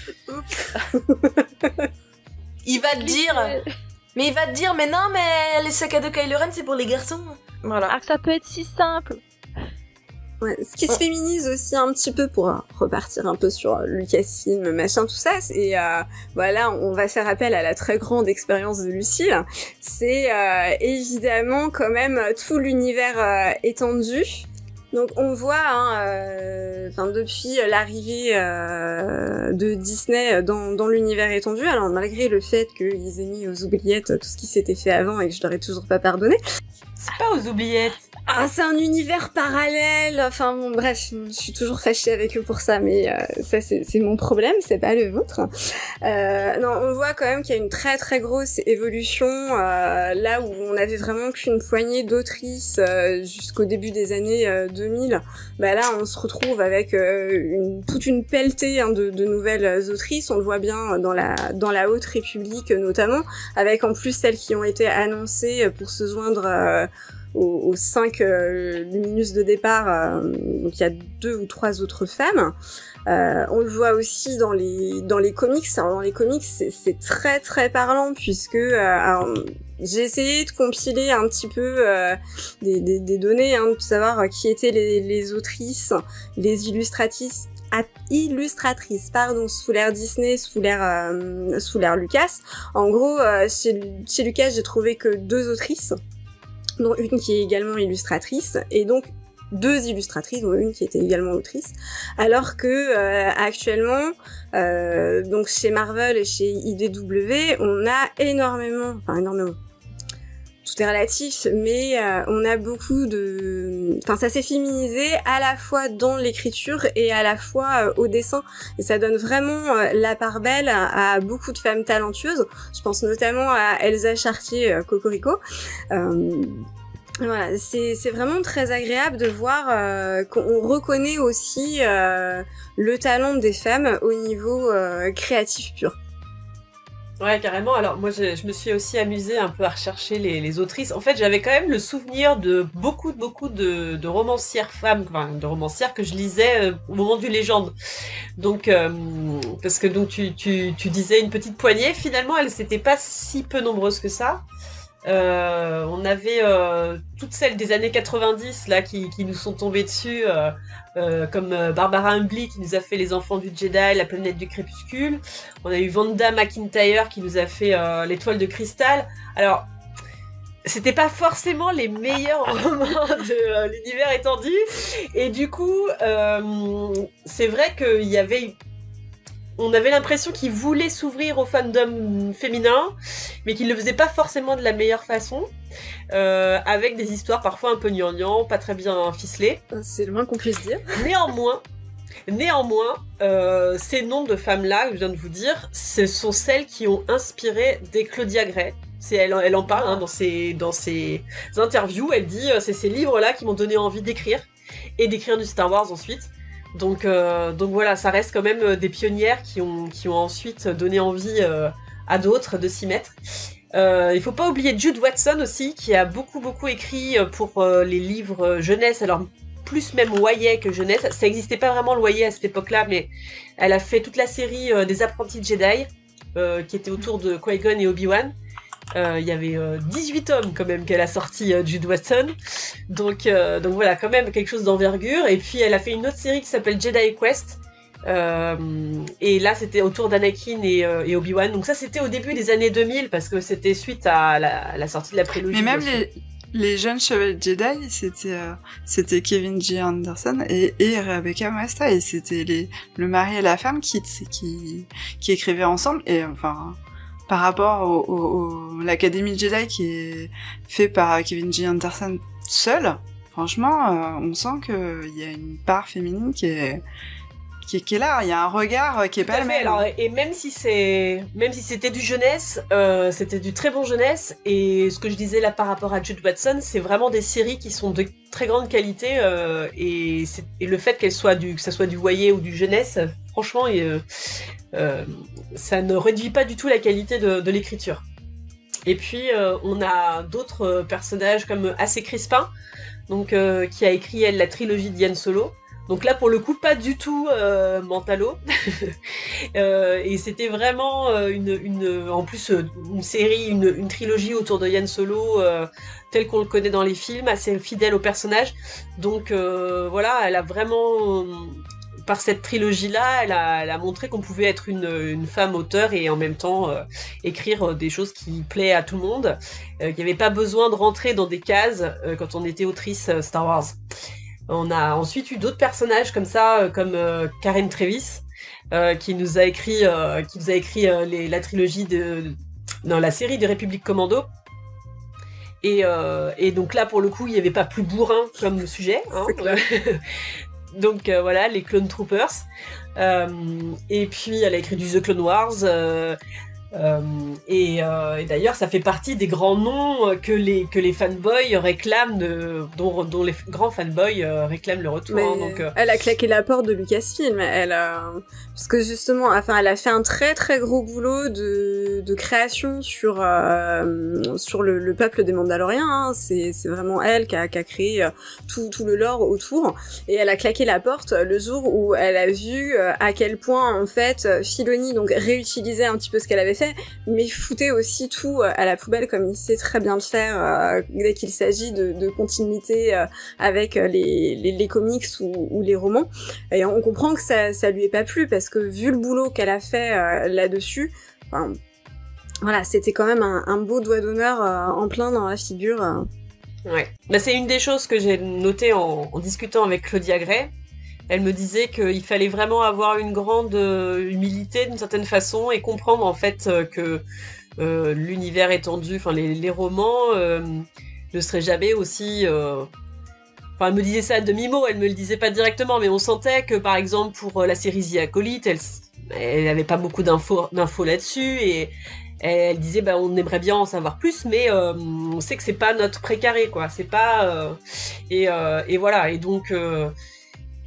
Il va te dire... Mais il va te dire, mais non, mais les sacs à dos Kylo Ren, c'est pour les garçons. Voilà. Alors que ça peut être si simple. Ouais, ce qui se féminise aussi un petit peu pour repartir un peu sur Lucasfilm, machin, tout ça, et voilà, on va faire appel à la très grande expérience de Lucille. C'est évidemment quand même tout l'univers étendu. Donc on voit, depuis l'arrivée de Disney dans l'univers étendu, alors malgré le fait qu'ils aient mis aux oubliettes tout ce qui s'était fait avant et que je leur ai toujours pas pardonné. C'est pas aux oubliettes. Ah, c'est un univers parallèle, enfin bon, bref, je suis toujours fâchée avec eux pour ça, mais ça c'est mon problème, c'est pas le vôtre. Non, on voit quand même qu'il y a une très très grosse évolution, là où on avait vraiment qu'une poignée d'autrices jusqu'au début des années 2000, bah là on se retrouve avec toute une pelletée de nouvelles autrices, on le voit bien dans la Haute République notamment, avec en plus celles qui ont été annoncées pour se joindre aux 5 Luminus de départ, donc il y a 2 ou 3 autres femmes. On le voit aussi dans les comics. Alors dans les comics, c'est très très parlant puisque j'ai essayé de compiler un petit peu des données, de savoir qui étaient les autrices, les illustratrices sous l'ère Disney, sous l'ère Lucas. En gros, chez Lucas, j'ai trouvé que 2 autrices, dont une qui est également illustratrice, et donc 2 illustratrices, dont une qui était également autrice, alors que actuellement, donc chez Marvel et chez IDW, on a énormément, tout est relatif, mais on a beaucoup ça s'est féminisé à la fois dans l'écriture et à la fois au dessin, et ça donne vraiment la part belle à beaucoup de femmes talentueuses. Je pense notamment à Elsa Chartier, Cocorico. Voilà, c'est vraiment très agréable de voir qu'on reconnaît aussi le talent des femmes au niveau créatif pur. Ouais, carrément. Alors moi, je me suis aussi amusée un peu à rechercher les autrices. En fait, j'avais quand même le souvenir de beaucoup de romancières femmes, de romancières que je lisais au moment du Légende. Donc, parce que donc tu disais une petite poignée. Finalement, elles n'étaient pas si peu nombreuses que ça. On avait toutes celles des années 90 là qui nous sont tombées dessus, comme Barbara Humbley qui nous a fait Les Enfants du Jedi, La Planète du Crépuscule. On a eu Wanda McIntyre qui nous a fait L'Étoile de Cristal. Alors, c'était pas forcément les meilleurs romans de l'univers étendu, et du coup, c'est vrai qu'il y avait... On avait l'impression qu'ils voulaient s'ouvrir au fandom féminin, mais qu'ils le faisaient pas forcément de la meilleure façon, avec des histoires parfois un peu gnangnan, pas très bien ficelées. C'est le moins qu'on puisse dire. Néanmoins, ces noms de femmes-là, que je viens de vous dire, ce sont celles qui ont inspiré des Claudia Gray. Elle en parle dans ses interviews, elle dit c'est ces livres-là qui m'ont donné envie d'écrire, et d'écrire du Star Wars ensuite. Donc voilà, ça reste quand même des pionnières qui ont ensuite donné envie à d'autres de s'y mettre. Il faut pas oublier Jude Watson aussi, qui a beaucoup écrit pour les livres jeunesse, alors plus même YA que jeunesse. Ça n'existait pas vraiment le YA à cette époque-là, mais elle a fait toute la série des apprentis Jedi, qui était autour de Qui-Gon et Obi-Wan. Il y avait 18 tomes quand même qu'elle a sorti Jude Watson, donc voilà, quand même quelque chose d'envergure. Et puis elle a fait une autre série qui s'appelle Jedi Quest, et là c'était autour d'Anakin et Obi-Wan, donc ça c'était au début des années 2000 parce que c'était suite à la sortie de la prélogie. Mais même les jeunes chevaliers Jedi, c'était Kevin J. Anderson et Rebecca Masta, et c'était le mari et la femme qui écrivaient ensemble, et enfin... Par rapport l'Académie Jedi qui est fait par Kevin J. Anderson seul, franchement, on sent qu'il y a une part féminine qui est là. Il y a un regard qui est pas le même. Alors, et même si c'était du jeunesse, c'était du très bon jeunesse. Et ce que je disais là par rapport à Jude Watson, c'est vraiment des séries qui sont de très grande qualité. Et le fait que ça soit du YA ou du jeunesse, franchement, ça ne réduit pas du tout la qualité de l'écriture. Et puis on a d'autres personnages comme Assez Crispin, donc qui a écrit elle la trilogie d'Yan Solo. Donc là, pour le coup, pas du tout Mentalo. Et c'était vraiment en plus une série, une trilogie autour de Han Solo, tel qu'on le connaît dans les films, assez fidèle au personnage. Donc voilà, elle a vraiment, par cette trilogie-là, elle a montré qu'on pouvait être une femme auteure et en même temps écrire des choses qui plaient à tout le monde. Qu'il n'y avait pas besoin de rentrer dans des cases quand on était autrice Star Wars. On a ensuite eu d'autres personnages comme ça, comme Karen Traviss, qui nous a écrit, la trilogie la série de République Commando. Et donc là, pour le coup, il n'y avait pas plus bourrin comme sujet. Hein. Donc voilà, les Clone Troopers. Et puis, elle a écrit du The Clone Wars. Et d'ailleurs, ça fait partie des grands noms que les fanboys réclament, dont les grands fanboys réclent le retour. Hein, donc, elle a claqué la porte de Lucasfilm. Parce que justement, enfin, elle a fait un très très gros boulot de création sur le peuple des Mandaloriens. Hein. C'est vraiment elle qui a créé tout le lore autour. Et elle a claqué la porte le jour où elle a vu à quel point en fait Filoni donc réutilisait un petit peu ce qu'elle avait fait, mais foutait aussi tout à la poubelle comme il sait très bien le faire dès qu'il s'agit de continuité avec les comics ou les romans. Et on comprend que ça lui est pas plu parce que vu le boulot qu'elle a fait là-dessus, enfin, voilà, c'était quand même un beau doigt d'honneur en plein dans la figure. Ouais. Bah, c'est une des choses que j'ai notées en discutant avec Claudia Gray. Elle me disait qu'il fallait vraiment avoir une grande humilité d'une certaine façon et comprendre en fait que l'univers étendu, enfin les romans ne seraient jamais aussi... Enfin, elle me disait ça à demi-mot, elle me le disait pas directement, mais on sentait que par exemple pour la série The Acolyte, elle avait pas beaucoup d'infos là-dessus et elle disait bah on aimerait bien en savoir plus, mais on sait que c'est pas notre précaré quoi, c'est pas et voilà et donc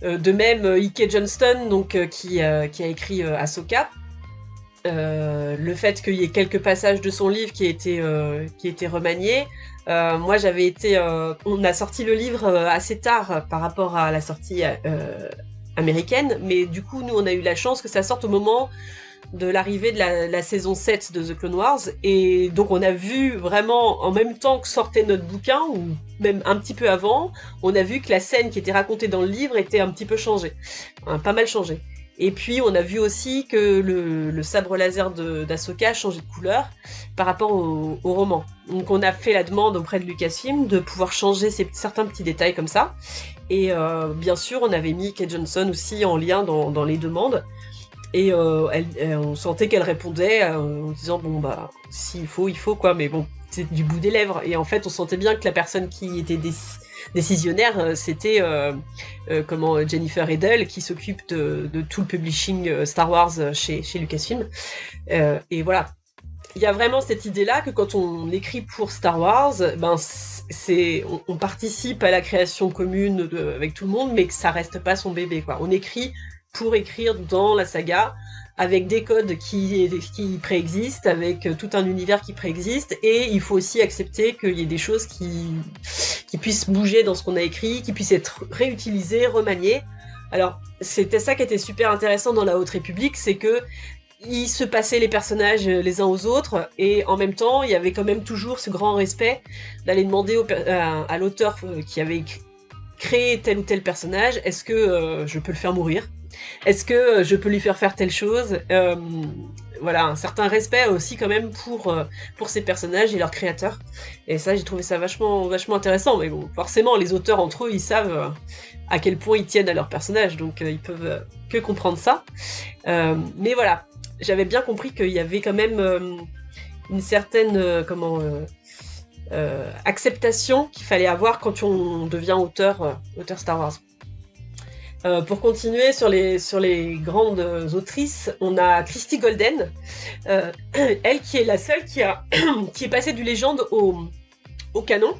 de même, Ike Johnston, donc qui a écrit Ahsoka, le fait qu'il y ait quelques passages de son livre qui étaient remaniés. Moi, j'avais été, on a sorti le livre assez tard par rapport à la sortie américaine, mais du coup, nous, on a eu la chance que ça sorte au moment de l'arrivée de la saison 7 de The Clone Wars, et donc on a vu vraiment en même temps que sortait notre bouquin, ou même un petit peu avant, on a vu que la scène qui était racontée dans le livre était un petit peu changée, pas mal changée. Et puis on a vu aussi que le sabre laser d'Ahsoka changeait de couleur par rapport au roman. Donc on a fait la demande auprès de Lucasfilm de pouvoir changer certains petits détails comme ça, et bien sûr on avait mis Kate Johnson aussi en lien dans les demandes. Et on sentait qu'elle répondait en disant bon bah s'il faut il faut quoi, mais bon c'est du bout des lèvres, et en fait on sentait bien que la personne qui était décisionnaire c'était Jennifer Edel qui s'occupe de tout le publishing Star Wars chez Lucasfilm, et voilà, il y a vraiment cette idée là que quand on écrit pour Star Wars, ben on participe à la création commune avec tout le monde, mais que ça reste pas son bébé quoi. On écrit pour écrire dans la saga, avec des codes qui préexistent, avec tout un univers qui préexiste, et il faut aussi accepter qu'il y ait des choses qui puissent bouger dans ce qu'on a écrit, qui puissent être réutilisées, remaniées. Alors, c'était ça qui était super intéressant dans la Haute République, c'est que il se passait les personnages les uns aux autres, et en même temps, il y avait quand même toujours ce grand respect d'aller demander à l'auteur qui avait créé tel ou tel personnage, est-ce que je peux le faire mourir ? Est-ce que je peux lui faire telle chose ? Voilà, un certain respect aussi quand même pour ces personnages et leurs créateurs. Et ça, j'ai trouvé ça vachement intéressant. Mais bon, forcément, les auteurs entre eux, ils savent à quel point ils tiennent à leurs personnages, donc ils peuvent que comprendre ça. Mais voilà, j'avais bien compris qu'il y avait quand même une certaine acceptation qu'il fallait avoir quand on devient auteur Star Wars. Pour continuer sur les grandes autrices, on a Christie Golden, elle qui est la seule qui est passée du Légende au canon.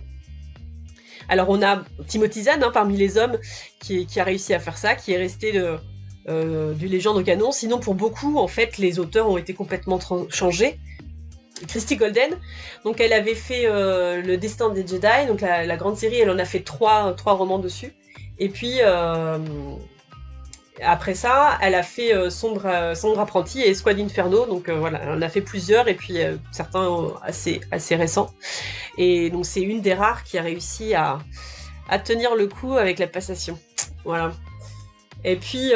Alors on a Timothy Zahn parmi les hommes qui a réussi à faire ça, qui est resté du Légende au canon. Sinon pour beaucoup en fait les auteurs ont été complètement changés. Christie Golden, donc elle avait fait Le Destin des Jedi, donc la grande série, elle en a fait trois romans dessus. Et puis après ça, elle a fait Sombre Apprenti et Squad Inferno, donc voilà, elle en a fait plusieurs et puis certains assez récents. Et donc c'est une des rares qui a réussi à tenir le coup avec la passation. Voilà. Et puis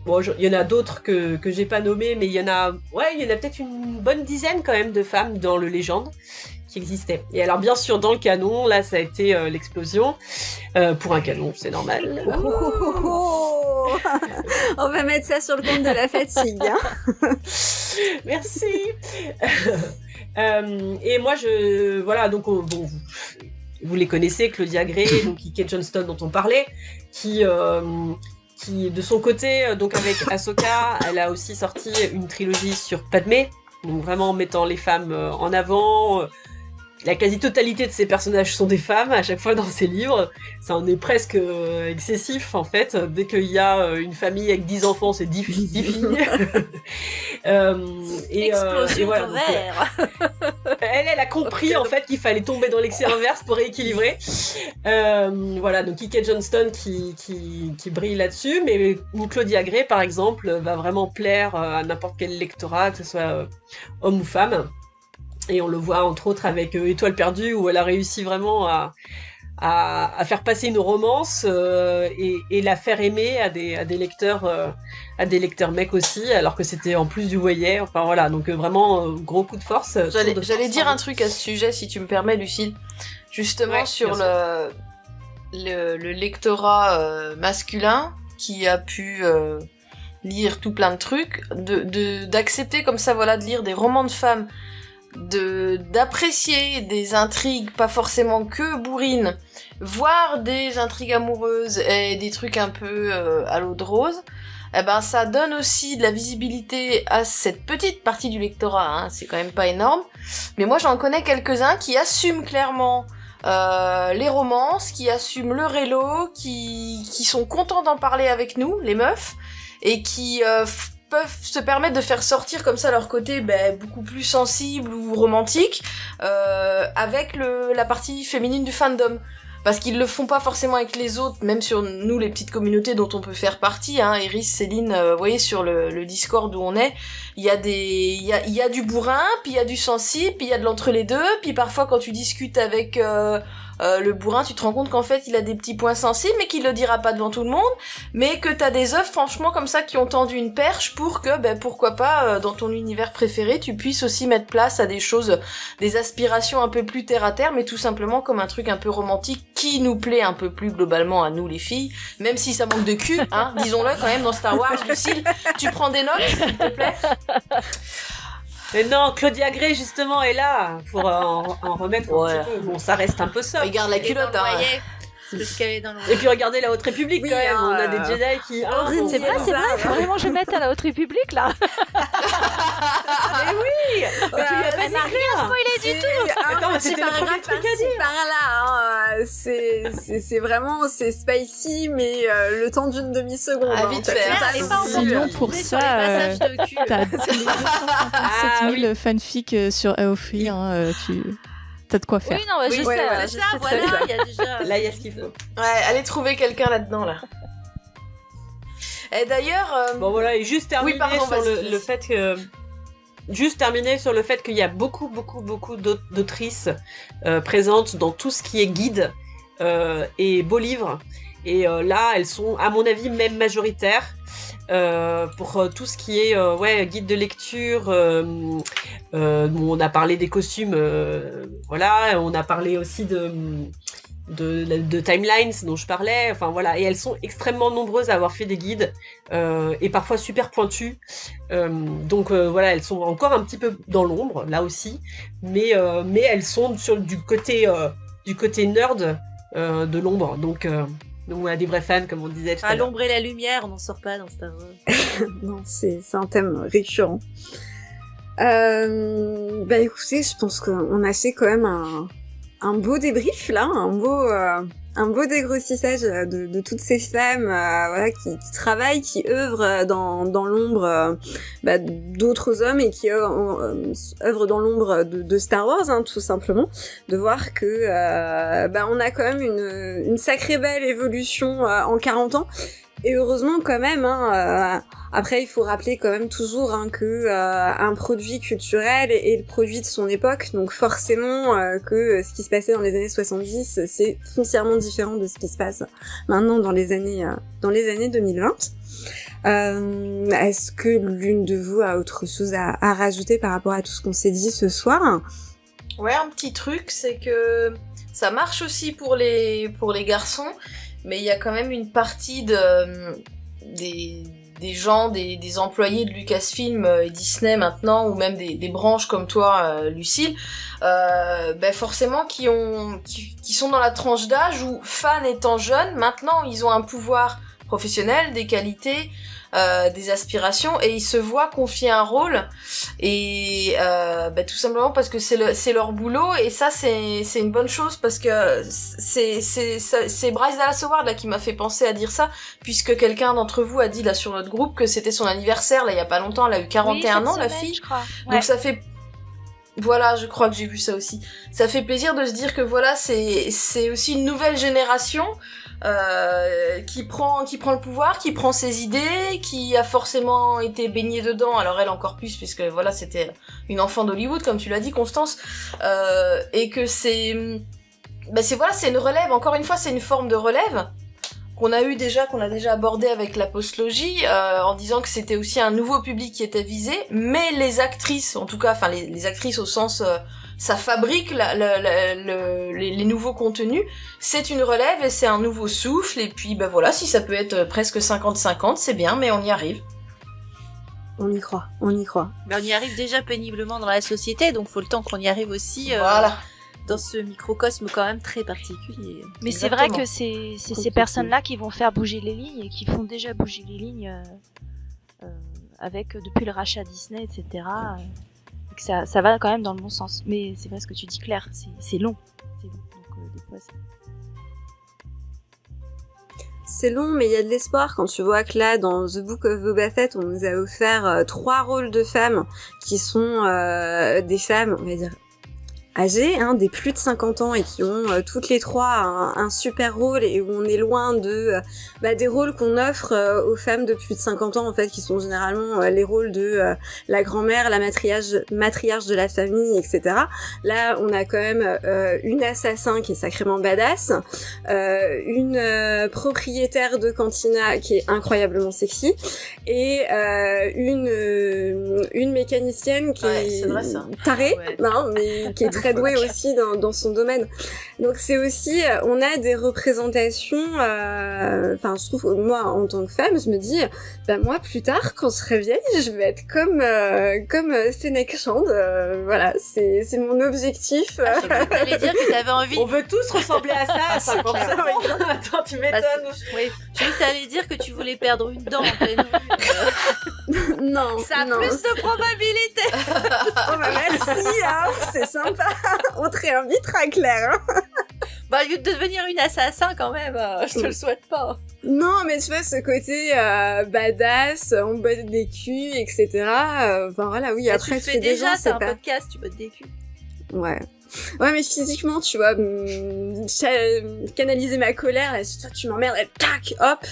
bon, il y en a d'autres que j'ai pas nommées, mais il y en a peut-être une bonne dizaine quand même de femmes dans le Légende qui existaient. Et alors bien sûr dans le canon, là ça a été l'explosion. Pour un canon, c'est normal. On va mettre ça sur le compte de la fatigue. Hein. Merci. Et moi voilà, donc bon, vous les connaissez, Claudia Gray, donc Kate Johnston dont on parlait, qui de son côté, donc avec Ahsoka, elle a aussi sorti une trilogie sur Padmé, donc vraiment mettant les femmes en avant. La quasi-totalité de ces personnages sont des femmes à chaque fois dans ses livres. Ça en est presque excessif en fait. Dès qu'il y a une famille avec 10 enfants, c'est 10 filles. Explosion voilà, de verre. Elle a compris en fait qu'il fallait tomber dans l'excès inverse pour rééquilibrer. Voilà, donc Kate Johnston qui brille là-dessus, mais Claudia Gray par exemple va vraiment plaire à n'importe quel lectorat, que ce soit homme ou femme. Et on le voit entre autres avec Étoile perdue, où elle a réussi vraiment à faire passer une romance et la faire aimer à des lecteurs mecs aussi, alors que c'était en plus du voyeur. Enfin voilà, donc vraiment gros coup de force. J'allais dire un truc à ce sujet, si tu me permets, Lucille. Justement ouais, sur le lectorat masculin qui a pu lire tout plein de trucs, d'accepter comme ça, voilà, de lire des romans de femmes, d'apprécier des intrigues pas forcément que bourrines, voire des intrigues amoureuses et des trucs un peu à l'eau de rose, eh ben ça donne aussi de la visibilité à cette petite partie du lectorat, hein, c'est quand même pas énorme, mais moi j'en connais quelques-uns qui assument clairement les romances, qui assument le rélo, qui sont contents d'en parler avec nous, les meufs, et qui peuvent se permettre de faire sortir comme ça leur côté beaucoup plus sensible ou romantique avec la partie féminine du fandom. Parce qu'ils le font pas forcément avec les autres, même sur nous, les petites communautés dont on peut faire partie, hein, Iris, Céline, vous voyez, sur le Discord où on est, il y a du bourrin, puis il y a du sensible, puis il y a de l'entre-les-deux, puis parfois quand tu discutes avec le bourrin, tu te rends compte qu'en fait il a des petits points sensibles, mais qu'il le dira pas devant tout le monde, mais que t'as des œuvres franchement comme ça qui ont tendu une perche pour que, pourquoi pas, dans ton univers préféré, tu puisses aussi mettre place à des choses, des aspirations un peu plus terre à terre, mais tout simplement comme un truc un peu romantique qui nous plaît un peu plus globalement à nous les filles, même si ça manque de cul, hein, disons-le quand même dans Star Wars. Lucille, tu prends des notes, s'il te plaît. Mais non, Claudia Gray justement est là pour en remettre un petit peu. Bon, ça reste un peu ça. Regarde la culotte, hein. Parce qu'elle est dans le... Et puis regardez la Haute République quand même, on a des Jedi qui... c'est vrai, faut vraiment que je mette à la Haute République là. Mais oui, tu lui as pas elle n'a rien spoilé du tout. Attends, c'était le premier truc à dire. Par là, hein, c'est vraiment, c'est spicy, mais le temps d'une demi-seconde. Ah, vite fait. Sinon, pour ça, t'as 257 000 fanfics sur AO3, hein, t'as de quoi faire. Oui, non, je sais. Voilà, c'est ça, voilà, il y a déjà... Là, il y a ce qu'il faut. Ouais, allez trouver quelqu'un là-dedans, là. Et d'ailleurs... Bon, voilà, et juste terminer sur le fait que... Juste terminer sur le fait qu'il y a beaucoup d'autrices présentes dans tout ce qui est guide et beaux livres. Et là, elles sont, à mon avis, même majoritaires. Pour tout ce qui est guide de lecture, on a parlé des costumes, voilà, on a parlé aussi de timelines dont je parlais, enfin voilà, et elles sont extrêmement nombreuses à avoir fait des guides et parfois super pointus, donc voilà, elles sont encore un petit peu dans l'ombre là aussi, mais elles sont du côté nerd de l'ombre, donc on a des vrais fans, comme on disait tout à l'heure. L'ombre et la lumière, on n'en sort pas dans Star Wars. Non, c'est un thème récurrent. Écoutez, je pense qu'on a fait quand même un beau débrief là, un un beau dégrossissage de toutes ces femmes voilà, qui travaillent, qui œuvrent dans l'ombre d'autres hommes et qui œuvrent dans l'ombre de Star Wars, hein, tout simplement. De voir que on a quand même une sacrée belle évolution en 40 ans. Et heureusement quand même, hein, après il faut rappeler quand même toujours hein, que un produit culturel est le produit de son époque, donc forcément que ce qui se passait dans les années 70, c'est foncièrement différent de ce qui se passe maintenant dans les années 2020. Est-ce que l'une de vous a autre chose à rajouter par rapport à tout ce qu'on s'est dit ce soir? Ouais, un petit truc, c'est que ça marche aussi pour les garçons. Mais il y a quand même une partie des gens, des employés de Lucasfilm et Disney maintenant, ou même des branches comme toi, Lucille, forcément qui sont dans la tranche d'âge où, fans étant jeunes, maintenant ils ont un pouvoir professionnel, des qualités, des aspirations, et ils se voient confier un rôle, et tout simplement parce que c'est leur boulot, et ça c'est une bonne chose, parce que c'est Bryce Dallas Howard là qui m'a fait penser à dire ça, puisque quelqu'un d'entre vous a dit là sur notre groupe que c'était son anniversaire là il y a pas longtemps, elle a eu 41 ans, la fille, je crois. Ouais. Donc ça fait voilà, je crois que j'ai vu ça aussi. Ça fait plaisir de se dire que voilà, c'est aussi une nouvelle génération qui prend le pouvoir, qui prend ses idées, qui a forcément été baignée dedans, alors elle encore plus, puisque voilà, c'était une enfant d'Hollywood, comme tu l'as dit, Constance, et que c'est une relève, encore une fois, c'est une forme de relève, qu'on a déjà abordé avec la postlogie, en disant que c'était aussi un nouveau public qui était visé, mais les actrices, en tout cas, enfin les actrices au sens ça fabrique les nouveaux contenus, c'est une relève et c'est un nouveau souffle, et puis voilà, si ça peut être presque 50-50, c'est bien, mais on y arrive. On y croit. Mais on y arrive déjà péniblement dans la société, donc faut le temps qu'on y arrive aussi voilà. Dans ce microcosme quand même très particulier. Mais c'est vrai que c'est ces personnes-là qui vont faire bouger les lignes, et qui font déjà bouger les lignes depuis le rachat Disney, etc. Ça va quand même dans le bon sens. Mais c'est vrai ce que tu dis, Claire, c'est long. Donc des fois, c'est long, mais il y a de l'espoir quand tu vois que là, dans The Book of Boba Fett, on nous a offert 3 rôles de femmes qui sont des femmes, on va dire, âgées, hein, des plus de 50 ans, et qui ont toutes les 3 un super rôle, et où on est loin de des rôles qu'on offre aux femmes de plus de 50 ans, en fait, qui sont généralement les rôles de la grand-mère, la matriarche de la famille, etc. Là, on a quand même une assassin qui est sacrément badass, une propriétaire de cantina qui est incroyablement sexy, et une mécanicienne qui est vrai, ça. tarée, Ouais. non, mais qui est très douée aussi dans son domaine. Donc c'est aussi, on a des représentations, enfin je trouve, moi en tant que femme, je me dis, moi plus tard, quand je serai vieille, je vais être comme Fennec Shand, voilà, c'est mon objectif. T'allais dire que t'avais envie... On veut tous ressembler à ça à 50 ans. Attends, tu m'étonnes. Oui, je croyais que t'allais dire que tu voulais perdre une dent en pleine rue. Non, Ça a non. plus de probabilité. Oh merci, hein, c'est sympa. On te réinvitera, Claire. Hein. Au lieu de devenir une assassin quand même, je te le souhaite pas. Non, mais tu vois, ce côté badass, on botte des culs, etc. Enfin voilà, oui, après tu le je fais fais des déjà, gens, c'est c'est un pas... podcast, tu bottes des culs. Ouais. Ouais, mais physiquement, tu vois, canaliser ma colère, là, toi, tu m'emmerdes, et tac, hop.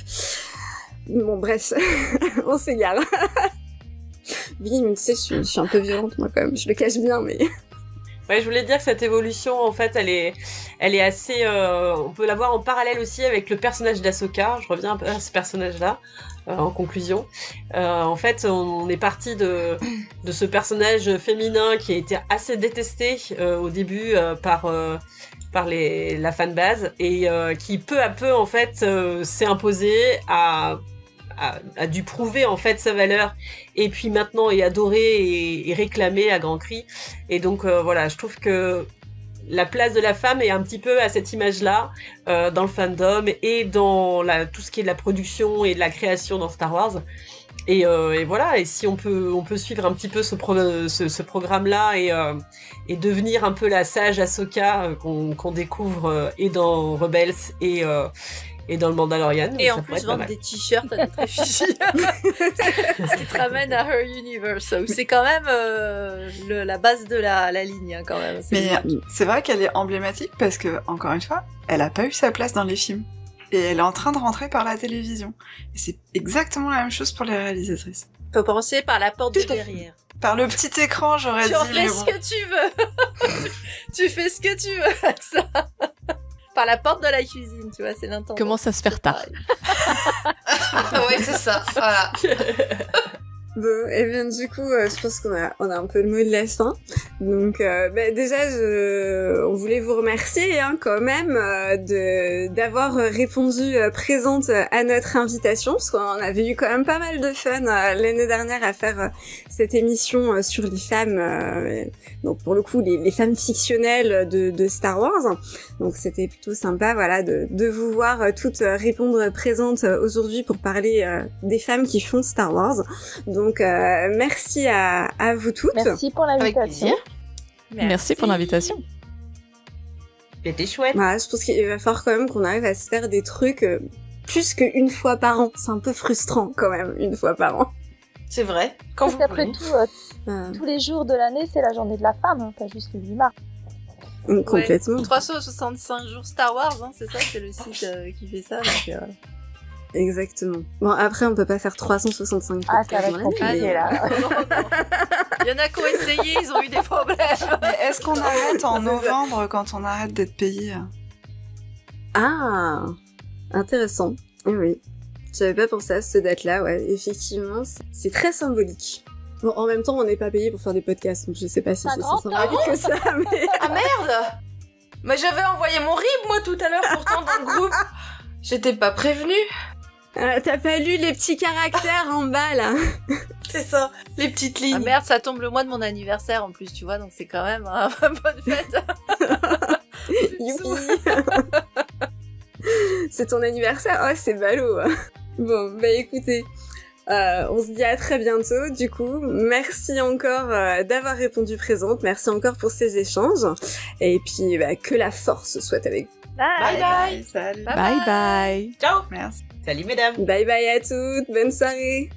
Bon, bref, on s'égare. Bim, tu sais, je suis un peu violente, moi, quand même. Je le cache bien, mais... Ouais, je voulais dire que cette évolution, en fait, elle est assez... on peut la voir en parallèle aussi avec le personnage d'Ahsoka. Je reviens un peu à ce personnage-là, en conclusion. En fait, on est parti de ce personnage féminin qui a été assez détesté au début par la fanbase, et qui peu à peu, en fait, s'est imposé a dû prouver en fait sa valeur, et puis maintenant est adoré et réclamé à grands cris. Et donc voilà, je trouve que la place de la femme est un petit peu à cette image-là dans le fandom et dans tout ce qui est de la production et de la création dans Star Wars. Et voilà, et si on peut suivre un petit peu ce programme-là et devenir un peu la sage Ahsoka qu'on découvre et dans Rebels et dans le Mandalorian. Et en plus vendre des t-shirts à notre effigie. Ce qui te ramène à Her Universe, où c'est quand même la base de la ligne, hein, quand même. Mais c'est vrai qu'elle est emblématique parce que, encore une fois, elle a pas eu sa place dans les films. Et elle est en train de rentrer par la télévision. Et c'est exactement la même chose pour les réalisatrices. Faut penser par la porte de derrière. Par le petit écran, j'aurais dit. Tu en fais ce que tu veux. Tu fais ce que tu veux avec ça. Par la porte de la cuisine, tu vois, c'est l'intendant. Commence à se faire tard. Ouais, c'est ça, voilà. Bon, et bien du coup, je pense qu'on a un peu le mot de la fin. Donc, déjà, on voulait vous remercier quand même d'avoir répondu présente à notre invitation, parce qu'on avait eu quand même pas mal de fun l'année dernière à faire cette émission sur les femmes, donc pour le coup les femmes fictionnelles de Star Wars. Donc c'était plutôt sympa, voilà, de vous voir toutes répondre présentes aujourd'hui pour parler des femmes qui font Star Wars. Donc merci à vous toutes. Merci pour l'invitation. Avec plaisir. Merci pour l'invitation. C'était chouette. Voilà, je pense qu'il va falloir quand même qu'on arrive à se faire des trucs plus qu'une fois par an. C'est un peu frustrant quand même, une fois par an. C'est vrai. Quand Parce vous qu'après voulez. tous les jours de l'année, c'est la journée de la femme, hein, pas juste le 8 mars. Complètement. Ouais. 365 jours Star Wars, hein, c'est ça, c'est le site qui fait ça. Donc, Exactement. Bon, après, on peut pas faire 365 Ah, ça va être podcasts dans l'année, compliqué, là. Il y en a qui ont essayé, ils ont eu des problèmes. Mais est-ce qu'on arrête en novembre quand on arrête d'être payé? Ah, intéressant. Eh oui. J'avais pas pensé à cette date-là, ouais. Effectivement, c'est très symbolique. Bon, en même temps, on n'est pas payé pour faire des podcasts, donc je sais pas si C'est c'est grand, si symbolique que ça, mais... Ah merde! Mais j'avais envoyé mon RIB, moi, tout à l'heure, pourtant, dans le groupe. J'étais pas prévenue. T'as pas lu les petits caractères en bas, là? C'est ça, les petites lignes. Ah merde, ça tombe le mois de mon anniversaire en plus, tu vois, donc c'est quand même une bonne fête. Youpi. C'est ton anniversaire? Oh, c'est ballot. Bon, bah écoutez, on se dit à très bientôt, du coup. Merci encore d'avoir répondu présente. Merci encore pour ces échanges. Et puis, que la force soit avec vous. Bye bye. Salut. Bye bye. Ciao. Merci. Salut mesdames. Bye bye à toutes. Bonne soirée.